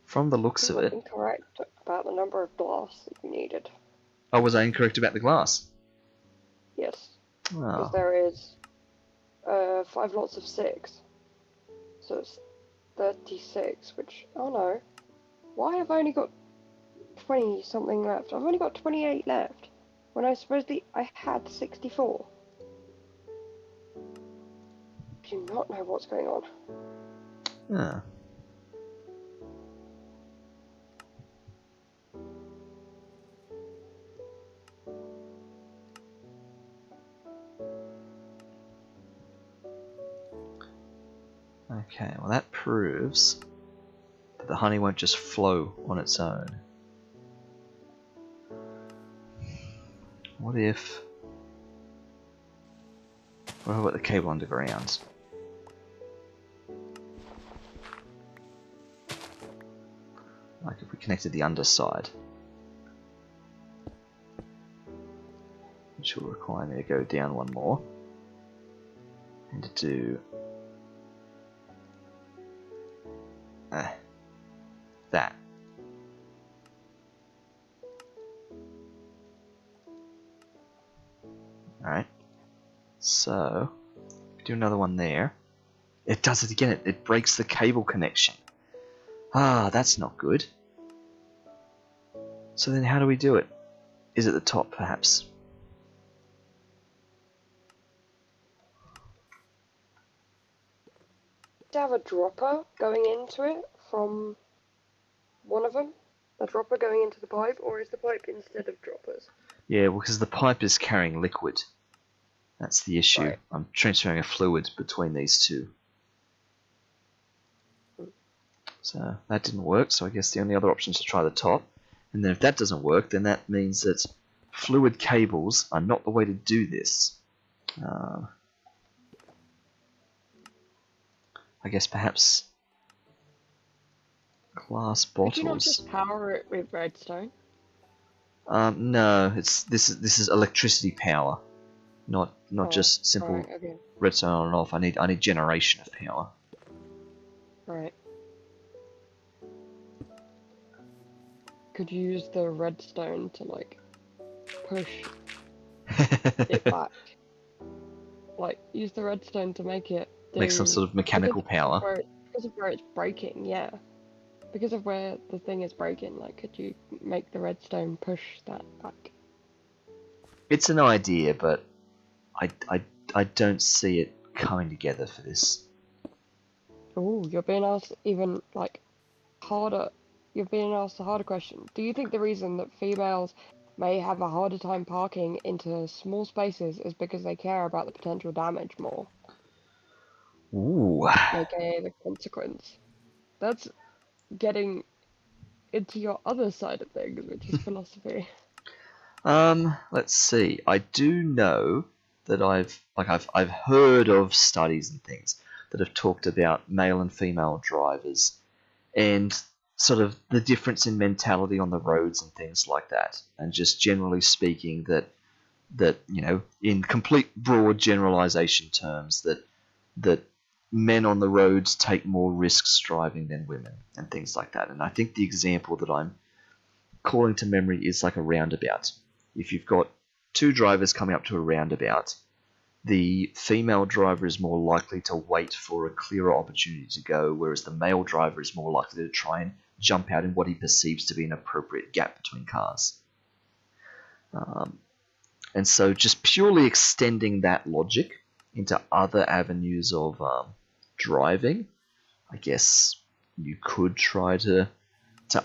From the looks You of were it. incorrect about the number of glass that you needed. Oh, was I incorrect about the glass? Yes, because Oh. there is 5 lots of 6. So it's 36, which, oh no. Why have I only got 20 something left? I've only got 28 left. When I supposedly I had 64. Do not know what's going on. Ah. Okay, well that proves that the honey won't just flow on its own. What about the cable underground? Like if we connected the underside, which will require me to go down one more, and to do that. Alright, so do another one there. It does it again, it breaks the cable connection. Ah, that's not good. So then how do we do it? Is it the top, perhaps? To have a dropper going into it from one of them? A dropper going into the pipe, or is the pipe instead of droppers? Yeah, well, because the pipe is carrying liquid. That's the issue. Right. I'm transferring a fluid between these two. So that didn't work, so I guess the only other option is to try the top. And then if that doesn't work, then that means that fluid cables are not the way to do this. I guess perhaps glass Could you not bottles. just power it with redstone? No, this is electricity power, not just simple Right, okay. redstone on and off. I need generation of power. Right. Could you use the redstone to, like, push it back? Like, use the redstone to make it do... Make some sort of mechanical power. Because of where it's breaking, yeah. Because of where the thing is breaking, like, could you make the redstone push that back? It's an idea, but I don't see it coming together for this. Ooh, you're being asked even, like, harder... You're being asked a harder question. Do you think the reason that females may have a harder time parking into small spaces is because they care about the potential damage more? Ooh. AKA the consequence. That's getting into your other side of things, which is philosophy. Let's see. I do know that I've heard of studies and things that have talked about male and female drivers and sort of the difference in mentality on the roads and things like that. And just generally speaking that in complete broad generalization terms that men on the roads take more risks driving than women and things like that. And I think the example that I'm calling to memory is like a roundabout. If you've got two drivers coming up to a roundabout, the female driver is more likely to wait for a clearer opportunity to go, whereas the male driver is more likely to try and jump out in what he perceives to be an appropriate gap between cars. And so just purely extending that logic into other avenues of driving, I guess you could try to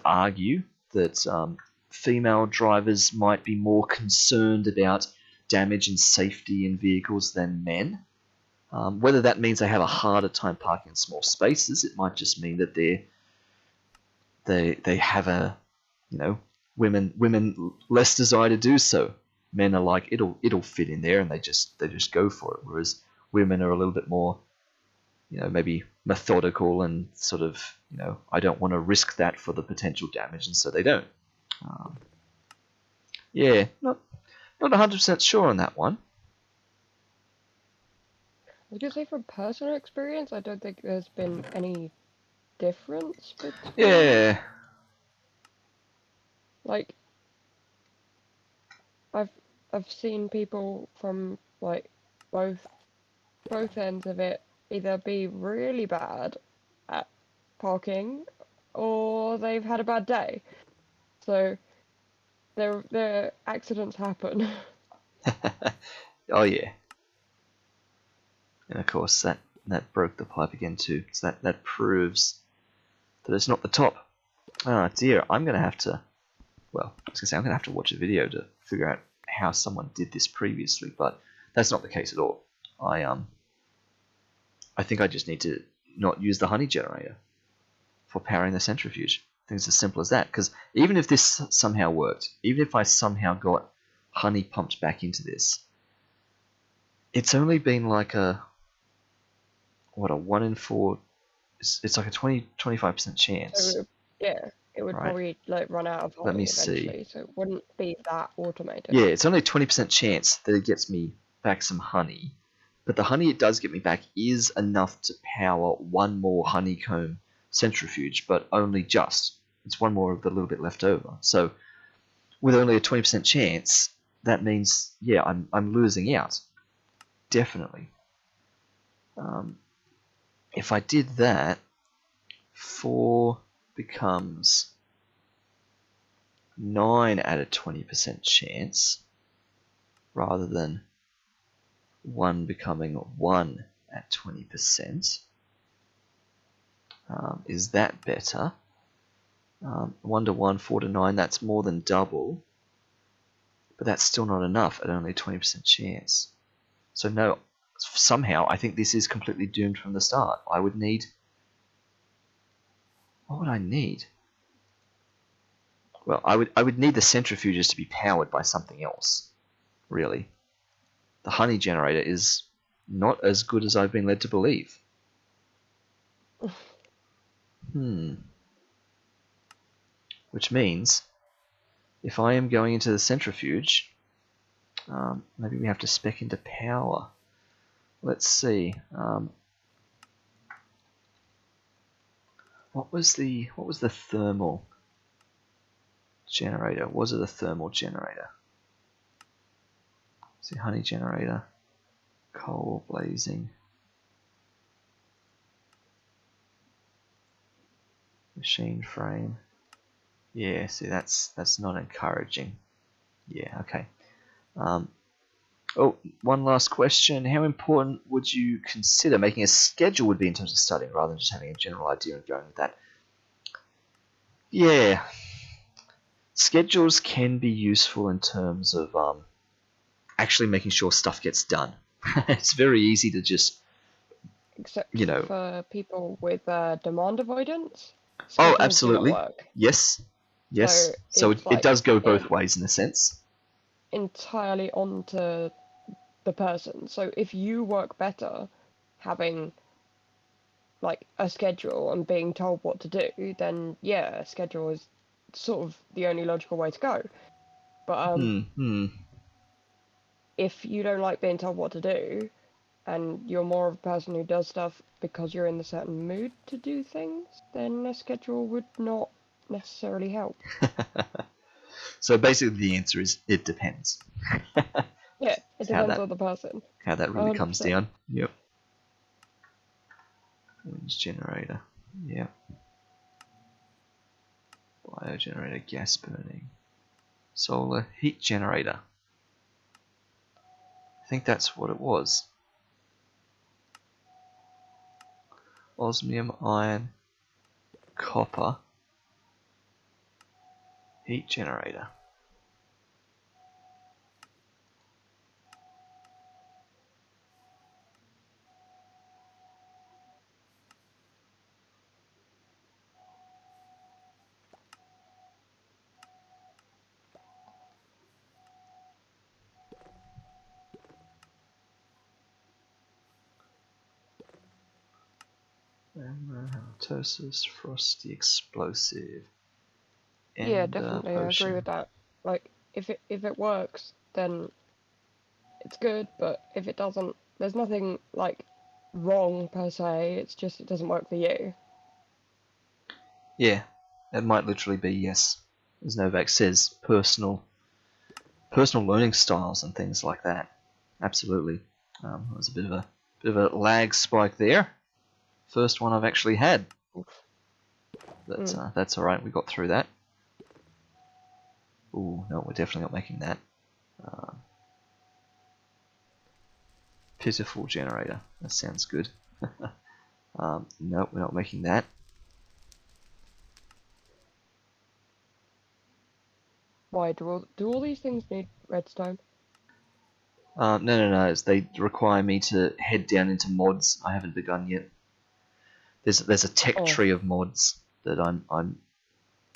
argue that female drivers might be more concerned about damage and safety in vehicles than men. Whether that means they have a harder time parking in small spaces, it might just mean that they have a, women less desire to do so. Men are like it'll fit in there, and they just go for it. Whereas women are a little bit more, maybe methodical and sort of, I don't want to risk that for the potential damage, and so they don't. Yeah, not 100% sure on that one. I was gonna say from personal experience, I don't think there's been any difference between. Yeah. Like, I've seen people from like both ends of it either be really bad at parking or they've had a bad day. So their accidents happen. Oh yeah. And of course that broke the pipe again too. So that proves that it's not the top. Oh dear, I'm gonna have to. Well, I was gonna say I'm gonna have to watch a video to figure out how someone did this previously, but that's not the case at all. I think I just need to not use the honey generator for powering the centrifuge. I think it's as simple as that. Because even if this somehow worked, even if I somehow got honey pumped back into this, it's only been like a 1 in 4. It's like a 20-25% chance. So yeah, it would Right. probably like run out of Let me honey eventually, see. so it wouldn't be that automated. Yeah, it's only a 20% chance that it gets me back some honey. But the honey it does get me back is enough to power one more honeycomb centrifuge, but only just. It's one more of the little bit left over. So with only a 20% chance, that means, yeah, I'm losing out. Definitely. If I did that, 4 becomes 9 at a 20% chance, rather than 1 becoming 1 at 20%. Is that better? 1 to 1, 4 to 9, that's more than double. But that's still not enough at only a 20% chance. So no, somehow I think this is completely doomed from the start. I would need... What would I need? Well, I would need the centrifuges to be powered by something else, really. The honey generator is not as good as I've been led to believe. Which means, if I am going into the centrifuge, maybe we have to spec into power. Let's see. What was the thermal generator? Was it a thermal generator? See, honey generator, coal blazing, machine frame. Yeah, see, that's not encouraging. Yeah, okay. Oh, one last question. How important would you consider making a schedule would be in terms of studying rather than just having a general idea and going with that? Yeah. Schedules can be useful in terms of actually making sure stuff gets done. It's very easy to just, Except for people with demand avoidance, Oh, schedules do not absolutely. work. Yes. Yes. So So it's it does like go both ways in a sense. entirely onto the person. So if you work better having like a schedule and being told what to do, then yeah, a schedule is sort of the only logical way to go. But if you don't like being told what to do, and you're more of a person who does stuff because you're in a certain mood to do things, then a schedule would not necessarily help. So basically the answer is it depends. Yeah, it depends on the person. How that really 100%. comes down. Yep. Winds generator. Yep. Biogenerator, gas burning. Solar heat generator. I think that's what it was. Osmium, iron. copper. Heat generator. Halitosis, frosty explosive, Yeah, and definitely, I agree potion. with that. Like, if it works, then it's good, but if it doesn't, there's nothing, like, wrong per se, it's just it doesn't work for you. Yeah, it might literally be, yes, as Novak says, personal learning styles and things like that. Absolutely. There was a bit of a lag spike there. First one I've actually had. But that's all right. We got through that. Ooh, no, we're definitely not making that. Pitiful generator. That sounds good. No, we're not making that. Why, do all these things need redstone? No. They require me to head down into mods. I haven't begun yet. There's a tech Oh. tree of mods that I'm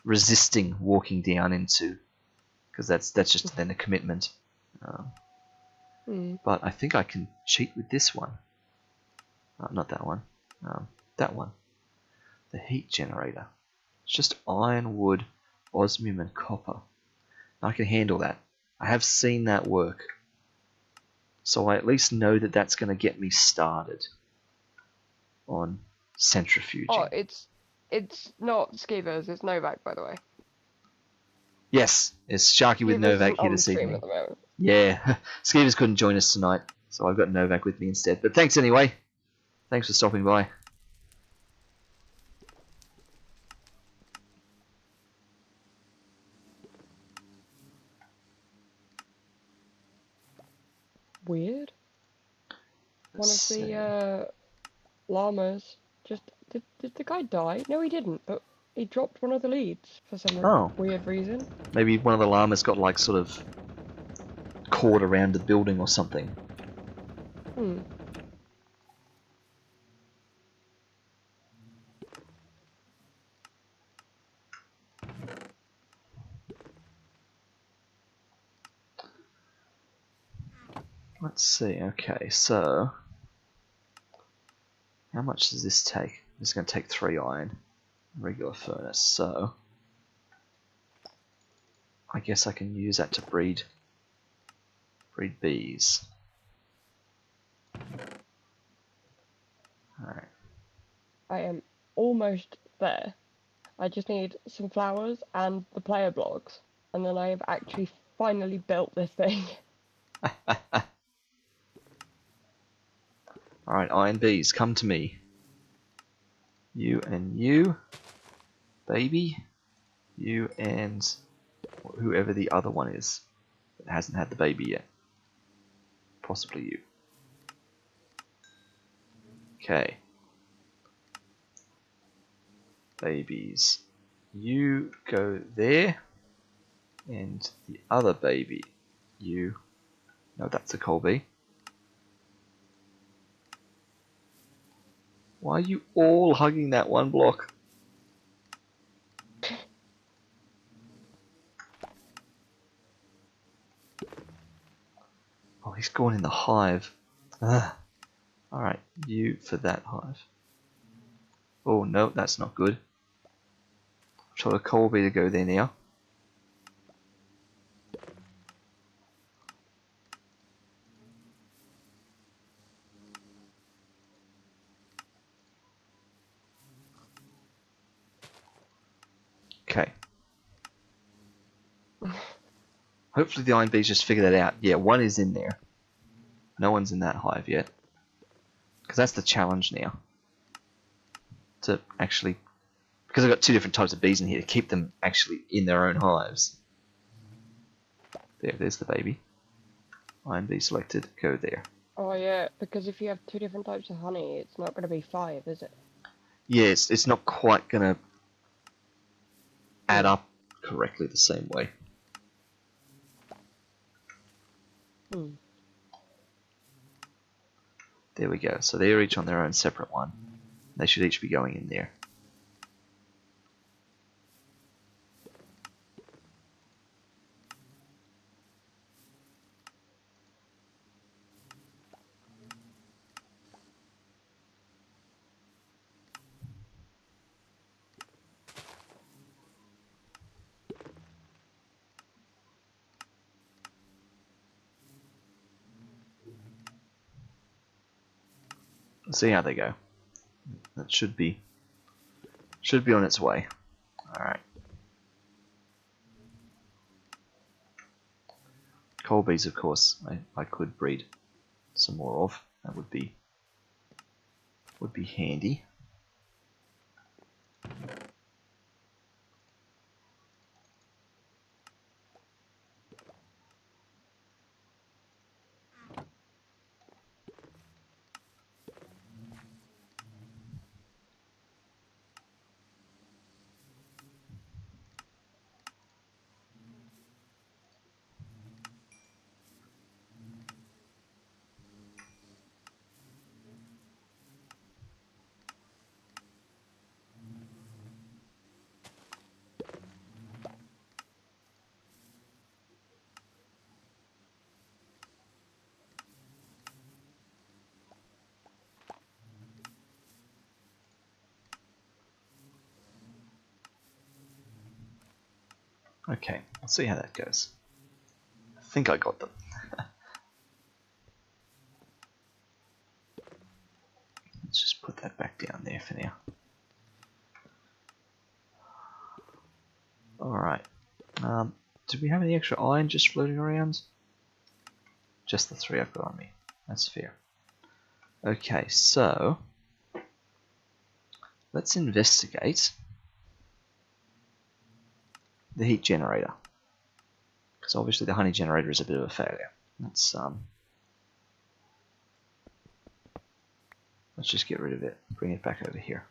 resisting walking down into, because that's just then a commitment. But I think I can cheat with this one. Not that one. That one. The heat generator. It's just iron, wood, osmium, and copper. I can handle that. I have seen that work. So I at least know that that's going to get me started on centrifuging. Oh, it's not Skeevers, it's Novak, by the way. Yes, it's Sharky with Skeevers Novak isn't here on this stream evening. at the moment. Yeah, Skeevers couldn't join us tonight, so I've got Novak with me instead. But thanks anyway. Thanks for stopping by. Weird. One of Let's see. the llamas just did the guy die? No, he didn't, but he dropped one of the leads for some weird reason. Maybe one of the llamas got like sort of caught around the building or something. Let's see. Okay, so how much does this take? This is going to take 3 iron, regular furnace. So I guess I can use that to breed bees. Alright. I am almost there. I just need some flowers and the player blocks, and then I have actually finally built this thing. Alright, iron bees, come to me. You and you, baby. You and whoever the other one is that hasn't had the baby yet. Possibly you. Okay. Babies. You go there. And the other baby. You. No, that's a coal bee. Why are you all hugging that one block? Oh, he's gone in the hive. Alright, you for that hive. Oh, no, that's not good. Try a coal bee to go there now. Okay. Hopefully the iron bees just figure that out. Yeah, one is in there. No one's in that hive yet. Because that's the challenge now. To actually... Because I've got 2 different types of bees in here, to keep them actually in their own hives. There's the baby. Iron bee selected, go there. Oh yeah, because if you have 2 different types of honey, it's not going to be 5, is it? Yeah, it's not quite going to add up correctly the same way. There we go. So they're each on their own separate one. They should each be going in there. Let's see how they go. That should be on its way. Alright. Coal bees, of course, I could breed some more of. That would be handy. Okay, let's see how that goes. I think I got them. Let's just put that back down there for now. Alright. Do we have any extra iron just floating around? Just the 3 I've got on me. That's fair. Okay, so let's investigate the heat generator. Because obviously the honey generator is a bit of a failure. Let's just get rid of it. Bring it back over here.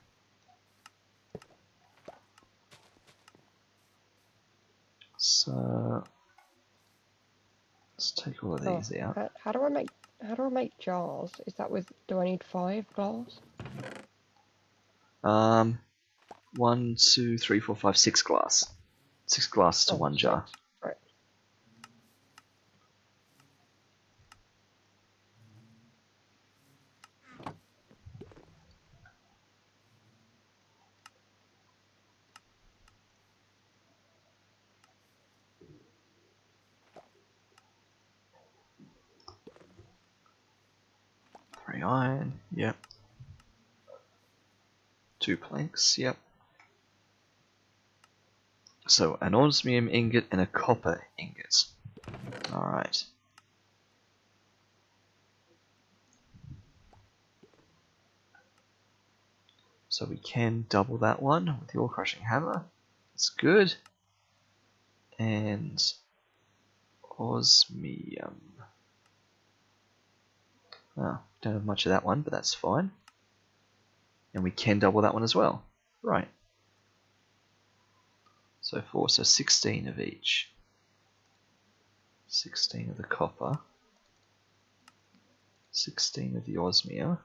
So let's take all of these out. How do I make jars? Is that with? Do I need 5 glass? 1, 2, 3, 4, 5, 6 glass. 6 glasses to 1 jar. Right. Iron, yep. 2 planks, yep. So an osmium ingot and a copper ingot. Alright. So we can double that one with the ore crushing hammer. That's good. And osmium. Oh, don't have much of that one, but that's fine. And we can double that one as well. Right. So 16 of each. 16 of the copper. 16 of the osmium.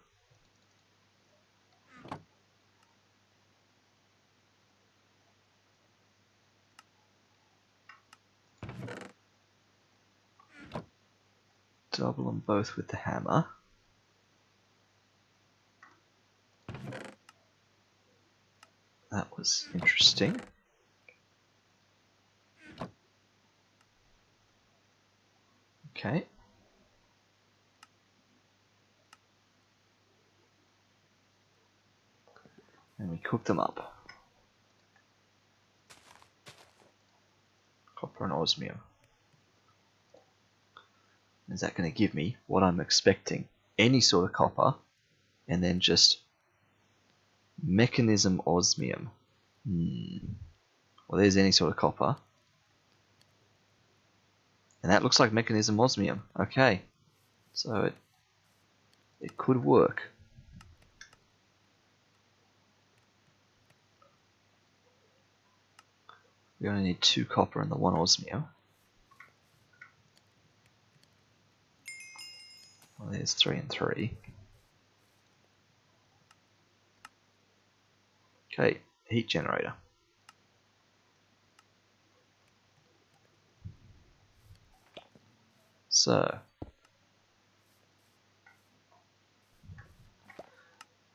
Double them both with the hammer. That was interesting. Okay. And we cook them up. Copper and osmium. Is that going to give me what I'm expecting? Any sort of copper, and then just mechanism osmium. Well, there's any sort of copper. And that looks like mechanism osmium. Okay. So it could work. We only need 2 copper and the 1 osmium. Well, there's 3 and 3. Okay, heat generator. So,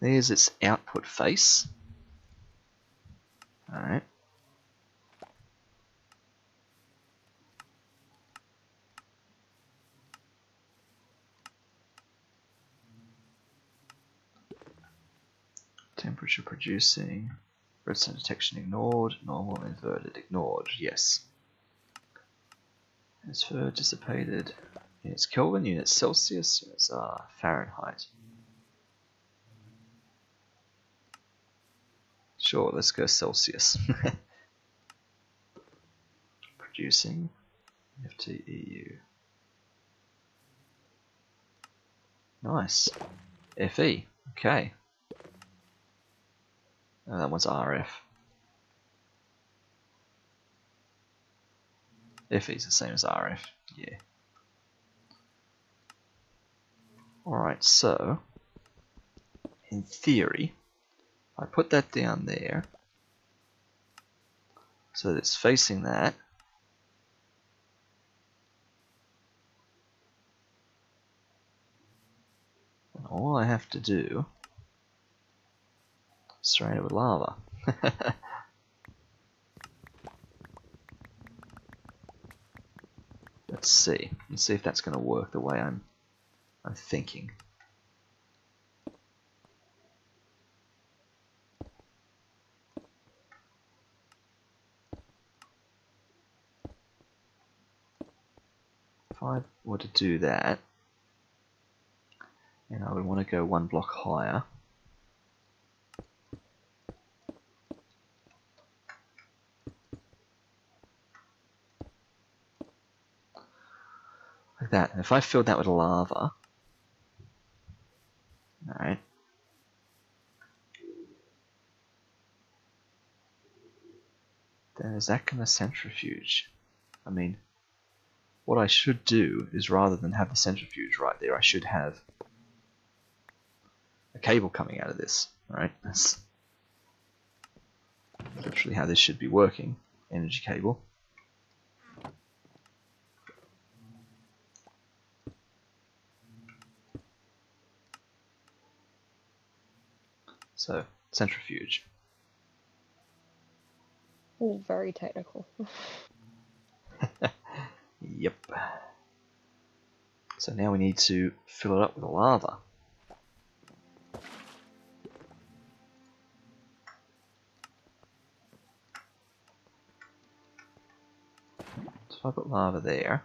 there's its output face. Alright. Temperature producing. Redstone detection ignored. Normal inverted ignored. Yes. Transfer dissipated. Units Kelvin, units Celsius, units Fahrenheit. Sure, let's go Celsius. Producing. FTEU. Nice. FE. Okay. And that one's RF. FE is the same as RF. Yeah. Alright, so in theory, I put that down there so that it's facing that. And all I have to do is surround it with lava. Let's see. Let's see if that's going to work the way I'm thinking. If I were to do that, and I would want to go 1 block higher. Like that. And if I filled that with lava, alright. Then is that going to centrifuge? I mean, what I should do is rather than have the centrifuge right there, I should have a cable coming out of this. Alright, that's literally how this should be working. Energy cable. So, centrifuge. All very technical. Yep. So now we need to fill it up with lava. So if I put lava there.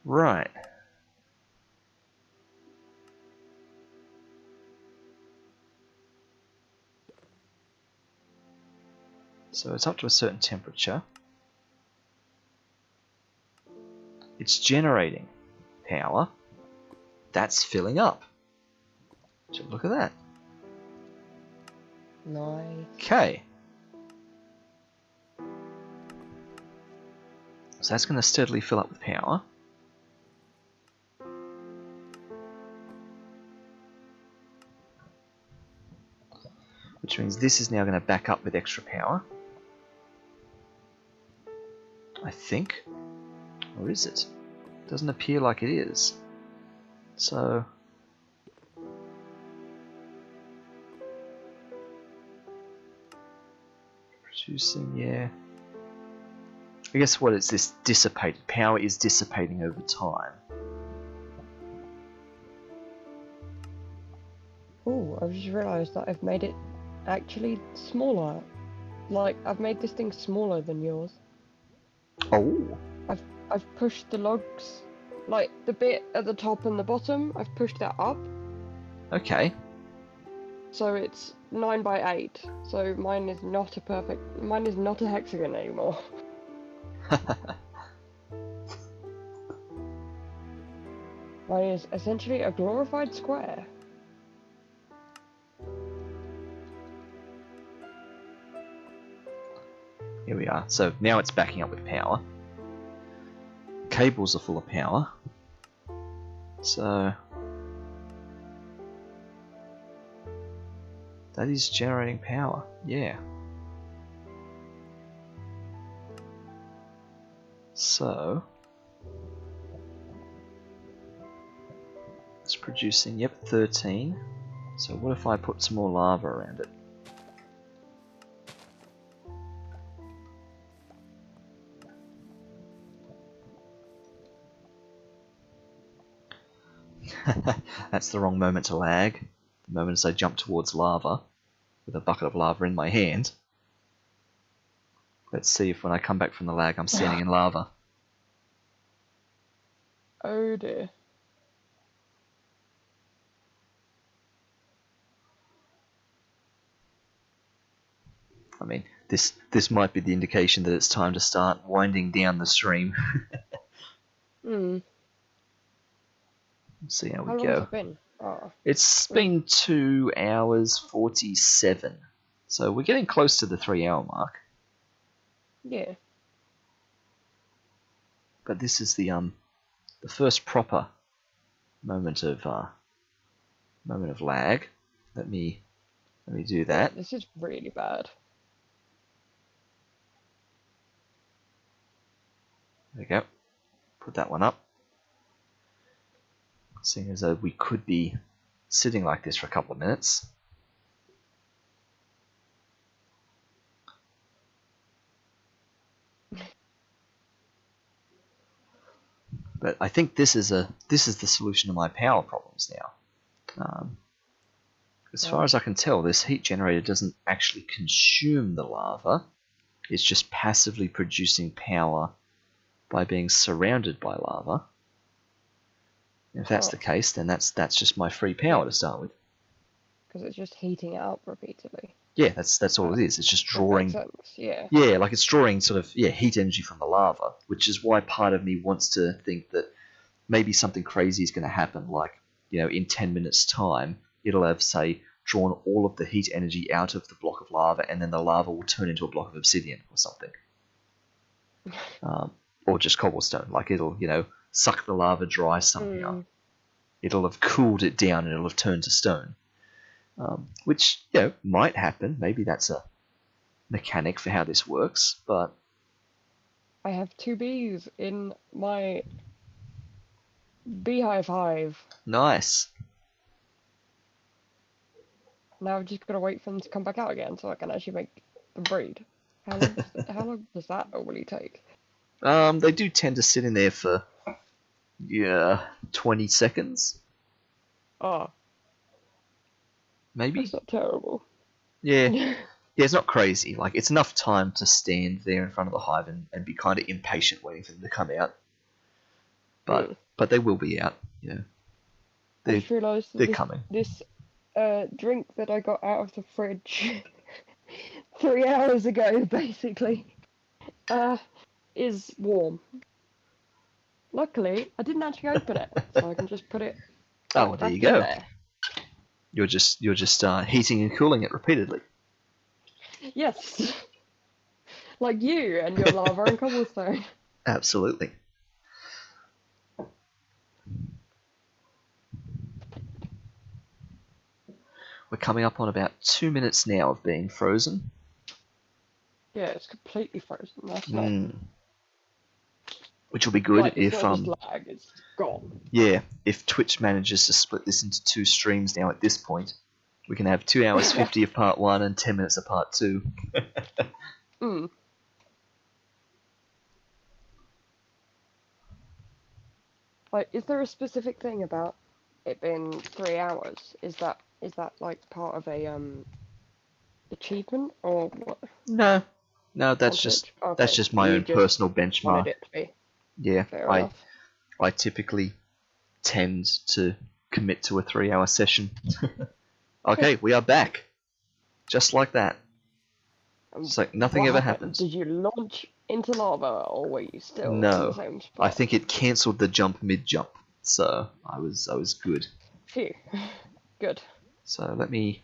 Right. So it's up to a certain temperature. It's generating power. That's filling up. So look at that. Nice. Okay. So that's going to steadily fill up with power. Which means this is now going to back up with extra power. I think. Or is it? Doesn't appear like it is. So producing, yeah. I guess what is this dissipated? Power is dissipating over time. Oh, I've just realised that I've made it actually smaller. Like, I've made this thing smaller than yours. Oh. I've pushed the logs, like the bit at the top and the bottom, I've pushed that up. Okay. So it's 9 by 8. So mine is not a hexagon anymore. Mine is essentially a glorified square. Here we are. So now it's backing up with power. Cables are full of power. So that is generating power. Yeah. So it's producing, yep, 13. So what if I put some more lava around it? That's the wrong moment to lag. The moment as I jump towards lava with a bucket of lava in my hand. Let's see if when I come back from the lag I'm standing in lava. Oh dear. I mean, this might be the indication that it's time to start winding down the stream. Hmm. Let's see how How we long has go. it been? Oh. It's been 2 hours 47. So we're getting close to the 3-hour mark. Yeah. But this is the first proper moment of lag. Let me do that. This is really bad. There we go. Put that one up. Seeing as though we could be sitting like this for a couple of minutes. But I think this is the solution to my power problems now. As far as I can tell, this heat generator doesn't actually consume the lava. It's just passively producing power by being surrounded by lava. And if that's the case, then that's just my free power to start with. Because it's just heating it up repeatedly. Yeah, that's all it is. It's just drawing. That makes sense, yeah. Yeah, like it's drawing sort of heat energy from the lava, which is why part of me wants to think that maybe something crazy is going to happen, like in 10 minutes' time, it'll have, say, drawn all of the heat energy out of the block of lava, and then the lava will turn into a block of obsidian or something, or just cobblestone. Like it'll suck the lava dry somehow. It'll have cooled it down and it'll have turned to stone. Which might happen. Maybe that's a mechanic for how this works, but I have 2 bees in my beehive hive. Nice. Now I've just got to wait for them to come back out again so I can actually make them breed. How long does that normally take? They do tend to sit in there for 20 seconds. Oh. Maybe. That's not terrible. Yeah. Yeah, it's not crazy. Like, it's enough time to stand there in front of the hive and be kind of impatient waiting for them to come out. But they will be out, I just realised they're coming. This drink that I got out of the fridge 3 hours ago, basically, is warm. Luckily, I didn't actually open it, so I can just put it well, there back you go. in there. You're just heating and cooling it repeatedly. Yes. Like you and your lava and cobblestone. Absolutely. We're coming up on about 2 minutes now of being frozen. Yeah, it's completely frozen. That's not. Which will be good Like, if it's not just lag, it's gone. Yeah, if Twitch manages to split this into 2 streams now at this point, we can have 2 hours 50 of part 1 and 10 minutes of part 2. Like, is there a specific thing about it being 3 hours? Is that like part of a achievement or what? No, that's just my own personal benchmark. Wanted it to be. Yeah, Fair enough. I typically tend to commit to a 3-hour session. Okay, we are back, just like that. It's like nothing ever happened. Did you launch into lava, or were you still in the same spot? I think it cancelled the jump mid-jump, so I was good. Phew, good. So let me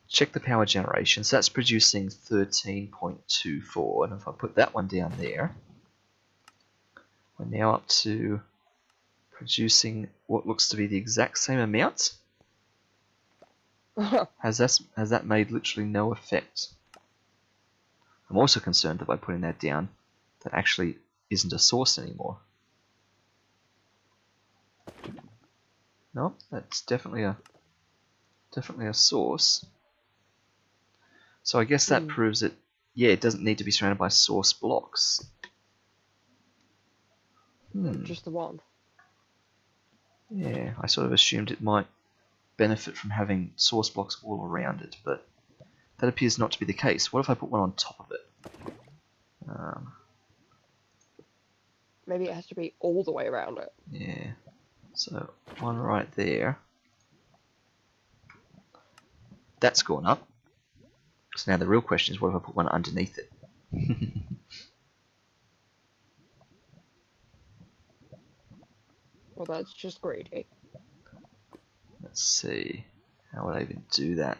check the power generation. So that's producing 13.24, and if I put that one down there, we're now up to producing what looks to be the exact same amount. Has that made literally no effect? I'm also concerned that by putting that down, that actually isn't a source anymore. No, that's definitely a source. So I guess that proves that, yeah, it doesn't need to be surrounded by source blocks. Just the one. Yeah, I sort of assumed it might benefit from having source blocks all around it, but that appears not to be the case. What if I put one on top of it? Maybe it has to be all the way around it. Yeah, so one right there. That's gone up. So now the real question is, what if I put one underneath it? Well, that's just greedy. Let's see. How would I even do that?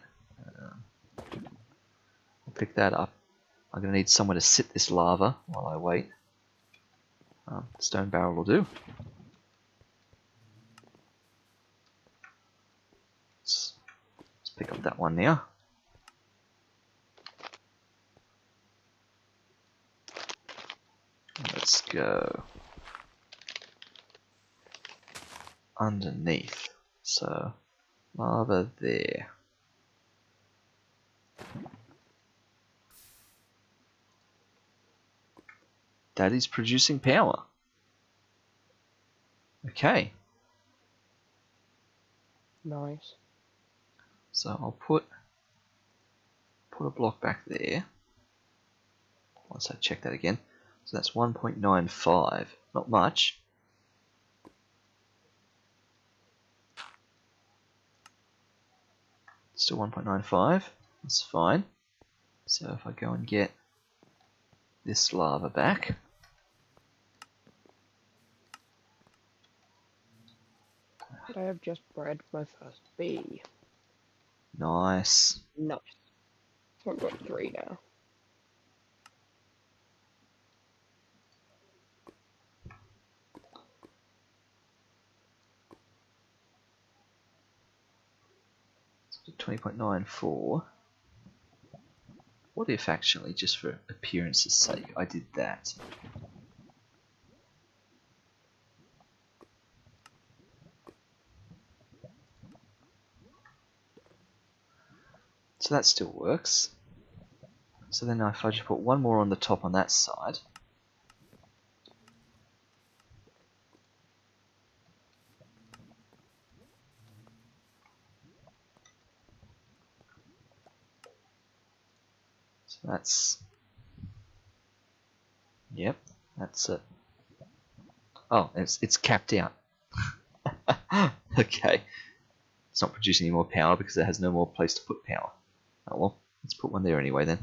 I'll pick that up. I'm going to need somewhere to sit this lava while I wait. Stone barrel will do. Let's pick up that one now. Let's go underneath. So, lava there. That is producing power. Okay. Nice. So I'll put a block back there. Once I check that again. So that's 1.95. Not much. Still 1.95. That's fine. So if I go and get this lava back. I have just bred my first bee. Nice. Nice. So I've got 3 now. So 20.94. What if actually, just for appearance's sake, I did that? So that still works. So then if I just put one more on the top on that side. So that's... Yep, that's it. Oh, it's capped out. Okay. It's not producing any more power because it has no more place to put power. Oh well, let's put one there anyway then.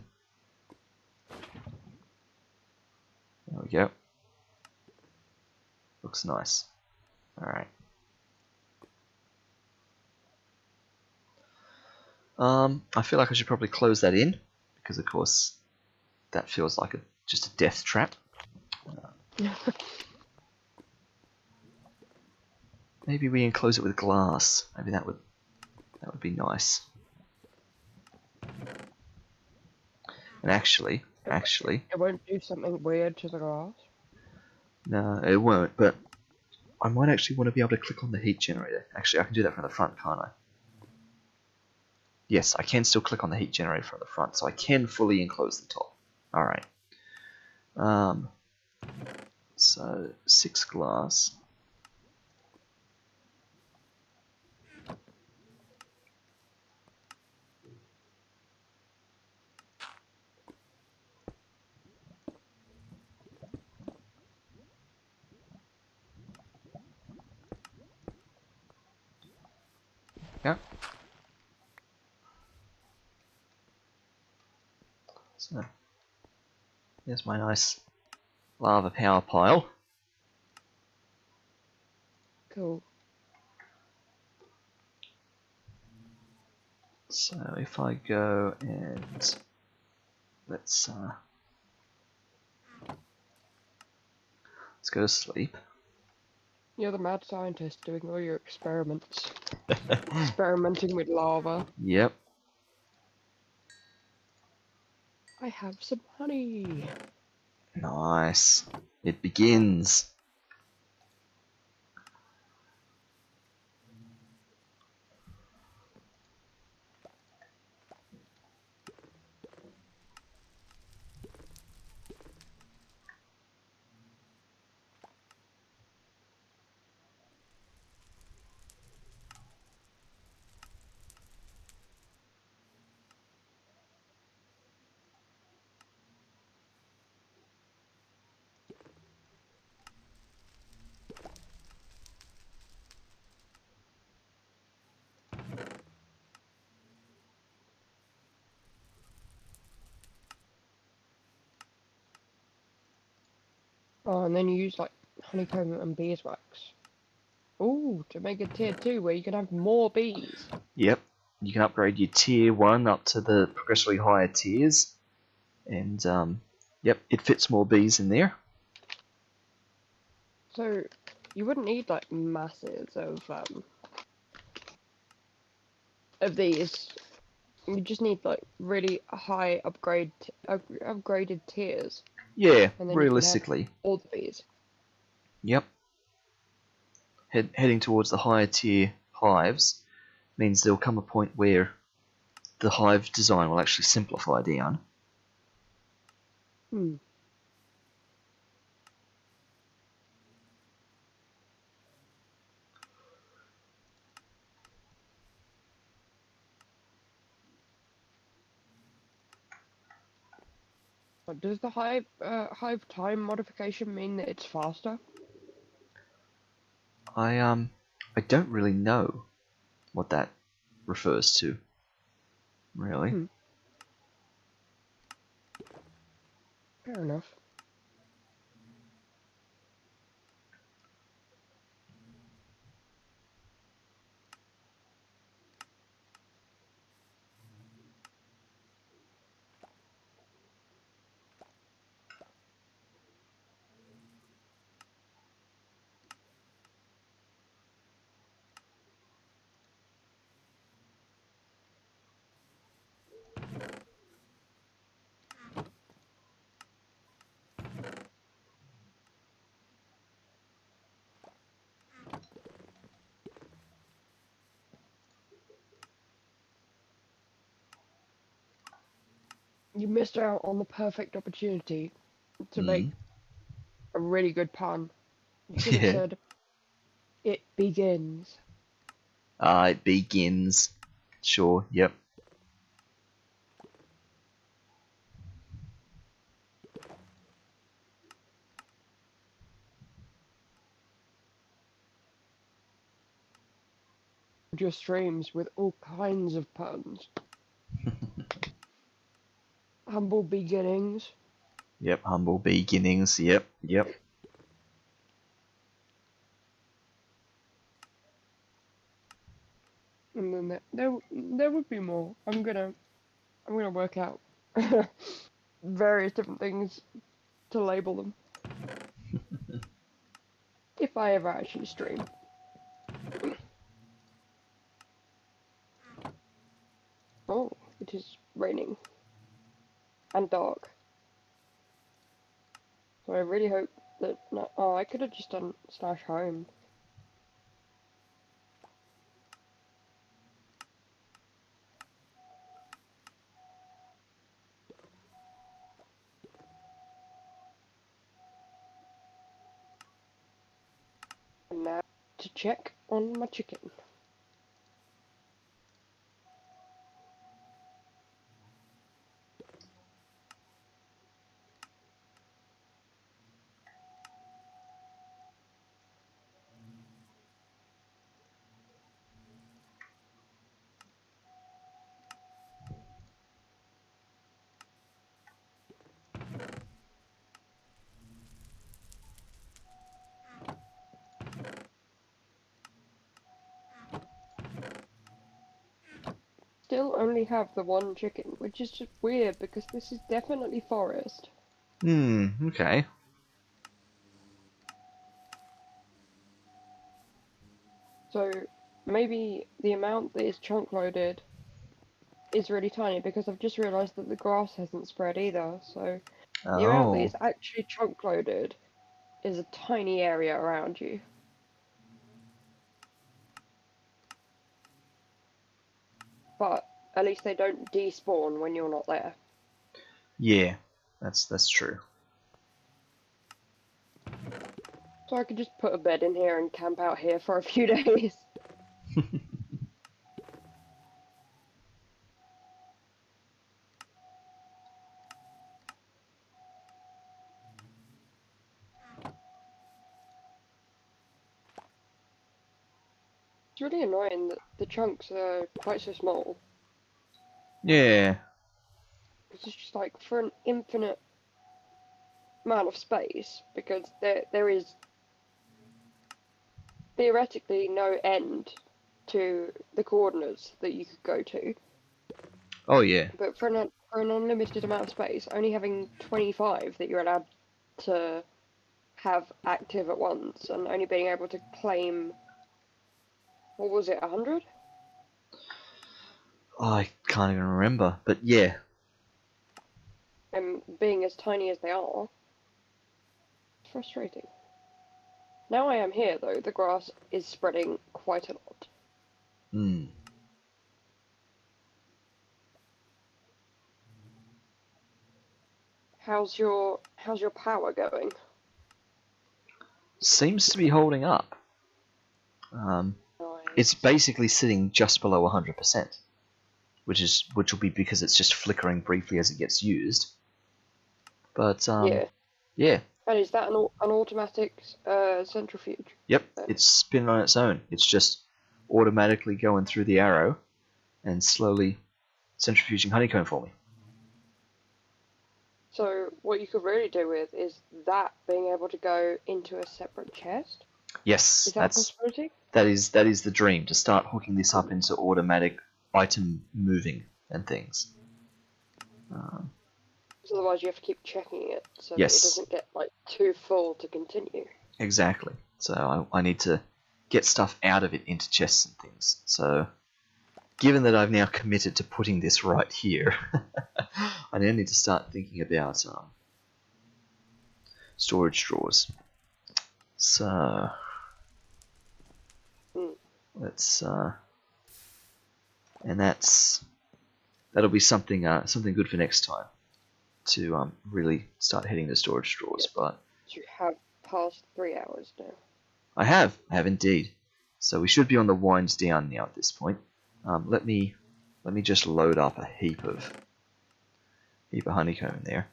There we go. Looks nice. Alright. I feel like I should probably close that in, because of course that feels like just a death trap. Maybe we enclose it with glass. Maybe that would be nice. And actually, It won't do something weird to the glass. no, it won't. But I might actually want to be able to click on the heat generator. Actually, I can do that from the front, can't I? Yes, I can still click on the heat generator from the front, so I can fully enclose the top. All right. So 6 glass. Yeah. So there's my nice lava power pile. Cool. So if I go and let's go to sleep. You're the mad scientist doing all your experiments. Experimenting with lava. Yep. I have some honey. Nice. It begins. Oh, and then you use like honeycomb and beeswax. Ooh, to make a tier 2 where you can have more bees. Yep. You can upgrade your tier 1 up to the progressively higher tiers. And, yep, it fits more bees in there. So you wouldn't need like masses of these. You just need like really high upgraded tiers, Yeah, and then you can have realistically. all the bees. Yep. Heading towards the higher tier hives means there'll come a point where the hive design will actually simplify down. Hmm. But does the hive time modification mean that it's faster? I don't really know what that refers to, really. Hmm. Fair enough. You missed out on the perfect opportunity to make Mm. a really good pun. You could have Yeah. said, "It begins." It begins. Sure, yep. Your streams with all kinds of puns. Humble beginnings. Yep, humble beginnings. Yep, yep. And then there would be more. I'm gonna work out various different things to label them if I ever actually stream. Oh, it is raining and dark. So I really hope that. No, oh, I could have just done slash home. And now to check on my chicken. still only have the one chicken, which is just weird because this is definitely forest. Okay. So maybe the amount that is chunk loaded is really tiny because I've just realised that the grass hasn't spread either. So the amount that Oh, is actually chunk loaded is a tiny area around you. But at least they don't despawn when you're not there. yeah, that's true. So I could just put a bed in here and camp out here for a few days. It's really annoying that the chunks are quite so small. Yeah. It's just like for an infinite amount of space, because there is theoretically no end to the coordinates that you could go to. Oh yeah. But for an unlimited amount of space, only having 25 that you're allowed to have active at once, and only being able to claim, what was it, 100? I can't even remember, but yeah. And being as tiny as they are, it's frustrating. Now I am here, though, the grass is spreading quite a lot. Hmm. How's your power going? Seems to be holding up. It's Nice. basically sitting just below 100%, which will be because it's just flickering briefly as it gets used. But Yeah. yeah, And is that an automatic centrifuge? yep, Then? it's spinning on its own. It's just automatically going through the arrow and slowly centrifuging honeycomb for me. So what you could really do with is that being able to go into a separate chest. Yes, Is that a possibility? that is the dream, to start hooking this up into automatic item moving and things. Um, Because otherwise you have to keep checking it so that it yes, doesn't get like too full to continue. exactly. So I need to get stuff out of it into chests and things. So given that I've now committed to putting this right here, I now need to start thinking about storage drawers. So Mm. let's and that'll be something something good for next time to really start hitting the storage drawers. Yes. But You have passed 3 hours now. I have indeed. So we should be on the wind down now at this point. Let me just load up a heap of honeycomb in there.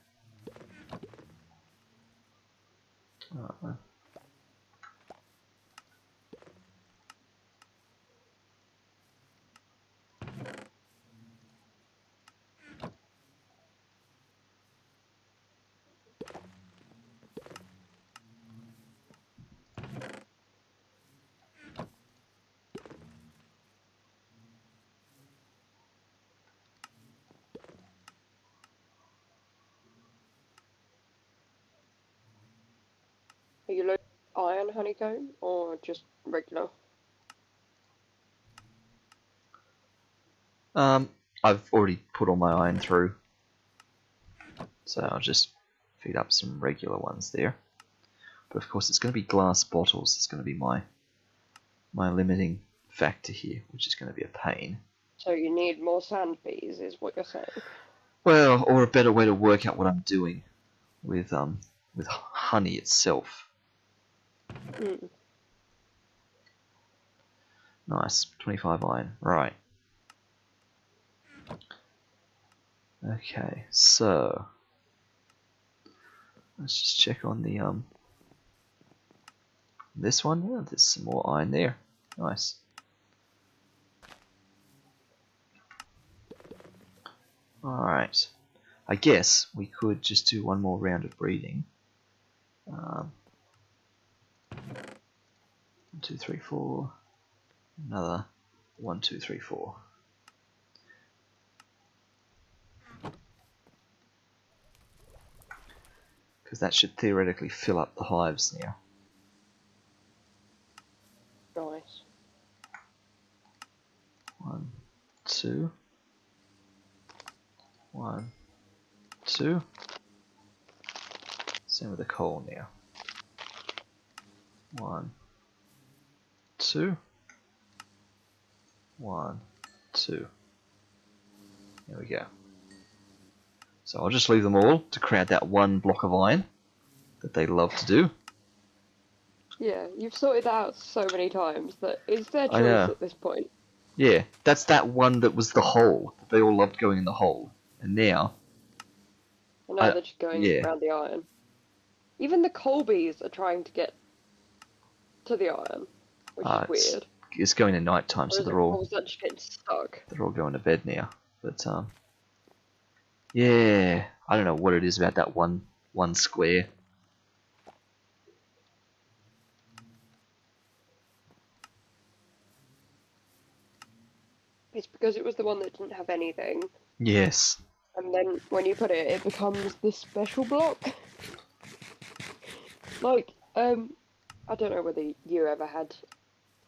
Uh, Are you loading iron honeycomb or just regular? I've already put all my iron through, so I'll just feed up some regular ones there. But of course, it's going to be glass bottles. It's going to be my limiting factor here, which is going to be a pain. So you need more sand bees, is what you're saying. Well, or a better way to work out what I'm doing with honey itself. Mm. Nice, 25 iron. Right. Okay, so let's just check on the this one. Yeah, there's some more iron there. Nice. Alright. I guess we could just do one more round of breeding. 1, 2, 3, 4. Another 1, 2, 3, 4. Because that should theoretically fill up the hives now. Nice. 1, 2. 1, 2. Same with the coal now. 1, 2. 1, 2. There we go. So I'll just leave them all to create that one block of iron that they love to do. Yeah, you've sorted that out so many times that it's their I choice know. at this point. Yeah, that's that one that was the hole. They all loved going in the hole. And now, I know they're just going yeah, around the iron. Even the Colbys are trying to get to the iron, which is weird. it's going to night time, so Or was that just getting stuck? they're all going to bed now. But yeah, I don't know what it is about that one square. It's because it was the one that didn't have anything, Yes. and then when you put it, it becomes this special block. Like, I don't know whether you ever had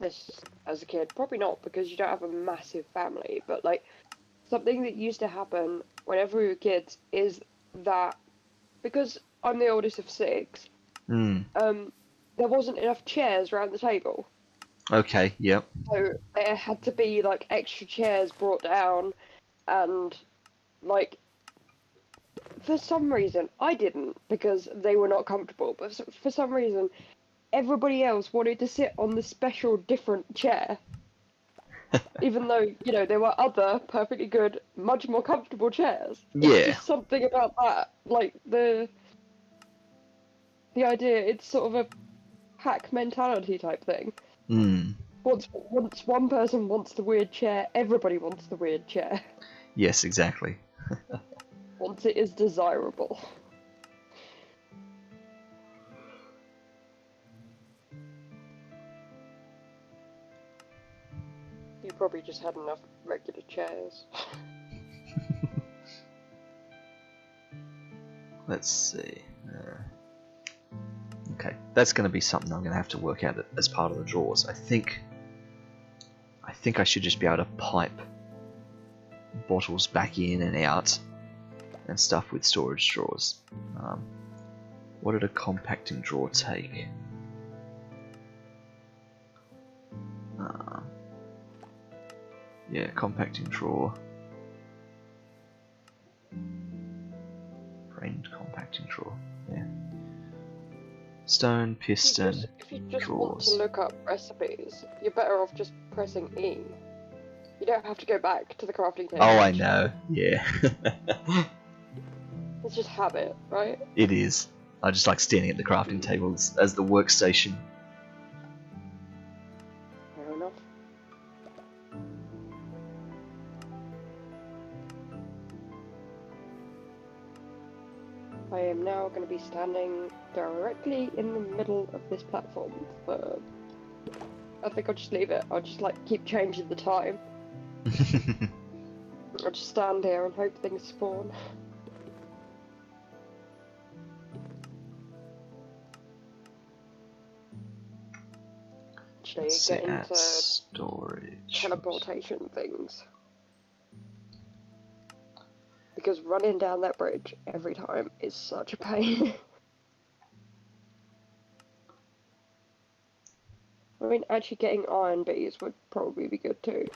this as a kid. Probably not, because you don't have a massive family. But like, something that used to happen whenever we were kids is that because I'm the oldest of 6, Hmm. there wasn't enough chairs around the table. Okay. Yep. So there had to be like extra chairs brought down, and like for some reason I didn't because they were not comfortable. But for some reason, everybody else wanted to sit on the special different chair, even though there were other perfectly good, much more comfortable chairs. It's Yeah. just something about that, like the idea. It's sort of a pack mentality type thing. Hmm. Once one person wants the weird chair, everybody wants the weird chair. Yes. Exactly. Once it is desirable. You probably just had enough regular chairs. Let's see. Okay, that's going to be something I'm going to have to work out as part of the drawers. I think I should just be able to pipe bottles back in and out and stuff with storage drawers. What did a compacting drawer take? Yeah, compacting drawer. Framed compacting drawer. Yeah. Stone, piston, If you just want drawers. to look up recipes, you're better off just pressing E. You don't have to go back to the crafting table. Oh, I know. Yeah. It's just habit, right? It is. I just like standing at the crafting table as the workstation. Fair enough. I am now going to be standing directly in the middle of this platform for... I think I'll just leave it. I'll just like keep changing the time. I'll just stand here and hope things spawn. Actually, get into storage. teleportation things. Because running down that bridge every time is such a pain. I mean, actually getting iron bees would probably be good too.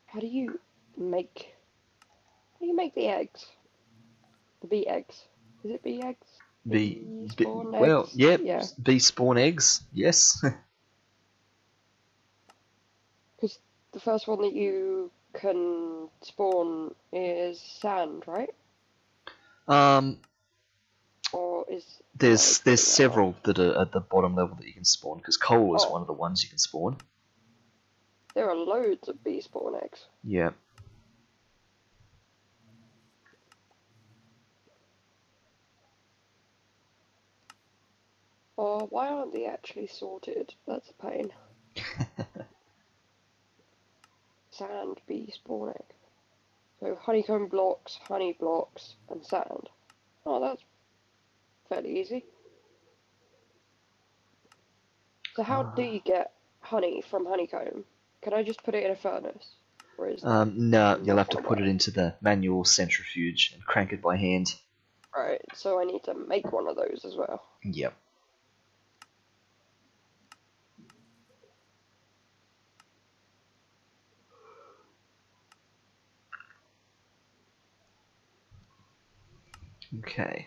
How do you make the eggs? The bee eggs. Is it bee eggs? Bee spawn well, eggs? yep. Yeah. Bee spawn eggs. Yes. Because the first one that you can spawn is sand, right? Or is... There's several that are at the bottom level that you can spawn, because coal is one of the ones you can spawn. There are loads of bee spawn eggs. Yeah. Oh, why aren't they actually sorted? That's a pain. Sand bee spawn egg. So honeycomb blocks, honey blocks, and sand. Oh, that's fairly easy. So how do you get honey from honeycomb? Can I just put it in a furnace? Or is that No, you'll not have to gonna put it work? into the manual centrifuge and crank it by hand. Right, so I need to make one of those as well. Yep. Okay.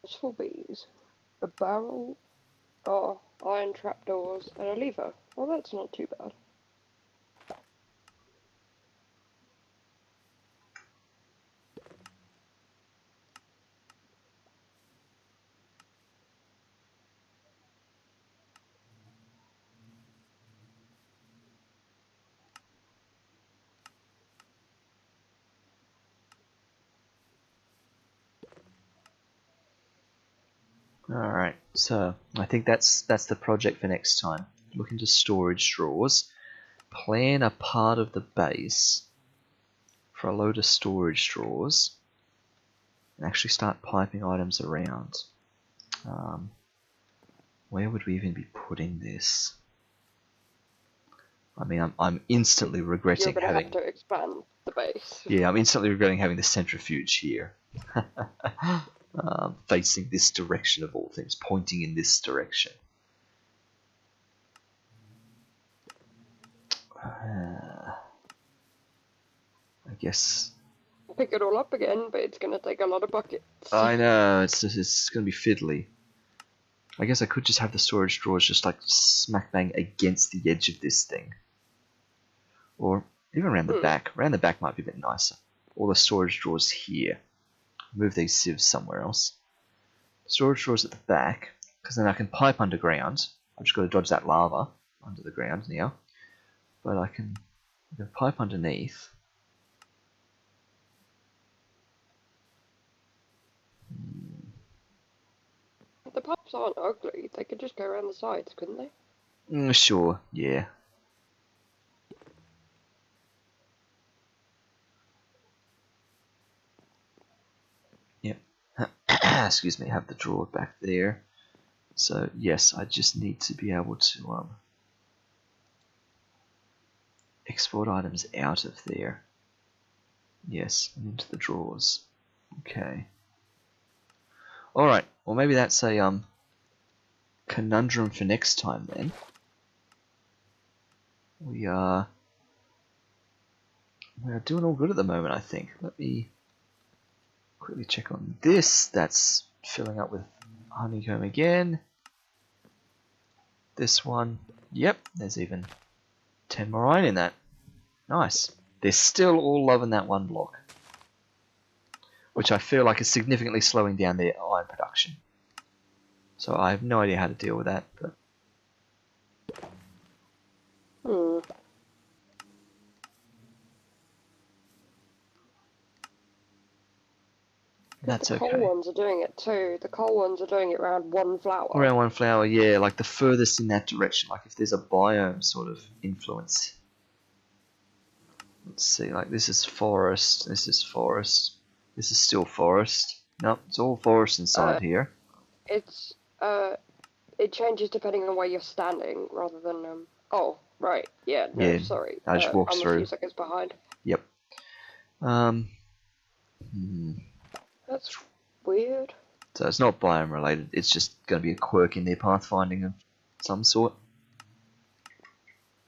What's for these? A barrel, oh, iron trapdoors, and a lever. Well, that's not too bad. Alright, so I think that's the project for next time. Look into storage drawers. Plan a part of the base for a load of storage drawers. And actually start piping items around. Where would we even be putting this? I mean, I'm instantly You're regretting gonna have having... to expand the base. Yeah, I'm instantly regretting having the centrifuge here. Facing this direction of all things, pointing in this direction. I guess... Pick it all up again, but it's gonna take a lot of buckets. I know, it's going to be fiddly. I guess I could just have the storage drawers just like smack bang against the edge of this thing. Or even around the back. Around the back might be a bit nicer. All the storage drawers here. Move these sieves somewhere else. Storage drawers at the back, because then I can pipe underground. I've just got to dodge that lava under the ground now. But I can pipe underneath. The pipes aren't ugly. They could just go around the sides, couldn't they? Sure, yeah. Yep. Excuse me, have the drawer back there. So yes, I just need to be able to export items out of there. Yes, and into the drawers. Okay. Alright, well maybe that's a conundrum for next time then. We are doing all good at the moment, I think. Let me quickly check on this. That's filling up with honeycomb again. This one, yep, there's even 10 more iron in that. Nice. They're still all loving that one block, which I feel like is significantly slowing down their iron production. So I have no idea how to deal with that, but that's the coal okay. ones are doing it too. The coal ones are doing it around one flower. Around one flower, yeah, like the furthest in that direction, like if there's a biome sort of influence. Let's see, like this is forest, this is forest, this is still forest. Nope, it's all forest inside here. It's it changes depending on where you're standing rather than Oh, right, yeah, no, Yeah, sorry. I just walked I'm a through. few seconds behind. Yep. That's weird. So it's not biome related, it's just going to be a quirk in their pathfinding of some sort.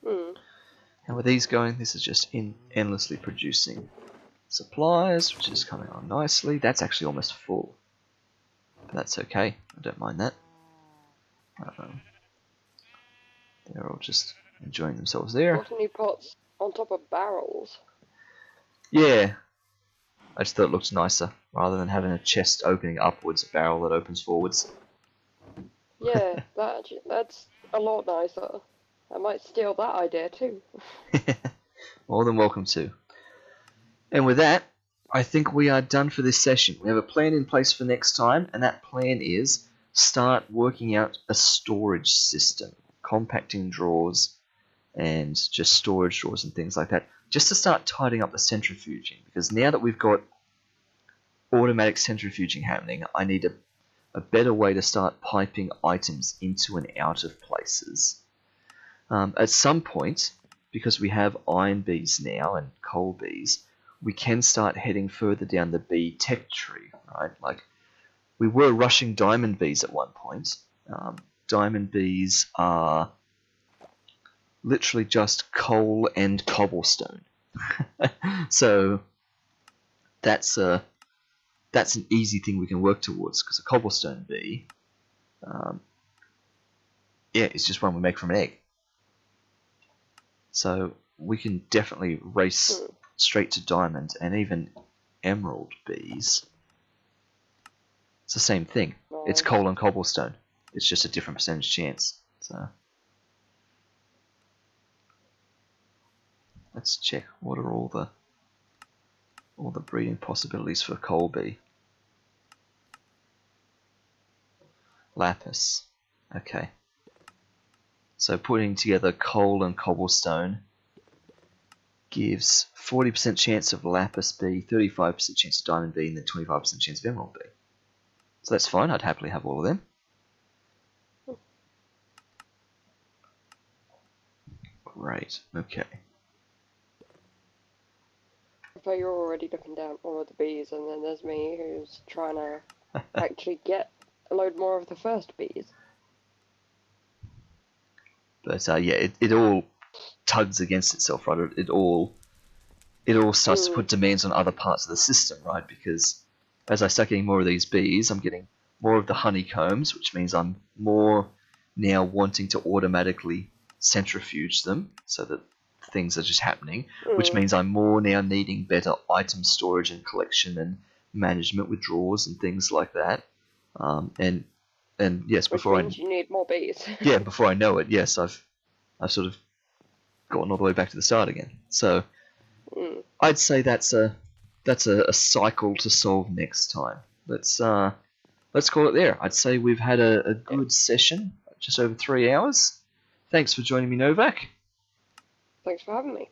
How are these going? This is just endlessly producing supplies, which is coming on nicely. That's actually almost full. But that's okay, I don't mind that. They're all just enjoying themselves there. Botany pots on top of barrels. Yeah. I just thought it looked nicer rather than having a chest opening upwards, a barrel that opens forwards. Yeah, that's a lot nicer. I might steal that idea too. More than welcome to. And with that, I think we are done for this session. We have a plan in place for next time, and that plan is start working out a storage system, compacting drawers, and just storage drawers and things like that, just to start tidying up the centrifuging. Because now that we've got automatic centrifuging happening, I need a better way to start piping items into and out of places. At some point, because we have iron bees now and coal bees, we can start heading further down the bee tech tree, right? Like, we were rushing diamond bees at one point. Diamond bees are literally just coal and cobblestone. So that's an easy thing we can work towards, because a cobblestone bee, it's just one we make from an egg. So we can definitely race straight to diamond, and even emerald bees. It's the same thing. It's coal and cobblestone. It's just a different percentage chance. So let's check what are all the breeding possibilities for coal bee. Lapis. Okay. So putting together coal and cobblestone gives 40% chance of lapis bee, 35% chance of diamond bee, and then 25% chance of emerald bee. So that's fine. I'd happily have all of them. Great. Okay. So you're already looking down all of the bees, and then there's me who's trying to actually get a load more of the first bees. But it all tugs against itself, right? It all starts to put demands on other parts of the system, right? Because as I start getting more of these bees, I'm getting more of the honeycombs, which means I'm more now wanting to automatically centrifuge them so that things are just happening, which means I'm more now needing better item storage and collection and management with drawers and things like that. And yes, which means you need more bees. Yeah, before I know it, yes, I've sort of gotten all the way back to the start again. So I'd say that's a cycle to solve next time. Let's call it there. I'd say we've had a good session, just over 3 hours. Thanks for joining me, Novak. Thanks for having me.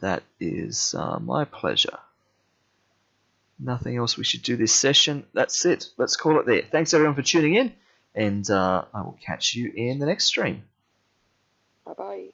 That is my pleasure. Nothing else we should do this session. That's it. Let's call it there. Thanks everyone for tuning in, and I will catch you in the next stream. Bye-bye.